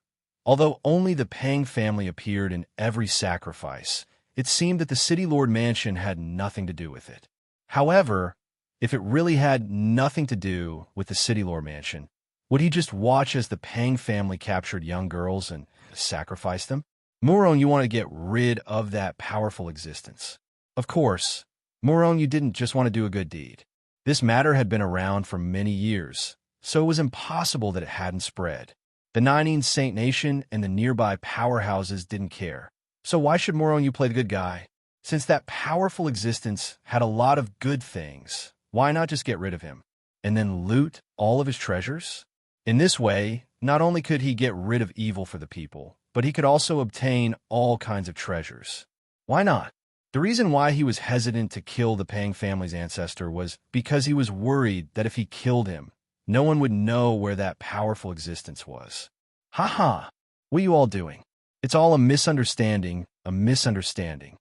Although only the Pang family appeared in every sacrifice, it seemed that the City Lord Mansion had nothing to do with it. However, if it really had nothing to do with the City Lord Mansion, would he just watch as the Pang family captured young girls and sacrificed them? Muron, you want to get rid of that powerful existence. Of course, Muron, you didn't just want to do a good deed. This matter had been around for many years, so it was impossible that it hadn't spread. The Ninine Saint Nation and the nearby powerhouses didn't care. So why should Muron, you play the good guy? Since that powerful existence had a lot of good things, why not just get rid of him and then loot all of his treasures? In this way, not only could he get rid of evil for the people, but he could also obtain all kinds of treasures. Why not? The reason why he was hesitant to kill the Pang family's ancestor was because he was worried that if he killed him, no one would know where that powerful existence was. Ha ha! What are you all doing? It's all a misunderstanding, a misunderstanding.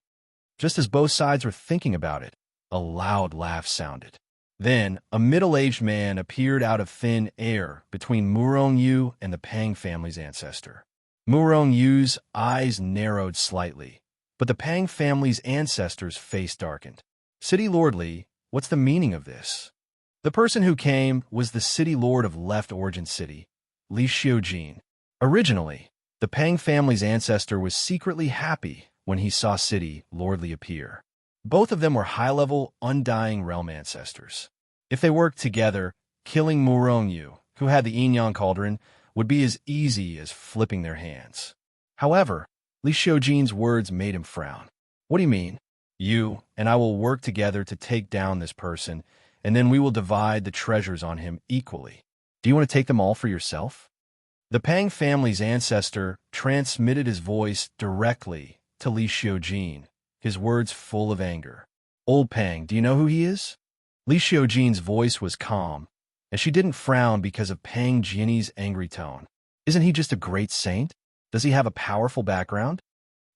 Just as both sides were thinking about it, a loud laugh sounded. Then, a middle-aged man appeared out of thin air between Muron Yu and the Pang family's ancestor. Muron Yu's eyes narrowed slightly, but the Pang family's ancestor's face darkened. City Lord Li, what's the meaning of this? The person who came was the City Lord of Left Origin City, Li Xiujin. Originally, the Pang family's ancestor was secretly happy when he saw City Lord Li appear. Both of them were high-level, undying realm ancestors. If they worked together, killing Muron Yu, who had the Yin-Yang Cauldron, would be as easy as flipping their hands. However, Li Xiujin's words made him frown. What do you mean? You and I will work together to take down this person, and then we will divide the treasures on him equally. Do you want to take them all for yourself? The Pang family's ancestor transmitted his voice directly to Li Xiujin, his words full of anger. Old Pang, do you know who he is? Li Xiujin's voice was calm, and she didn't frown because of Pang Jinni's angry tone. Isn't he just a great saint? Does he have a powerful background?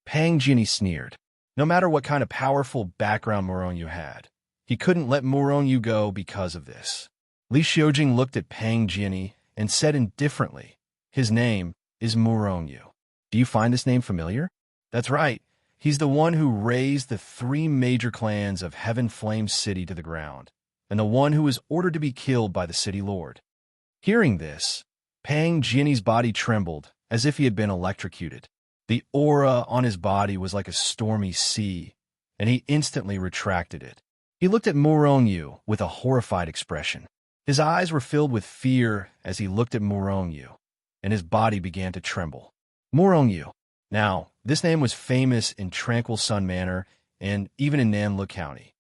Pang Jinni sneered. No matter what kind of powerful background Muron Yu had, he couldn't let Muron Yu go because of this. Li Xiujin looked at Pang Jinni and said indifferently, his name is Muron Yu. Do you find this name familiar? That's right. He's the one who razed the 3 major clans of Heaven Flame City to the ground, and the one who was ordered to be killed by the City Lord. Hearing this, Pang Jinni's body trembled as if he had been electrocuted. The aura on his body was like a stormy sea, and he instantly retracted it. He looked at Muron Yu with a horrified expression. His eyes were filled with fear as he looked at Muron Yu, and his body began to tremble. Muron Yu. Now, this name was famous in Tranquil Sun Manor and even in Nanlu County.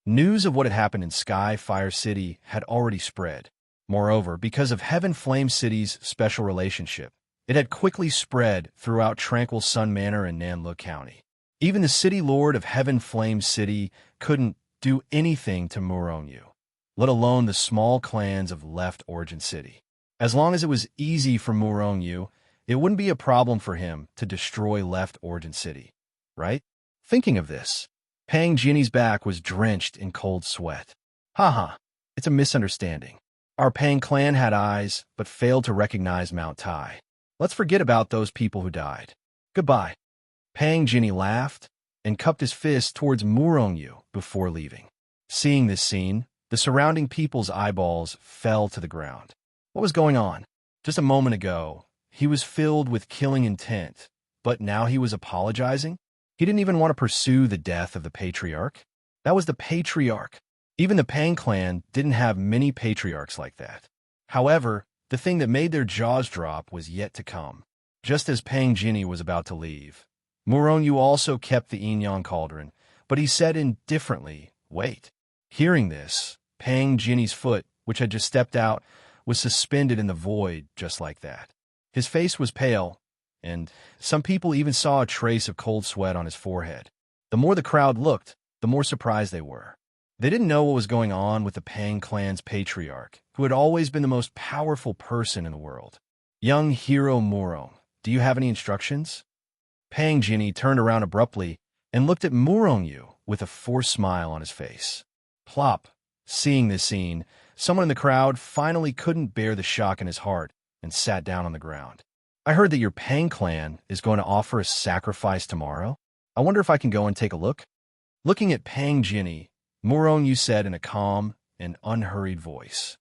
News of what had happened in Sky Fire City had already spread. Moreover, because of Heaven Flame City's special relationship, it had quickly spread throughout Tranquil Sun Manor and Nanlu County. Even the City Lord of Heaven Flame City couldn't do anything to Muron Yu, let alone the small clans of Left Origin City. As long as it was easy for Muron Yu, it wouldn't be a problem for him to destroy Left Origin City, right? Thinking of this, Pang Jinni's back was drenched in cold sweat. Haha, it's a misunderstanding. Our Pang clan had eyes, but failed to recognize Mount Tai. Let's forget about those people who died. Goodbye. Pang Jinni laughed and cupped his fist towards Muron Yu before leaving. Seeing this scene, the surrounding people's eyeballs fell to the ground. What was going on? Just a moment ago, he was filled with killing intent, but now he was apologizing? He didn't even want to pursue the death of the patriarch. That was the patriarch. Even the Pang clan didn't have many patriarchs like that. However, the thing that made their jaws drop was yet to come. Just as Pang Jinni was about to leave, Muron Yu also kept the Yin-Yang Cauldron, but he said indifferently, wait. Hearing this, Pang Jinni's foot, which had just stepped out, was suspended in the void just like that. His face was pale, and some people even saw a trace of cold sweat on his forehead. The more the crowd looked, the more surprised they were. They didn't know what was going on with the Pang clan's patriarch, who had always been the most powerful person in the world. Young hero Muron, do you have any instructions? Pang Jinni turned around abruptly and looked at Muron Yu with a forced smile on his face. Plop. Seeing this scene, someone in the crowd finally couldn't bear the shock in his heart and sat down on the ground. I heard that your Pang clan is going to offer a sacrifice tomorrow. I wonder if I can go and take a look? Looking at Pang Jinny, Murong said in a calm and unhurried voice.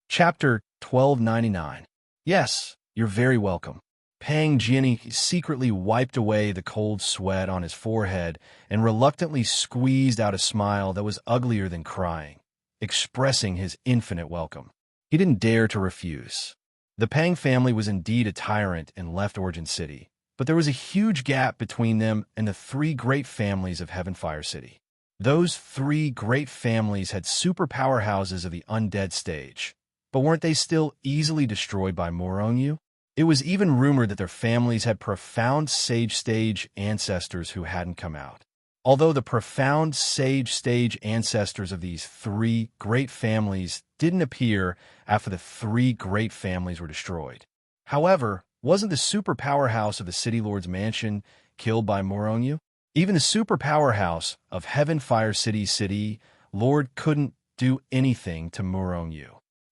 Chapter 1299. Yes, you're very welcome. Pang Jinny secretly wiped away the cold sweat on his forehead and reluctantly squeezed out a smile that was uglier than crying, expressing his infinite welcome. He didn't dare to refuse. The Pang family was indeed a tyrant and left Origin City, but there was a huge gap between them and the three great families of Heavenfire City. Those three great families had super powerhouses of the undead stage, but weren't they still easily destroyed by Murong? It was even rumored that their families had profound sage stage ancestors who hadn't come out. Although the profound sage stage ancestors of these three great families didn't appear after the three great families were destroyed. However, wasn't the super powerhouse of the City Lord's mansion killed by Murong? Even the super powerhouse of Heavenfire City Lord couldn't do anything to Murong.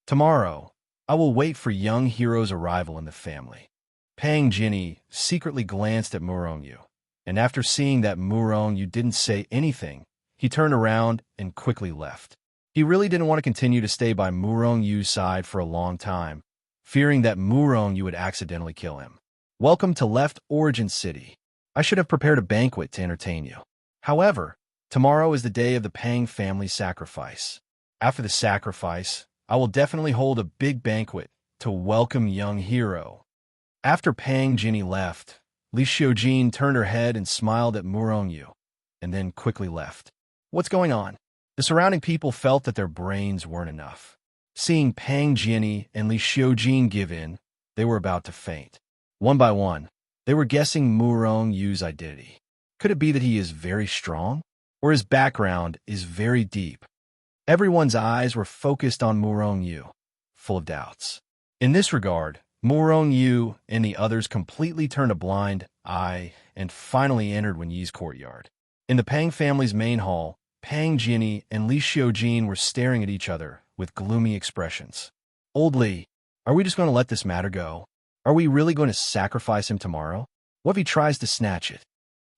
Tomorrow, I will wait for young hero's arrival in the family. Pang Jinny secretly glanced at Murong, and after seeing that Murong didn't say anything, he turned around and quickly left. He really didn't want to continue to stay by Murong's side for a long time, fearing that Murong would accidentally kill him. Welcome to Left Origin City. I should have prepared a banquet to entertain you. However, tomorrow is the day of the Pang family sacrifice. After the sacrifice, I will definitely hold a big banquet to welcome young hero. After Pang Jinny left, Li Xiujin turned her head and smiled at Murong, and then quickly left. What's going on? The surrounding people felt that their brains weren't enough. Seeing Pang Jinny and Li Xiujin give in, they were about to faint. One by one, they were guessing Murong's identity. Could it be that he is very strong? Or his background is very deep? Everyone's eyes were focused on Murong, full of doubts. In this regard, Murong and the others completely turned a blind eye and finally entered Wenyi's courtyard. In the Pang family's main hall, Pang Jinny and Li Xiujin were staring at each other with gloomy expressions. Old Li, are we just going to let this matter go? Are we really going to sacrifice him tomorrow? What if he tries to snatch it?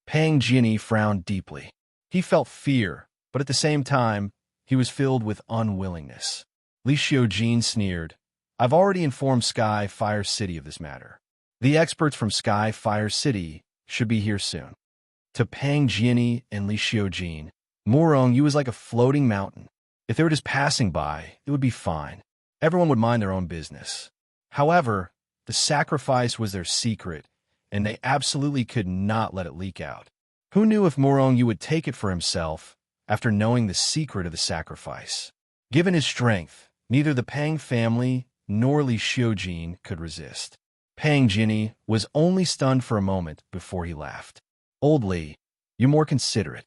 Pang Jinny frowned deeply. He felt fear, but at the same time, he was filled with unwillingness. Li Xiujin sneered. I've already informed Sky Fire City of this matter. The experts from Sky Fire City should be here soon. To Pang Jinny and Li Xiujin, Murong was like a floating mountain. If they were just passing by, it would be fine. Everyone would mind their own business. However, the sacrifice was their secret, and they absolutely could not let it leak out. Who knew if Murong would take it for himself after knowing the secret of the sacrifice? Given his strength, neither the Pang family nor Li Xiujin could resist. Pang Jinny was only stunned for a moment before he laughed. Old Li, you're more considerate.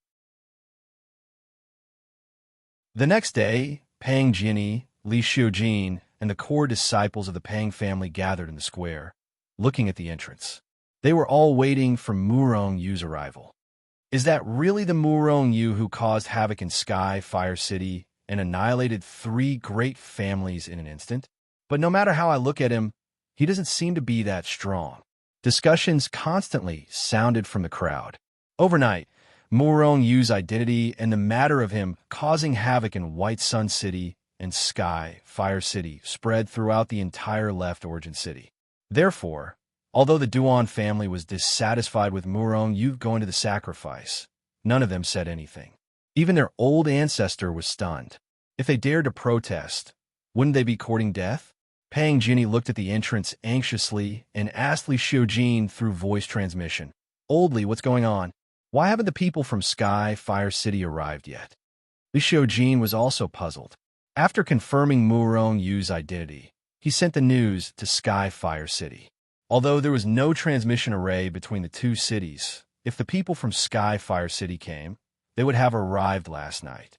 The next day, Pang Jinny, Li Xiujin, and the core disciples of the Pang family gathered in the square, looking at the entrance. They were all waiting for Murong's arrival. Is that really the Murong who caused havoc in Sky Fire City and annihilated three great families in an instant? But no matter how I look at him, he doesn't seem to be that strong. Discussions constantly sounded from the crowd. Overnight, Murong's identity and the matter of him causing havoc in White Sun City and Sky Fire City spread throughout the entire Left Origin City. Therefore, although the Duan family was dissatisfied with Murong going to the sacrifice, none of them said anything. Even their old ancestor was stunned. If they dared to protest, wouldn't they be courting death? Pang Jinny looked at the entrance anxiously and asked Li Xiujin through voice transmission. Old Li, what's going on? Why haven't the people from Sky Fire City arrived yet? Li Xiujin was also puzzled. After confirming Murong's identity, he sent the news to Sky Fire City. Although there was no transmission array between the two cities, if the people from Sky Fire City came, they would have arrived last night.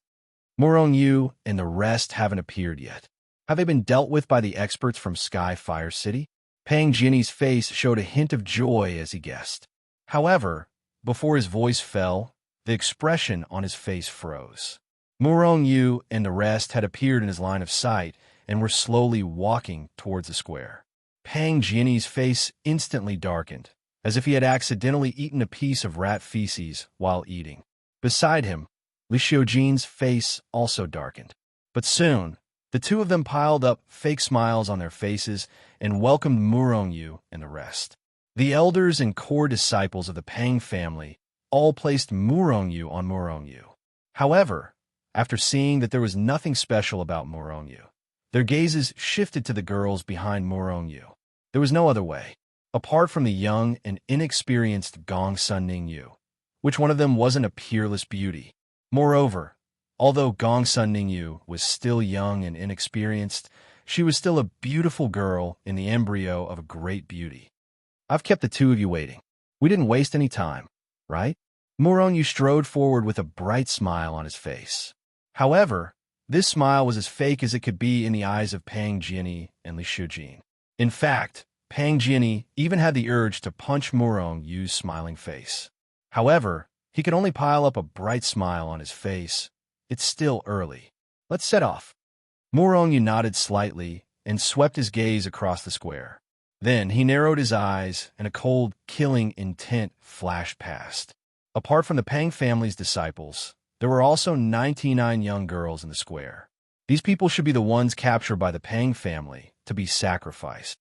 Murong and the rest haven't appeared yet. Have they been dealt with by the experts from Sky Fire City? Pang Jinny's face showed a hint of joy as he guessed. However, before his voice fell, the expression on his face froze. Murong Yu and the rest had appeared in his line of sight and were slowly walking towards the square. Pang Jinni's face instantly darkened, as if he had accidentally eaten a piece of rat feces while eating. Beside him, Li Xiujin's face also darkened. But soon, the two of them piled up fake smiles on their faces and welcomed Murong Yu and the rest. The elders and core disciples of the Pang family all placed Murong Yu on Murong Yu. However, after seeing that there was nothing special about Murong Yu, their gazes shifted to the girls behind Murong Yu. There was no other way. Apart from the young and inexperienced Gong Sun Ning Yu, which one of them wasn't a peerless beauty. Moreover, although Gong Sun Ning Yu was still young and inexperienced, she was still a beautiful girl in the embryo of a great beauty. I've kept the two of you waiting. We didn't waste any time, right? Murong Yu strode forward with a bright smile on his face. However, this smile was as fake as it could be in the eyes of Pang Jinni and Li Xiujin. In fact, Pang Jinni even had the urge to punch Murong Yu's smiling face. However, he could only pile up a bright smile on his face. It's still early. Let's set off. Murong Yu nodded slightly and swept his gaze across the square. Then he narrowed his eyes and a cold, killing intent flashed past. Apart from the Pang family's disciples, there were also 99 young girls in the square. These people should be the ones captured by the Pang family to be sacrificed.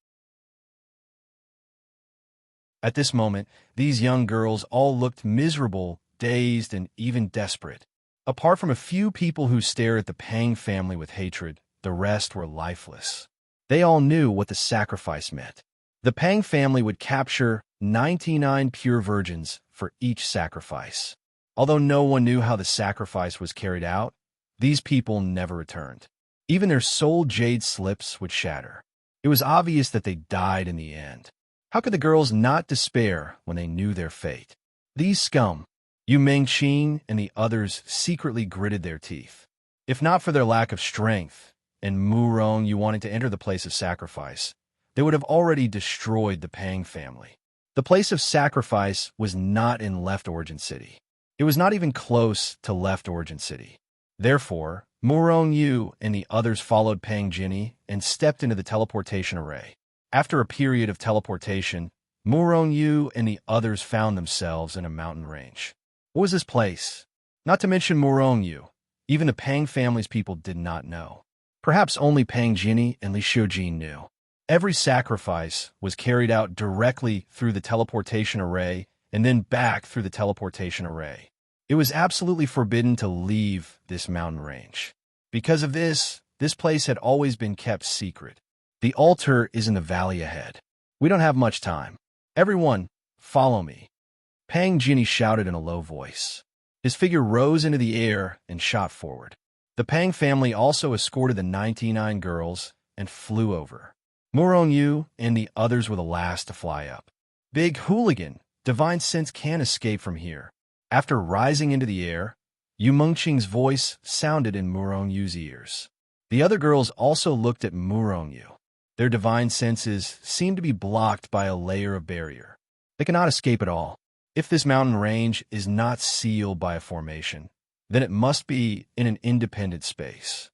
At this moment, these young girls all looked miserable, dazed, and even desperate. Apart from a few people who stared at the Pang family with hatred, the rest were lifeless. They all knew what the sacrifice meant. The Pang family would capture 99 pure virgins for each sacrifice. Although no one knew how the sacrifice was carried out, these people never returned. Even their soul jade slips would shatter. It was obvious that they died in the end. How could the girls not despair when they knew their fate? These scum, Yu Mengqing and the others, secretly gritted their teeth. If not for their lack of strength, and Murong Yu wanting to enter the place of sacrifice, they would have already destroyed the Pang family. The place of sacrifice was not in Left Origin City. It was not even close to Left Origin City. Therefore, Murong Yu and the others followed Pang Jinni and stepped into the teleportation array. After a period of teleportation, Murong Yu and the others found themselves in a mountain range. What was this place? Not to mention Murong Yu, even the Pang family's people did not know. Perhaps only Pang Jinni and Li Xiujin knew. Every sacrifice was carried out directly through the teleportation array and then back through the teleportation array. It was absolutely forbidden to leave this mountain range. Because of this place had always been kept secret. The altar is in the valley ahead. We don't have much time. Everyone, follow me. Pang Jinni shouted in a low voice. His figure rose into the air and shot forward. The Pang family also escorted the 99 girls and flew over. Murong Yu and the others were the last to fly up. Big hooligan, divine sense can't escape from here. After rising into the air, Yu Mengqing's voice sounded in Murong Yu's ears. The other girls also looked at Murong Yu. Their divine senses seemed to be blocked by a layer of barrier. They cannot escape at all. If this mountain range is not sealed by a formation, then it must be in an independent space.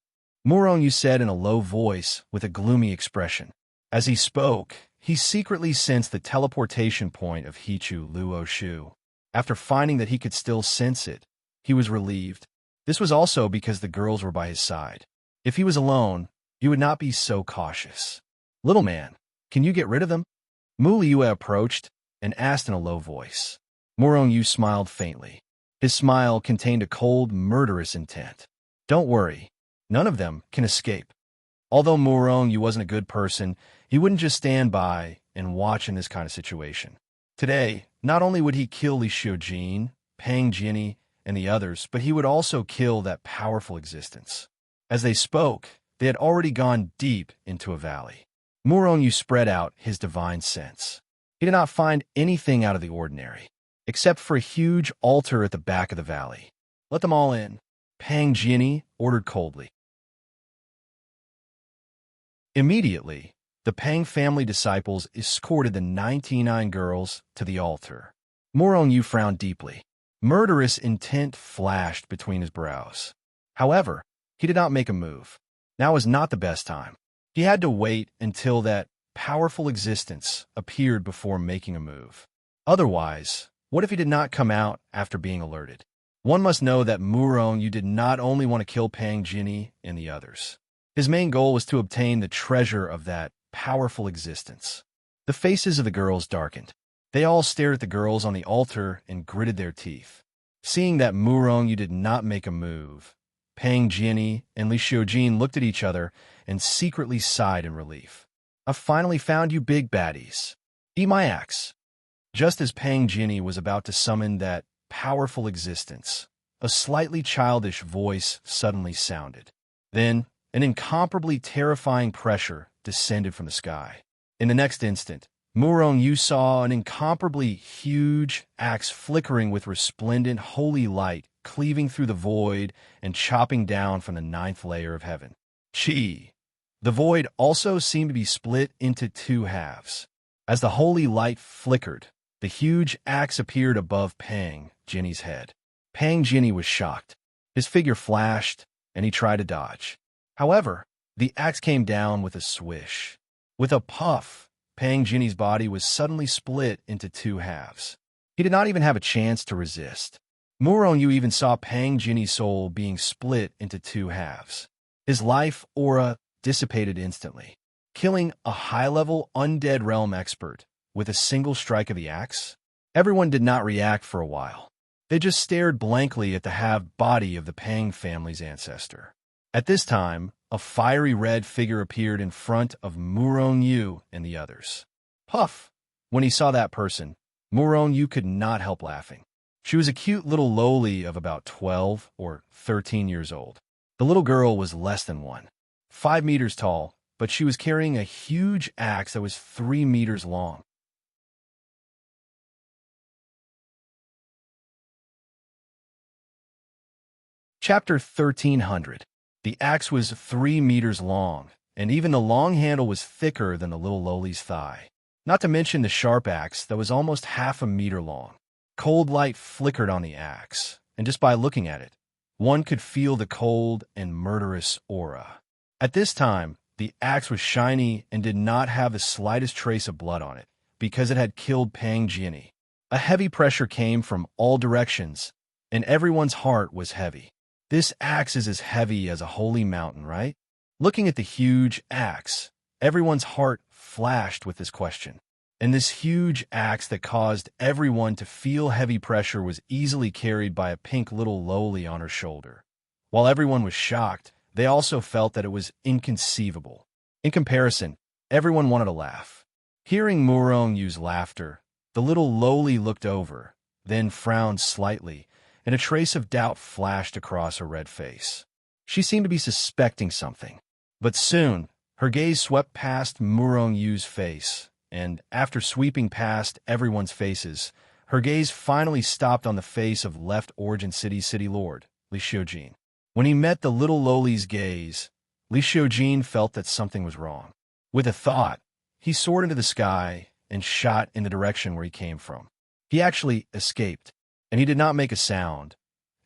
Murong Yu said in a low voice with a gloomy expression. As he spoke, he secretly sensed the teleportation point of Hichu Luo Shu. After finding that he could still sense it, he was relieved. This was also because the girls were by his side. If he was alone, he would not be so cautious. Little man, can you get rid of them? Mu Liyue approached and asked in a low voice. Murong Yu smiled faintly. His smile contained a cold, murderous intent. Don't worry, none of them can escape. Although Murong Yu wasn't a good person, he wouldn't just stand by and watch in this kind of situation. Today, not only would he kill Li Xiujin, Pang Jinni, and the others, but he would also kill that powerful existence. As they spoke, they had already gone deep into a valley. Murong Yu spread out his divine sense. He did not find anything out of the ordinary, except for a huge altar at the back of the valley. Let them all in, Pang Jinni ordered coldly. Immediately, the Pang family disciples escorted the 99 girls to the altar. Murong Yu frowned deeply. Murderous intent flashed between his brows. However, he did not make a move. Now was not the best time. He had to wait until that powerful existence appeared before making a move. Otherwise, what if he did not come out after being alerted? One must know that Murong Yu did not only want to kill Pang Jinny and the others. His main goal was to obtain the treasure of that powerful existence. The faces of the girls darkened. They all stared at the girls on the altar and gritted their teeth. Seeing that Murong Yu did not make a move, Pang Jinny and Li Xiujin looked at each other and secretly sighed in relief. "I finally found you big baddies. Eat my axe." Just as Pang Jinny was about to summon that powerful existence, a slightly childish voice suddenly sounded. Then, an incomparably terrifying pressure descended from the sky. In the next instant, Murong Yu saw an incomparably huge axe flickering with resplendent holy light, cleaving through the void and chopping down from the ninth layer of heaven. Chi! The void also seemed to be split into two halves. As the holy light flickered, the huge axe appeared above Pang Jinny's head. Pang Jinny was shocked. His figure flashed, and he tried to dodge. However, the axe came down with a swish. With a puff, Pang Jinny's body was suddenly split into two halves. He did not even have a chance to resist. Murong Yu even saw Pang Jinny's soul being split into two halves. His life aura dissipated instantly, killing a high-level undead realm expert with a single strike of the axe. Everyone did not react for a while. They just stared blankly at the halved body of the Pang family's ancestor. At this time, a fiery red figure appeared in front of Murong Yu and the others. Puff! When he saw that person, Murong Yu could not help laughing. She was a cute little loli of about 12 or 13 years old. The little girl was less than 5 meters tall, but she was carrying a huge axe that was 3 meters long. Chapter 1300. The axe was 3 meters long, and even the long handle was thicker than the little loli's thigh. Not to mention the sharp axe that was almost half a meter long. Cold light flickered on the axe, and just by looking at it, one could feel the cold and murderous aura. At this time, the axe was shiny and did not have the slightest trace of blood on it, because it had killed Pang Jinny. A heavy pressure came from all directions, and everyone's heart was heavy. This axe is as heavy as a holy mountain, right? Looking at the huge axe, everyone's heart flashed with this question. And this huge axe that caused everyone to feel heavy pressure was easily carried by a pink little loli on her shoulder. While everyone was shocked, they also felt that it was inconceivable. In comparison, everyone wanted to laugh. Hearing Murong Yu's laughter, the little loli looked over, then frowned slightly, and a trace of doubt flashed across her red face. She seemed to be suspecting something. But soon, her gaze swept past Murong Yu's face, and after sweeping past everyone's faces, her gaze finally stopped on the face of Left Origin City's city lord, Li Xiujin. When he met the little loli's gaze, Li Xiujin felt that something was wrong. With a thought, he soared into the sky and shot in the direction where he came from. He actually escaped, and he did not make a sound,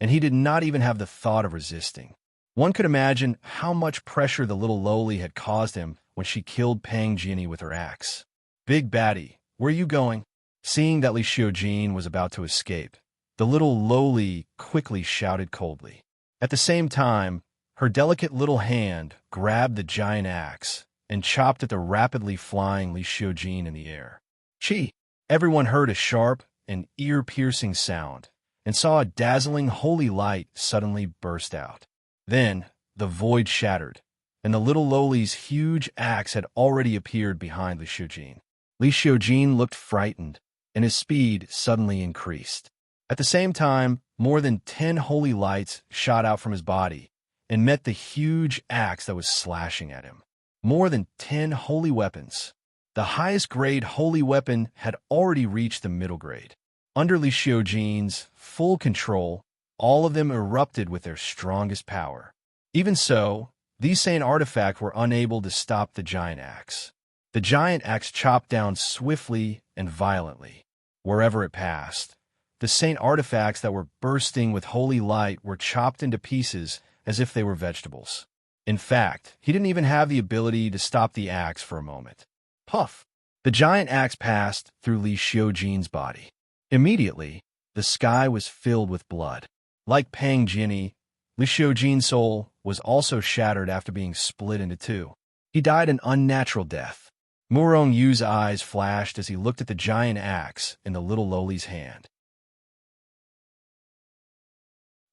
and he did not even have the thought of resisting. One could imagine how much pressure the little loli had caused him when she killed Pang Jinny with her axe. "Big baddie, where are you going?" Seeing that Li Xiujin was about to escape, the little loli quickly shouted coldly. At the same time, her delicate little hand grabbed the giant axe and chopped at the rapidly flying Li Xiujin in the air. Chi! Everyone heard a sharp and ear-piercing sound and saw a dazzling holy light suddenly burst out. Then, the void shattered, and the little loli's huge axe had already appeared behind Li Xiujin. Li Xiujin looked frightened, and his speed suddenly increased. At the same time, more than 10 holy lights shot out from his body and met the huge axe that was slashing at him. More than 10 holy weapons. The highest grade holy weapon had already reached the middle grade. Under Li Xiujin's full control, all of them erupted with their strongest power. Even so, these same artifacts were unable to stop the giant axe. The giant axe chopped down swiftly and violently. Wherever it passed, the saint artifacts that were bursting with holy light were chopped into pieces as if they were vegetables. In fact, he didn't even have the ability to stop the axe for a moment. Puff! The giant axe passed through Li Xiujin's body. Immediately, the sky was filled with blood. Like Pang Jinni, Li Xiujin's soul was also shattered after being split into two. He died an unnatural death. Murong Yu's eyes flashed as he looked at the giant axe in the little lowly's hand.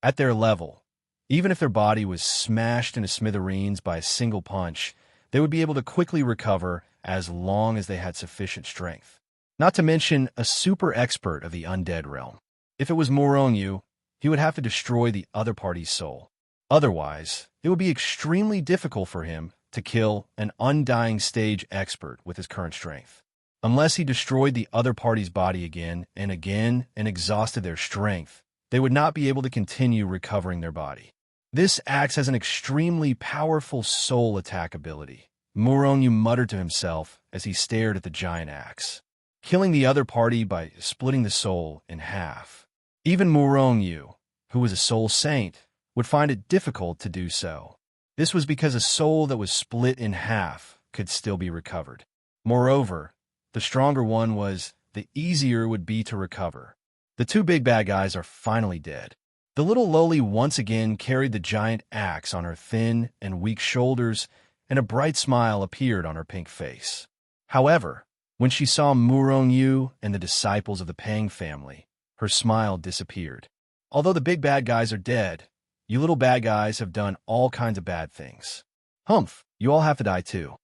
At their level, even if their body was smashed into smithereens by a single punch, they would be able to quickly recover as long as they had sufficient strength. Not to mention a super expert of the undead realm. If it was Murong Yu, he would have to destroy the other party's soul. Otherwise, it would be extremely difficult for him to kill an undying stage expert with his current strength. Unless he destroyed the other party's body again and exhausted their strength, they would not be able to continue recovering their body. This axe has an extremely powerful soul attack ability. Murong Yu muttered to himself as he stared at the giant axe, killing the other party by splitting the soul in half. Even Murong Yu, who was a soul saint, would find it difficult to do so. This was because a soul that was split in half could still be recovered. Moreover, the stronger one was, the easier it would be to recover. The two big bad guys are finally dead. The little lowly once again carried the giant axe on her thin and weak shoulders, and a bright smile appeared on her pink face. However, when she saw Murong Yu and the disciples of the Pang family, her smile disappeared. Although the big bad guys are dead, you little bad guys have done all kinds of bad things. Humph, you all have to die too.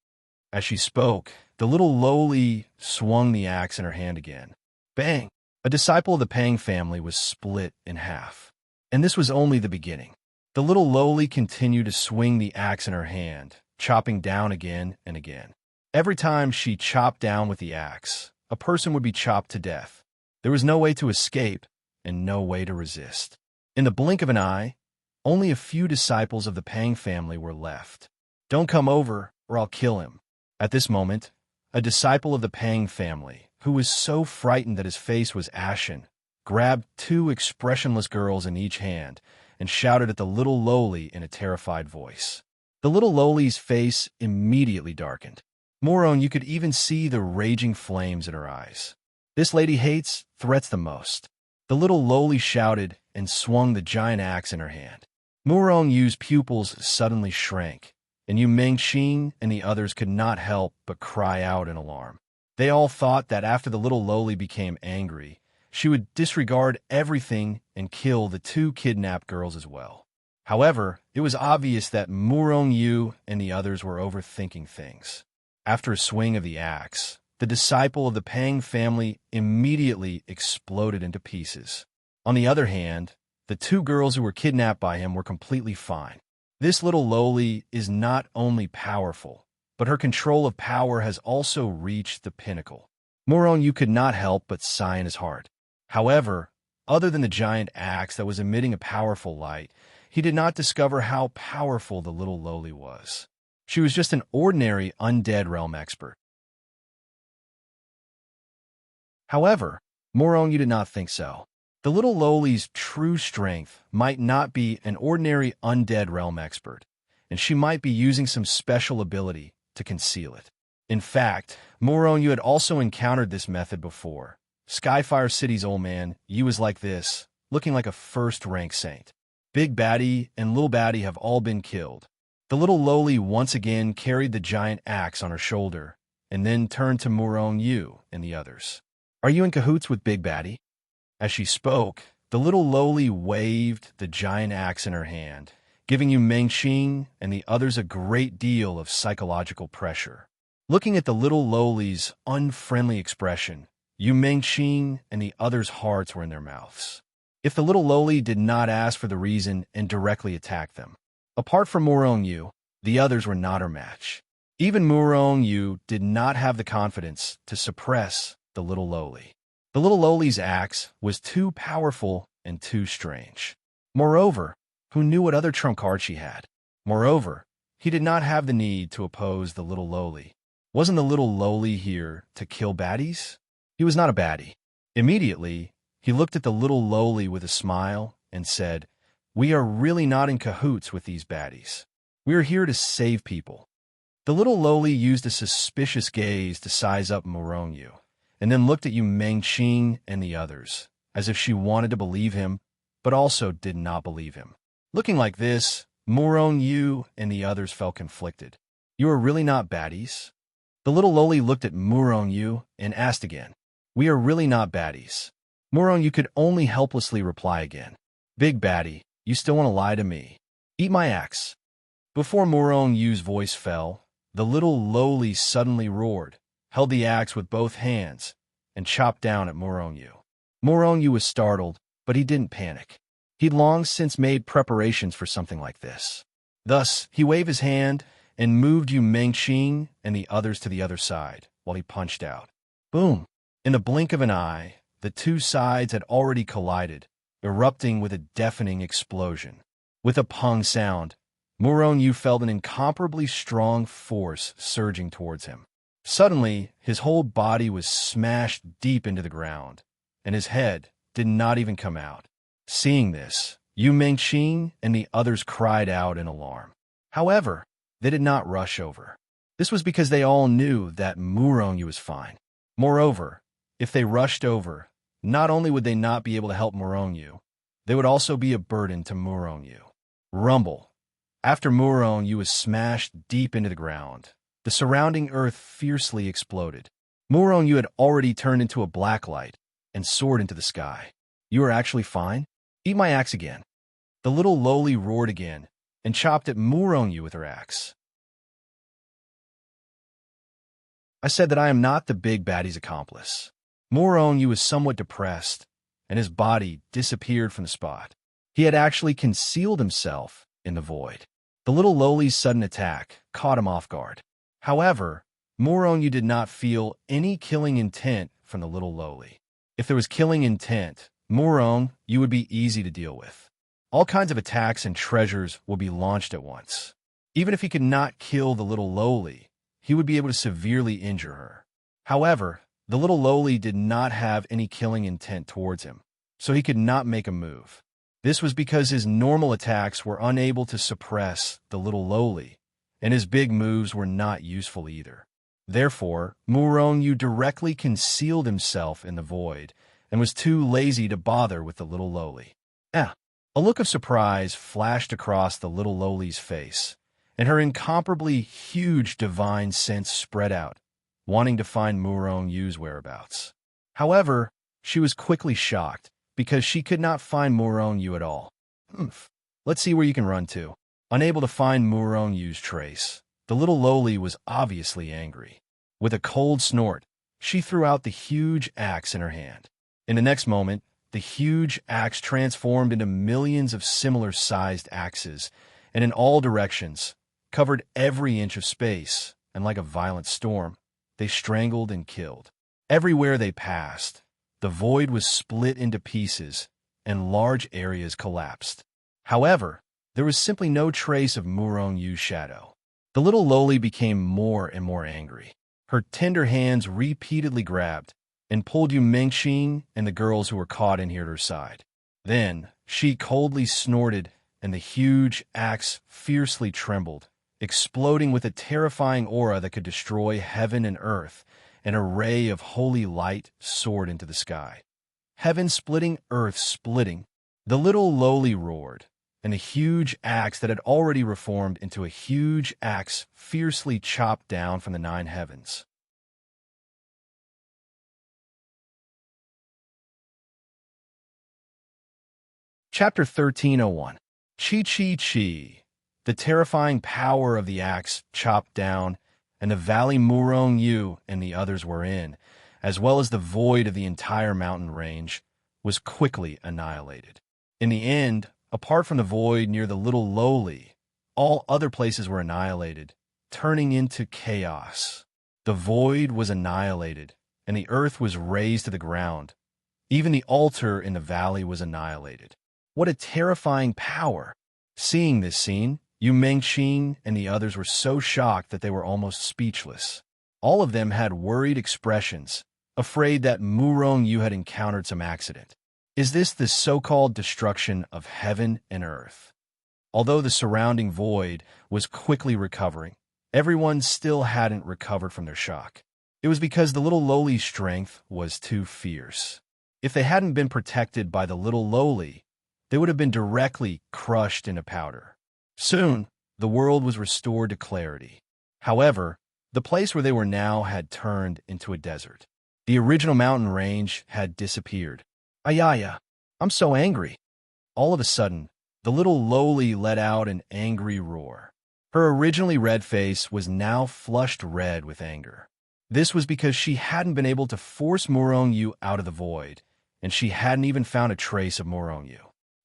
As she spoke, the little lowly swung the axe in her hand again. Bang! A disciple of the Pang family was split in half. And this was only the beginning. The little lowly continued to swing the axe in her hand, chopping down again and again. Every time she chopped down with the axe, a person would be chopped to death. There was no way to escape and no way to resist. In the blink of an eye, only a few disciples of the Pang family were left. Don't come over or I'll kill him. At this moment, a disciple of the Pang family, who was so frightened that his face was ashen, grabbed two expressionless girls in each hand and shouted at the little lowly in a terrified voice. The little lowly's face immediately darkened. Murong, you could even see the raging flames in her eyes. This lady hates threats the most. The little lowly shouted and swung the giant axe in her hand. Murong Yu's pupils suddenly shrank, and Yu Mengxing and the others could not help but cry out in alarm. They all thought that after the little lowly became angry, she would disregard everything and kill the two kidnapped girls as well. However, it was obvious that Murong Yu and the others were overthinking things. After a swing of the axe, the disciple of the Pang family immediately exploded into pieces. On the other hand, the two girls who were kidnapped by him were completely fine. This little lowly is not only powerful, but her control of power has also reached the pinnacle. Murong Yu could not help but sigh in his heart. However, other than the giant axe that was emitting a powerful light, he did not discover how powerful the little lowly was. She was just an ordinary undead realm expert. However, Murong Yu did not think so. The little lowly's true strength might not be an ordinary undead realm expert, and she might be using some special ability to conceal it. In fact, Murong Yu had also encountered this method before. Skyfire City's old man, Yu is like this, looking like a first-rank saint. Big Baddie and Little Baddie have all been killed. The little lowly once again carried the giant axe on her shoulder, and then turned to Murong Yu and the others. Are you in cahoots with Big Baddie? As she spoke, the little lowly waved the giant axe in her hand, giving Yu Mengxing and the others a great deal of psychological pressure. Looking at the little lowly's unfriendly expression, Yu Mengxing and the others' hearts were in their mouths. If the little lowly did not ask for the reason and directly attack them. Apart from Murong Yu, the others were not her match. Even Murong Yu did not have the confidence to suppress the little lowly. The little lowly's axe was too powerful and too strange. Moreover, who knew what other trump card she had? Moreover, he did not have the need to oppose the little lowly. Wasn't the little lowly here to kill baddies? He was not a baddie. Immediately, he looked at the little lowly with a smile and said, We are really not in cahoots with these baddies. We are here to save people. The little lowly used a suspicious gaze to size up Muronyu, and then looked at Yu Mengqing and the others, as if she wanted to believe him, but also did not believe him. Looking like this, Muronyu and the others felt conflicted. You are really not baddies? The little lowly looked at Muronyu and asked again. We are really not baddies. Muronyu could only helplessly reply again. Big baddie, you still want to lie to me? Eat my axe. Before Muronyu's voice fell, the little lowly suddenly roared, held the axe with both hands, and chopped down at Muronyu. Muronyu was startled, but he didn't panic. He'd long since made preparations for something like this. Thus, he waved his hand and moved Yu Mengqing and the others to the other side, while he punched out. Boom! In the blink of an eye, the two sides had already collided, erupting with a deafening explosion. With a pung sound, Muronyu felt an incomparably strong force surging towards him. Suddenly, his whole body was smashed deep into the ground, and his head did not even come out. Seeing this, Yu Mengqing and the others cried out in alarm. However, they did not rush over. This was because they all knew that Muronyu was fine. Moreover, if they rushed over, not only would they not be able to help Muronyu, they would also be a burden to Muronyu. Rumble. After Muronyu was smashed deep into the ground, the surrounding earth fiercely exploded. Muronyu had already turned into a black light and soared into the sky. You are actually fine? Eat my axe again. The little lowly roared again and chopped at Muronyu with her axe. I said that I am not the big baddie's accomplice. Muronyu was somewhat depressed, and his body disappeared from the spot. He had actually concealed himself in the void. The little lowly's sudden attack caught him off guard. However, Muronyu did not feel any killing intent from the little lowly. If there was killing intent, Muronyu would be easy to deal with. All kinds of attacks and treasures would be launched at once. Even if he could not kill the little lowly, he would be able to severely injure her. However, the little lowly did not have any killing intent towards him, so he could not make a move. This was because his normal attacks were unable to suppress the little lowly, and his big moves were not useful either. Therefore, Muronyu directly concealed himself in the void and was too lazy to bother with the little lowly. A look of surprise flashed across the little lowly's face, and her incomparably huge divine sense spread out, wanting to find Muronyu's whereabouts. However, she was quickly shocked, because she could not find Muronyu at all. Let's see where you can run to. Unable to find Muronyu's trace, the little lowly was obviously angry. With a cold snort, she threw out the huge axe in her hand. In the next moment, the huge axe transformed into millions of similar-sized axes, and in all directions, covered every inch of space, and like a violent storm, they strangled and killed. Everywhere they passed, the void was split into pieces, and large areas collapsed. However, there was simply no trace of Muronyu's shadow. The little lowly became more and more angry. Her tender hands repeatedly grabbed and pulled Yu Mengqing and the girls who were caught in here at her side. Then, she coldly snorted, and the huge axe fiercely trembled, exploding with a terrifying aura that could destroy heaven and earth, and a ray of holy light soared into the sky. Heaven splitting, earth splitting, the little lowly roared, and the huge axe that had already reformed into a huge axe fiercely chopped down from the 9 heavens. Chapter 1301. Chi. The terrifying power of the axe chopped down, and the valley Muronyu and the others were in, as well as the void of the entire mountain range, was quickly annihilated. In the end, apart from the void near the little lowly, all other places were annihilated, turning into chaos. The void was annihilated, and the earth was razed to the ground. Even the altar in the valley was annihilated. What a terrifying power! Seeing this scene, Yu Mengqing and the others were so shocked that they were almost speechless. All of them had worried expressions, afraid that Muronyu had encountered some accident. Is this the so-called destruction of heaven and earth? Although the surrounding void was quickly recovering, everyone still hadn't recovered from their shock. It was because the little lowly's strength was too fierce. If they hadn't been protected by the little lowly, they would have been directly crushed into powder. Soon, the world was restored to clarity. However, the place where they were now had turned into a desert. The original mountain range had disappeared. Ayaya, I'm so angry. All of a sudden, the little lowly let out an angry roar. Her originally red face was now flushed red with anger. This was because she hadn't been able to force Morongyu out of the void, and she hadn't even found a trace of Morongyu.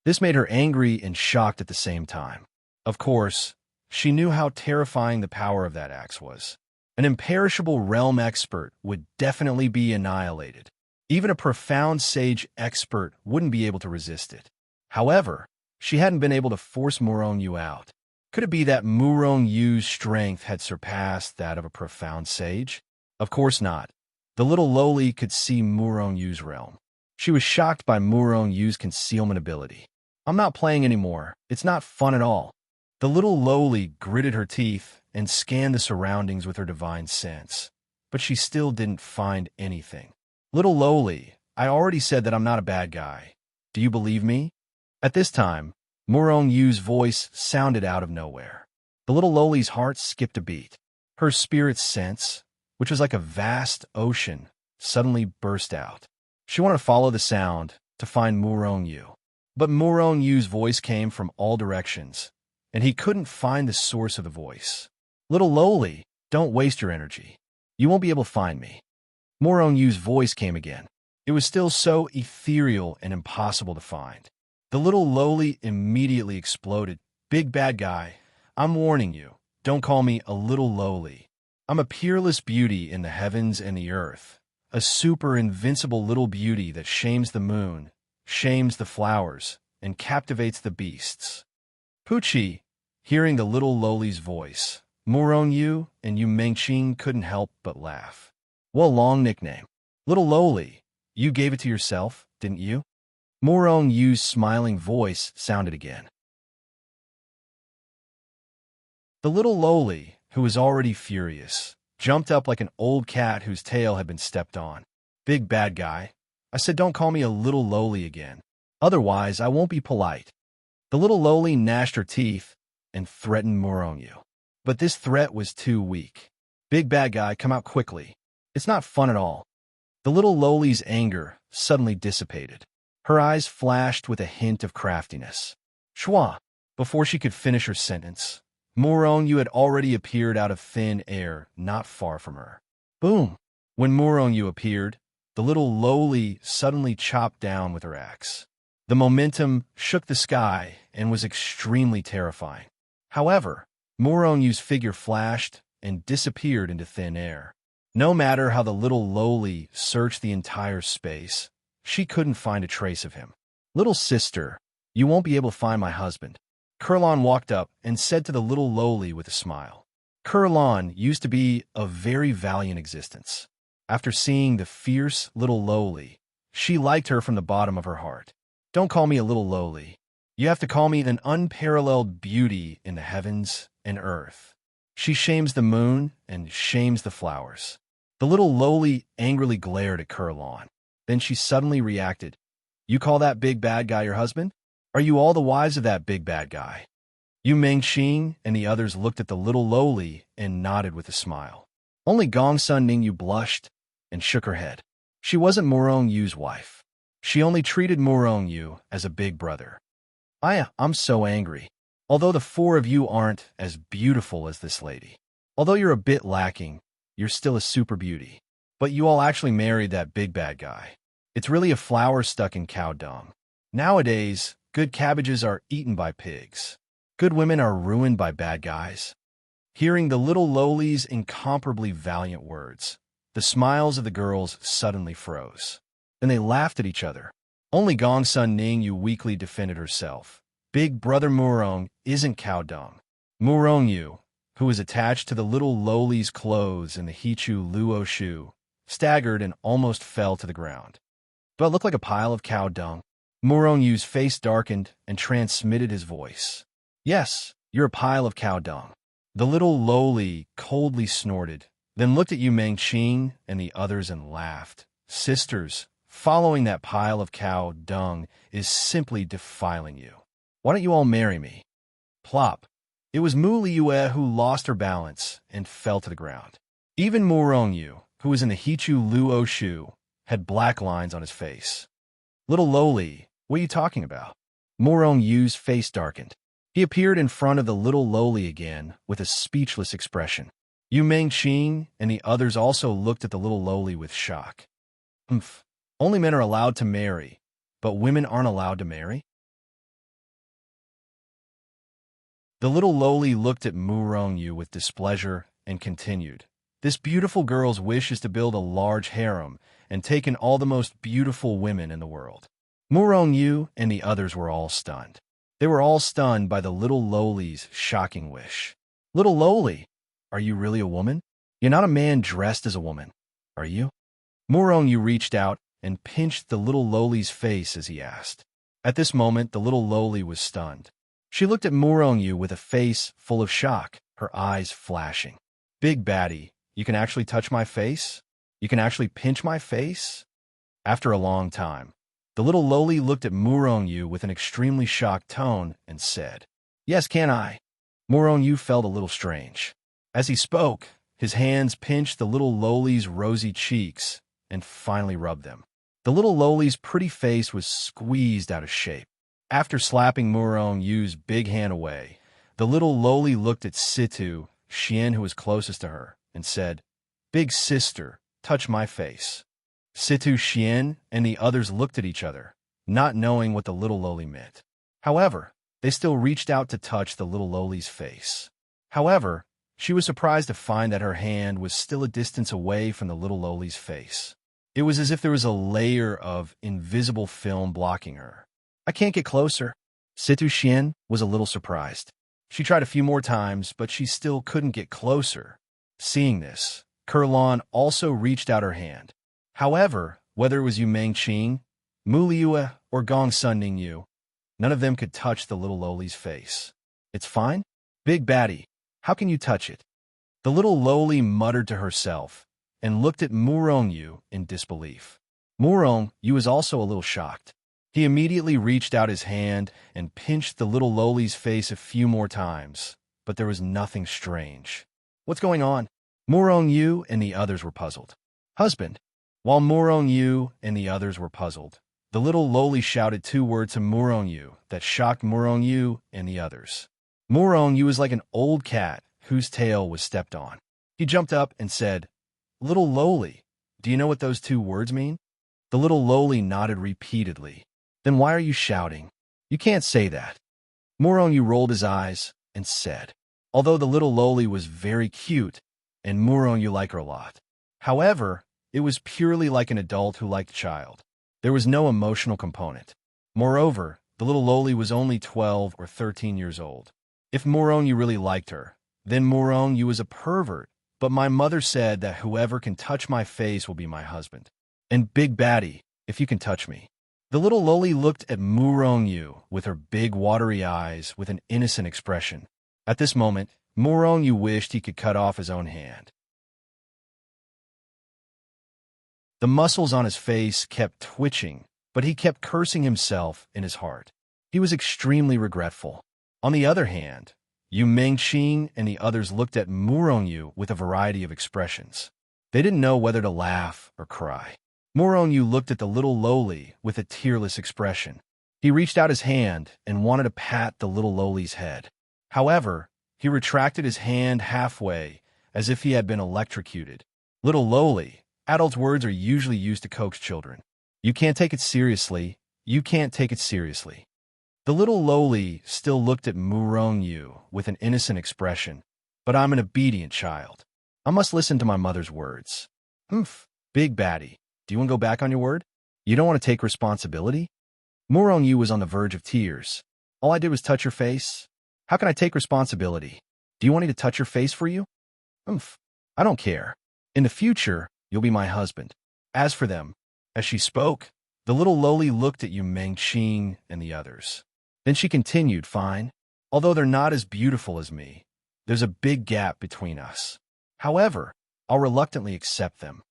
This made her angry and shocked at the same time. Of course, she knew how terrifying the power of that axe was. An imperishable realm expert would definitely be annihilated. Even a profound sage expert wouldn't be able to resist it. However, she hadn't been able to force Morongyu out. Could it be that Murongyu's strength had surpassed that of a profound sage? Of course not. The little lowly could see Murongyu's realm. She was shocked by Murongyu's concealment ability. I'm not playing anymore. It's not fun at all. The little lowly gritted her teeth and scanned the surroundings with her divine sense, but she still didn't find anything. Little lowly, I already said that I'm not a bad guy. Do you believe me? At this time, Murongyu's voice sounded out of nowhere. The little lowly's heart skipped a beat. Her spirit sense, which was like a vast ocean, suddenly burst out. She wanted to follow the sound to find Murongyu. But Murongyu's voice came from all directions, and he couldn't find the source of the voice. Little lowly, don't waste your energy. You won't be able to find me. Murongyu's voice came again. It was still so ethereal and impossible to find. The little lowly immediately exploded. Big bad guy, I'm warning you, don't call me a little lowly. I'm a peerless beauty in the heavens and the earth, a super invincible little beauty that shames the moon, shames the flowers, and captivates the beasts. Pucci, hearing the little lowly's voice, Murongyu and Yu Mengqing couldn't help but laugh. What a long nickname. Little lowly, you gave it to yourself, didn't you? Murongyu's smiling voice sounded again. The little lowly, who was already furious, jumped up like an old cat whose tail had been stepped on. Big bad guy, I said don't call me a little lowly again. Otherwise, I won't be polite. The little lowly gnashed her teeth and threatened Murongyu. But this threat was too weak. Big bad guy, come out quickly. It's not fun at all. The little lowly's anger suddenly dissipated. Her eyes flashed with a hint of craftiness. Shwa! Before she could finish her sentence, Murongyu had already appeared out of thin air not far from her. Boom! When Murongyu appeared, the little lowly suddenly chopped down with her axe. The momentum shook the sky and was extremely terrifying. However, Murongyu's figure flashed and disappeared into thin air. No matter how the little lowly searched the entire space, she couldn't find a trace of him. Little sister, you won't be able to find my husband. Kurlon walked up and said to the little lowly with a smile. Kurlon used to be a very valiant existence. After seeing the fierce little lowly, she liked her from the bottom of her heart. Don't call me a little lowly. You have to call me an unparalleled beauty in the heavens and earth. She shames the moon and shames the flowers. The little lowly angrily glared at Kurlon. Then she suddenly reacted. You call that big bad guy your husband? Are you all the wives of that big bad guy? Yu Mengqing and the others looked at the little lowly and nodded with a smile. Only Gongsun Ningyu blushed and shook her head. She wasn't Murongyu's wife. She only treated Murongyu as a big brother. I'm so angry. Although the four of you aren't as beautiful as this lady. Although you're a bit lacking, you're still a super beauty. But you all actually married that big bad guy. It's really a flower stuck in cow dung. Nowadays, good cabbages are eaten by pigs. Good women are ruined by bad guys. Hearing the little lowly's incomparably valiant words, the smiles of the girls suddenly froze. Then they laughed at each other. Only Gongsun Ningyu weakly defended herself. Big brother Murong isn't cow dung. Murongyu, who was attached to the little lowly's clothes in the Hichu Luo shoe, staggered and almost fell to the ground. Do I look like a pile of cow dung? Murong-Yu's face darkened and transmitted his voice. Yes, you're a pile of cow dung. The little lowly coldly snorted, then looked at Yu Mengqing and the others and laughed. Sisters, following that pile of cow dung is simply defiling you. Why don't you all marry me? Plop. It was Mu Liyue who lost her balance and fell to the ground. Even Murong-Yu, who was in the Hichu Luo Shu, had black lines on his face. Little lowly, what are you talking about? Murong-Yu's face darkened. He appeared in front of the little lowly again with a speechless expression. Yu Mengqing and the others also looked at the little lowly with shock. Only men are allowed to marry, but women aren't allowed to marry? The little lowly looked at Murong-Yu with displeasure and continued. This beautiful girl's wish is to build a large harem and take in all the most beautiful women in the world. Murong-Yu and the others were all stunned. They were all stunned by the little lowly's shocking wish. Little lowly, are you really a woman? You're not a man dressed as a woman, are you? Murong-Yu reached out and pinched the little lowly's face as he asked. At this moment, the little lowly was stunned. She looked at Murong-Yu with a face full of shock, her eyes flashing. Big baddie, you can actually touch my face? You can actually pinch my face? After a long time, the little lowly looked at Murong-Yu with an extremely shocked tone and said, Yes, can I? Murong-Yu felt a little strange. As he spoke, his hands pinched the little lowly's rosy cheeks and finally rubbed them. The little lowly's pretty face was squeezed out of shape. After slapping Murong-Yu's big hand away, the little lowly looked at Situ, Xian, who was closest to her, and said, Big sister, touch my face. Situ, Xian, and the others looked at each other, not knowing what the little lowly meant. However, they still reached out to touch the little lowly's face. However, she was surprised to find that her hand was still a distance away from the little lowly's face. It was as if there was a layer of invisible film blocking her. I can't get closer. Situ Xian was a little surprised. She tried a few more times, but she still couldn't get closer. Seeing this, Kurlan also reached out her hand. However, whether it was Yu Mengqing, Mu Liyue, or Gong Sun Ningyu, none of them could touch the little lowly's face. It's fine? Big baddie, how can you touch it? The little lowly muttered to herself and looked at Murong-Yu in disbelief. Murong-Yu was also a little shocked. He immediately reached out his hand and pinched the little lowly's face a few more times, but there was nothing strange. What's going on? Murong-Yu and the others were puzzled. Husband. While Murong-Yu and the others were puzzled, the little lowly shouted two words to Murong-Yu that shocked Murong-Yu and the others. Murong-Yu was like an old cat whose tail was stepped on. He jumped up and said, Little lowly, do you know what those two words mean? The little lowly nodded repeatedly. Then why are you shouting? You can't say that. Murong-Yu rolled his eyes and said, although the little lowly was very cute, and Murong-Yu liked her a lot. However, it was purely like an adult who liked a child. There was no emotional component. Moreover, the little lowly was only 12 or 13 years old. If Murong-Yu really liked her, then Murong-Yu was a pervert, but my mother said that whoever can touch my face will be my husband. And big baddie, if you can touch me. The little lowly looked at Murong-Yu with her big watery eyes with an innocent expression. At this moment, Murong-Yu wished he could cut off his own hand. The muscles on his face kept twitching, but he kept cursing himself in his heart. He was extremely regretful. On the other hand, Yu Mengqing and the others looked at Murong-Yu with a variety of expressions. They didn't know whether to laugh or cry. Murong-Yu looked at the little lowly with a tearless expression. He reached out his hand and wanted to pat the little lowly's head. However, he retracted his hand halfway, as if he had been electrocuted. Little lowly, adults' words are usually used to coax children. You can't take it seriously. You can't take it seriously. The little lowly still looked at Murong-Yu with an innocent expression. But I'm an obedient child. I must listen to my mother's words. Big baddie. Do you want to go back on your word? You don't want to take responsibility? Murong-Yu was on the verge of tears. All I did was touch your face. How can I take responsibility? Do you want me to touch your face for you? I don't care. In the future, you'll be my husband. As for them, as she spoke, The little lowly looked at Yu Mengqing and the others. Then she continued, fine. Although they're not as beautiful as me, there's a big gap between us. However, I'll reluctantly accept them.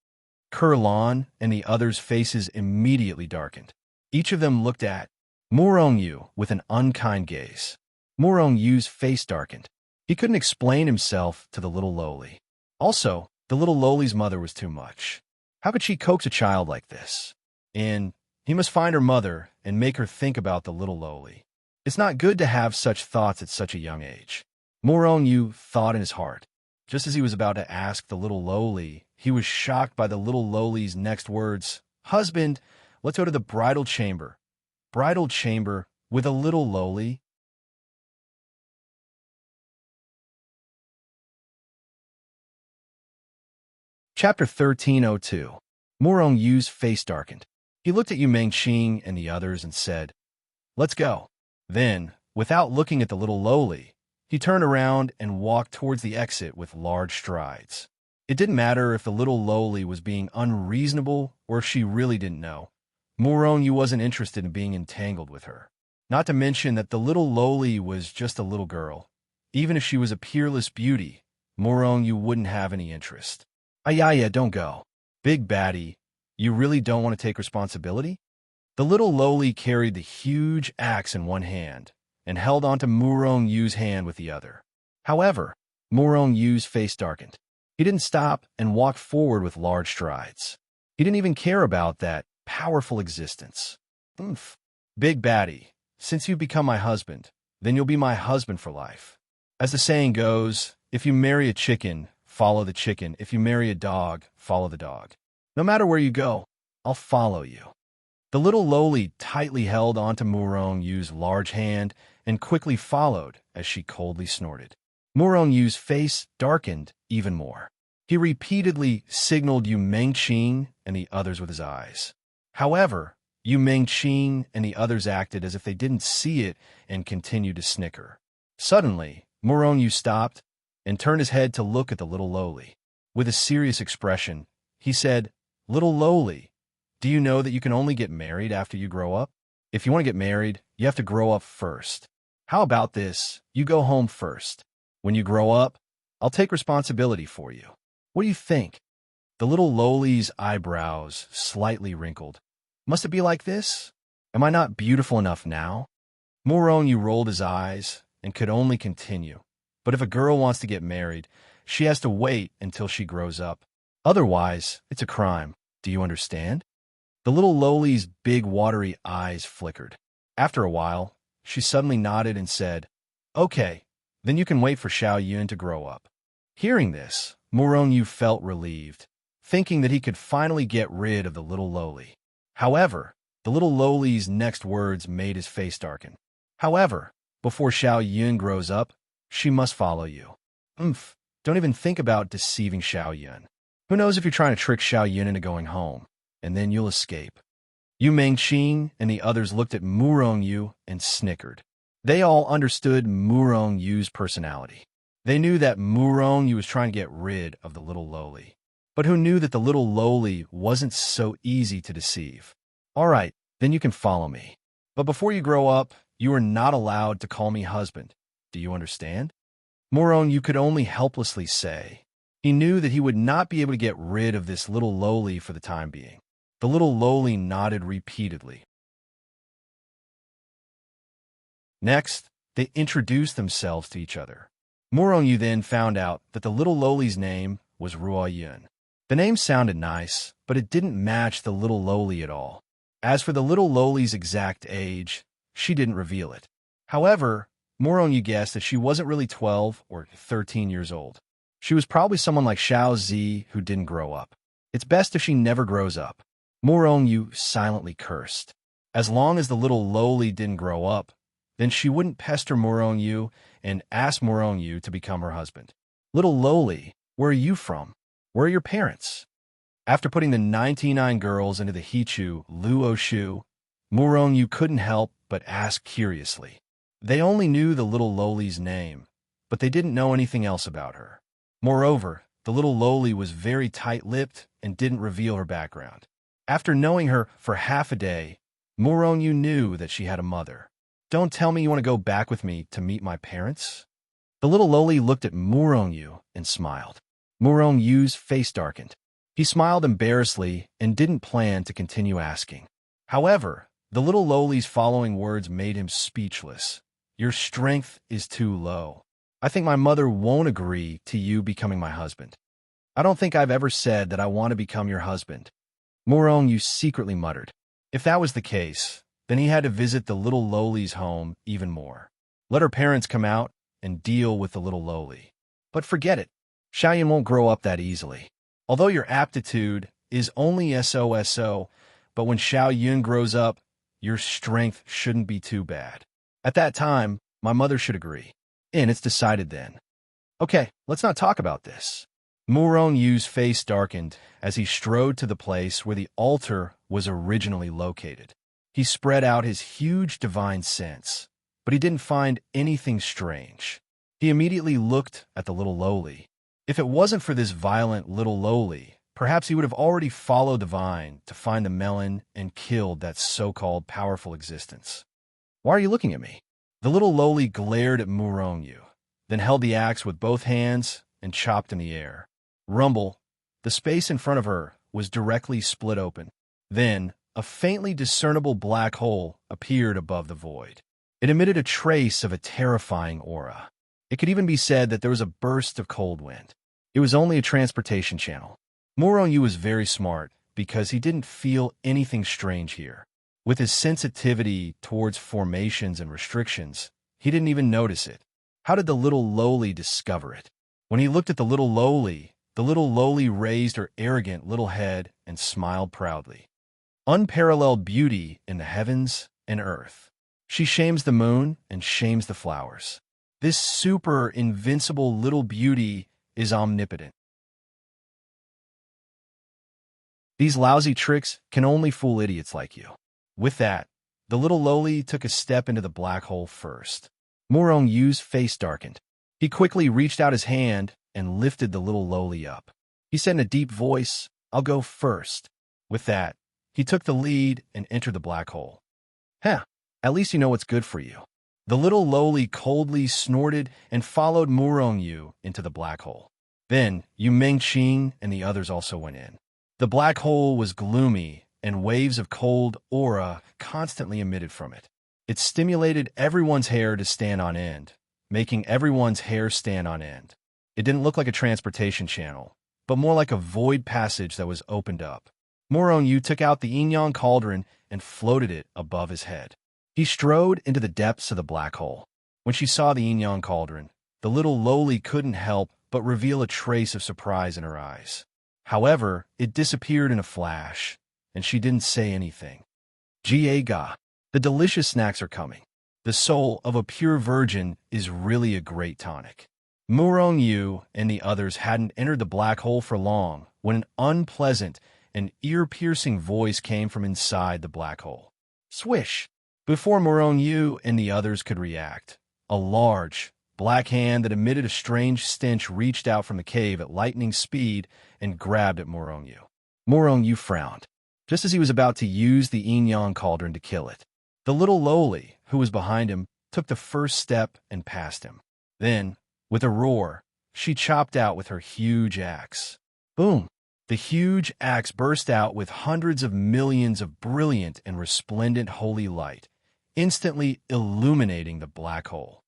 Kurlan and the others' faces immediately darkened. Each of them looked at Murong-yu with an unkind gaze. Murong-yu's face darkened. He couldn't explain himself to the little lowly. Also, the little lowly's mother was too much. How could she coax a child like this? And he must find her mother and make her think about the little lowly. It's not good to have such thoughts at such a young age. Murong-yu thought in his heart. Just as he was about to ask the little lowly, he was shocked by the little lowly's next words. Husband, let's go to the bridal chamber. Bridal chamber with a little lowly? Chapter 1302. Murong-yu's face darkened. He looked at Yu Mengqing and the others and said, let's go. Then, without looking at the little lowly, he turned around and walked towards the exit with large strides. It didn't matter if the little lowly was being unreasonable or if she really didn't know. Murong-yu wasn't interested in being entangled with her. Not to mention that the little lowly was just a little girl. Even if she was a peerless beauty, Murong-yu wouldn't have any interest. Ayaya, don't go. Big baddie, you really don't want to take responsibility? The little lowly carried the huge axe in one hand and held onto Murong-yu's hand with the other. However, Murong-yu's face darkened. He didn't stop and walked forward with large strides. He didn't even care about that powerful existence. Oomph. Big baddie, since you've become my husband, then you'll be my husband for life. As the saying goes, if you marry a chicken, follow the chicken. If you marry a dog, follow the dog. No matter where you go, I'll follow you. The little lowly tightly held onto Murong-yu's large hand and quickly followed as she coldly snorted. Murong-yu's face darkened even more. He repeatedly signaled Yu Mengqing and the others with his eyes. However, Yu Mengqing and the others acted as if they didn't see it and continued to snicker. Suddenly, Murong-yu stopped and turned his head to look at the little lowly. With a serious expression, he said, little lowly, do you know that you can only get married after you grow up? If you want to get married, you have to grow up first. How about this? You go home first. When you grow up, I'll take responsibility for you. What do you think? The little lowly's eyebrows slightly wrinkled. Must it be like this? Am I not beautiful enough now? Murong-yu rolled his eyes and could only continue. But if a girl wants to get married, she has to wait until she grows up. Otherwise, it's a crime. Do you understand? The little lowly's big watery eyes flickered. After a while, she suddenly nodded and said, okay, then you can wait for Xiao Yun to grow up. Hearing this, Murong-yu felt relieved, thinking that he could finally get rid of the little lowly. However, the little lowly's next words made his face darken. However, before Xiao Yun grows up, she must follow you. Oomph, don't even think about deceiving Xiao Yun. Who knows if you're trying to trick Xiao Yun into going home, and then you'll escape. Yu Mengqing and the others looked at Murong-yu and snickered. They all understood Murong-yu's personality. They knew that Murong-yu was trying to get rid of the little lowly. But who knew that the little lowly wasn't so easy to deceive? All right, then you can follow me. But before you grow up, you are not allowed to call me husband. Do you understand? Murong-yu could only helplessly say. He knew that he would not be able to get rid of this little lowly for the time being. The little lowly nodded repeatedly. Next, they introduced themselves to each other. Murong-yu then found out that the little lowly's name was Ruo Yun. The name sounded nice, but it didn't match the little lowly at all. As for the little lowly's exact age, she didn't reveal it. However, Murong-yu guessed that she wasn't really 12 or 13 years old. She was probably someone like Xiao Zi who didn't grow up. It's best if she never grows up. Murong-yu silently cursed. As long as the little lowly didn't grow up, then she wouldn't pester Murong-yu and ask Murong-yu to become her husband. Little lowly, where are you from? Where are your parents? After putting the 99 girls into the Hichu Luo Shu, Murong-yu couldn't help but ask curiously. They only knew the little lowly's name, but they didn't know anything else about her. Moreover, the little lowly was very tight-lipped and didn't reveal her background. After knowing her for half a day, Muronyu knew that she had a mother. Don't tell me you want to go back with me to meet my parents? The little loli looked at Muronyu and smiled. Murongyu's face darkened. He smiled embarrassedly and didn't plan to continue asking. However, the little loli's following words made him speechless. Your strength is too low. I think my mother won't agree to you becoming my husband. I don't think I've ever said that I want to become your husband. Muronyu secretly muttered. If that was the case, then he had to visit the little loli's home even more. Let her parents come out and deal with the little loli. But forget it. Xiaoyan won't grow up that easily. Although your aptitude is only SOSO, but when Xiaoyan grows up, your strength shouldn't be too bad. At that time, my mother should agree. And it's decided then. Okay, let's not talk about this. Muronyu's face darkened as he strode to the place where the altar was originally located. He spread out his huge divine sense, but he didn't find anything strange. He immediately looked at the little loli. If it wasn't for this violent little loli, perhaps he would have already followed the vine to find the melon and killed that so-called powerful existence. Why are you looking at me? The little loli glared at Muronyu, then held the axe with both hands and chopped in the air. Rumble, the space in front of her was directly split open. Then, a faintly discernible black hole appeared above the void. It emitted a trace of a terrifying aura. It could even be said that there was a burst of cold wind. It was only a transportation channel. Muronyu was very smart because he didn't feel anything strange here. With his sensitivity towards formations and restrictions, he didn't even notice it. How did the little loli discover it? When he looked at the little loli raised her arrogant little head and smiled proudly. Unparalleled beauty in the heavens and earth. She shames the moon and shames the flowers. This super invincible little beauty is omnipotent. These lousy tricks can only fool idiots like you. With that, the little loli took a step into the black hole first. Murongyu's face darkened. He quickly reached out his hand and lifted the little loli up. He said in a deep voice, I'll go first. With that, he took the lead and entered the black hole. At least you know what's good for you. The little loli coldly snorted and followed Murongyu into the black hole. Then, Yu Mengqing and the others also went in. The black hole was gloomy, and waves of cold aura constantly emitted from it. It stimulated everyone's hair to stand on end, making everyone's hair stand on end. It didn't look like a transportation channel, but more like a void passage that was opened up. Murongyu took out the yin-yang cauldron and floated it above his head. He strode into the depths of the black hole. When she saw the yin-yang cauldron, the little loli couldn't help but reveal a trace of surprise in her eyes. However, it disappeared in a flash, and she didn't say anything. Ga, the delicious snacks are coming. The soul of a pure virgin is really a great tonic. Murongyu and the others hadn't entered the black hole for long when an unpleasant and ear-piercing voice came from inside the black hole. Swish! Before Murongyu and the others could react, a large, black hand that emitted a strange stench reached out from the cave at lightning speed and grabbed at Murongyu. Murongyu frowned, just as he was about to use the yin-yang cauldron to kill it. The little loli, who was behind him, took the first step and passed him. Then, with a roar, she chopped out with her huge axe. Boom! The huge axe burst out with hundreds of millions of brilliant and resplendent holy light, instantly illuminating the black hole.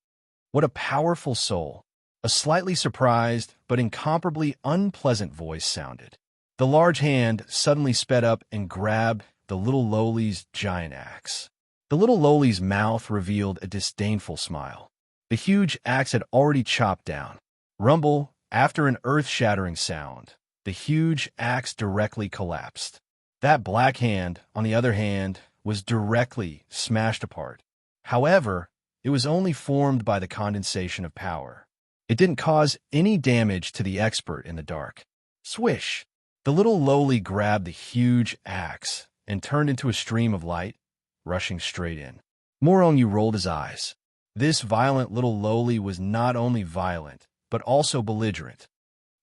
What a powerful soul! A slightly surprised but incomparably unpleasant voice sounded. The large hand suddenly sped up and grabbed the little loli's giant axe. The little loli's mouth revealed a disdainful smile. The huge axe had already chopped down. Rumble, after an earth-shattering sound, the huge axe directly collapsed. That black hand, on the other hand, was directly smashed apart. However, it was only formed by the condensation of power. It didn't cause any damage to the expert in the dark. Swish! The little loli grabbed the huge axe and turned into a stream of light, rushing straight in. Murongyu rolled his eyes. This violent little loli was not only violent, but also belligerent.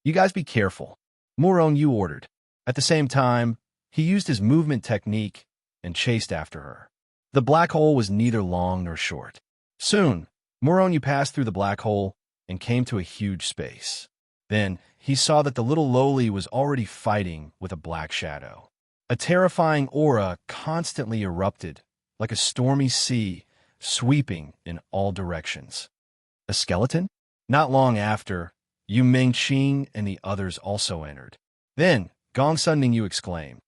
You guys be careful, Murongyu ordered. At the same time, He used his movement technique and chased after her. The black hole was neither long nor short. Soon, Moronu passed through the black hole and came to a huge space. Then, he saw that the little lowly was already fighting with a black shadow. A terrifying aura constantly erupted, like a stormy sea, sweeping in all directions. A skeleton? Not long after, Yu Mingqing and the others also entered. Then, Gong Sun Ningyu exclaimed.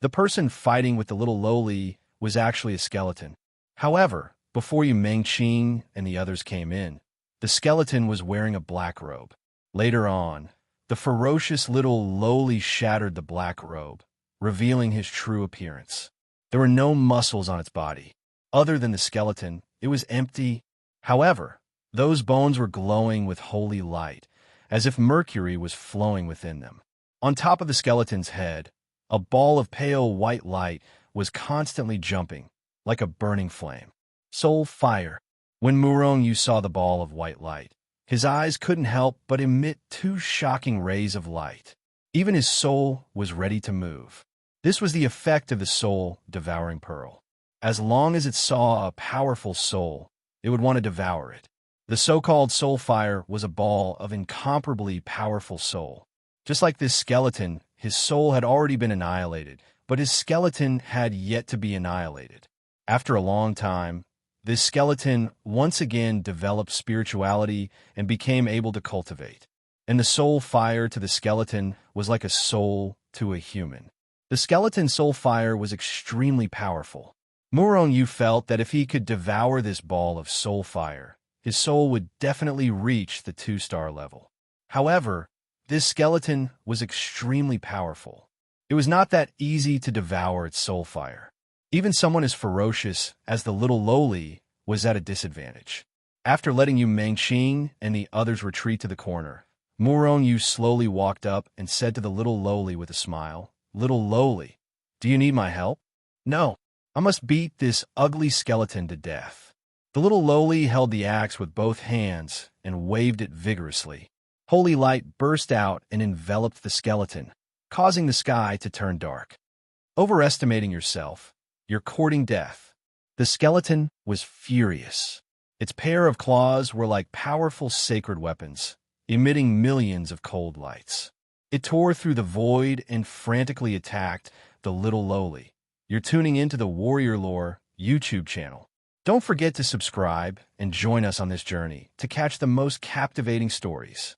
The person fighting with the little lowly was actually a skeleton. However, before Yu Mingqing and the others came in, the skeleton was wearing a black robe. Later on, the ferocious little lowly shattered the black robe, revealing his true appearance. There were no muscles on its body. Other than the skeleton, it was empty. However, those bones were glowing with holy light, as if mercury was flowing within them. On top of the skeleton's head, a ball of pale white light was constantly jumping, like a burning flame. Soul fire. When Moronu saw the ball of white light, his eyes couldn't help but emit two shocking rays of light. Even his soul was ready to move. This was the effect of the soul-devouring pearl. As long as it saw a powerful soul, it would want to devour it. The so-called soul fire was a ball of incomparably powerful soul. Just like this skeleton, his soul had already been annihilated, but his skeleton had yet to be annihilated. After a long time, this skeleton once again developed spirituality and became able to cultivate. And the soul fire to the skeleton was like a soul to a human. The skeleton's soul fire was extremely powerful. Moronu felt that if he could devour this ball of soul fire, his soul would definitely reach the 2-star level. However, this skeleton was extremely powerful. It was not that easy to devour its soul fire. Even someone as ferocious as the little lowly was at a disadvantage. After letting Yu Mingqing and the others retreat to the corner, Moronu slowly walked up and said to the little lowly with a smile, "Little lowly, do you need my help?" "No, I must beat this ugly skeleton to death." The little lowly held the axe with both hands and waved it vigorously. Holy light burst out and enveloped the skeleton, causing the sky to turn dark. Overestimating yourself, you're courting death. The skeleton was furious. Its pair of claws were like powerful sacred weapons, emitting millions of cold lights. It tore through the void and frantically attacked the little lowly. You're tuning into the Warrior Lore YouTube channel. Don't forget to subscribe and join us on this journey to catch the most captivating stories.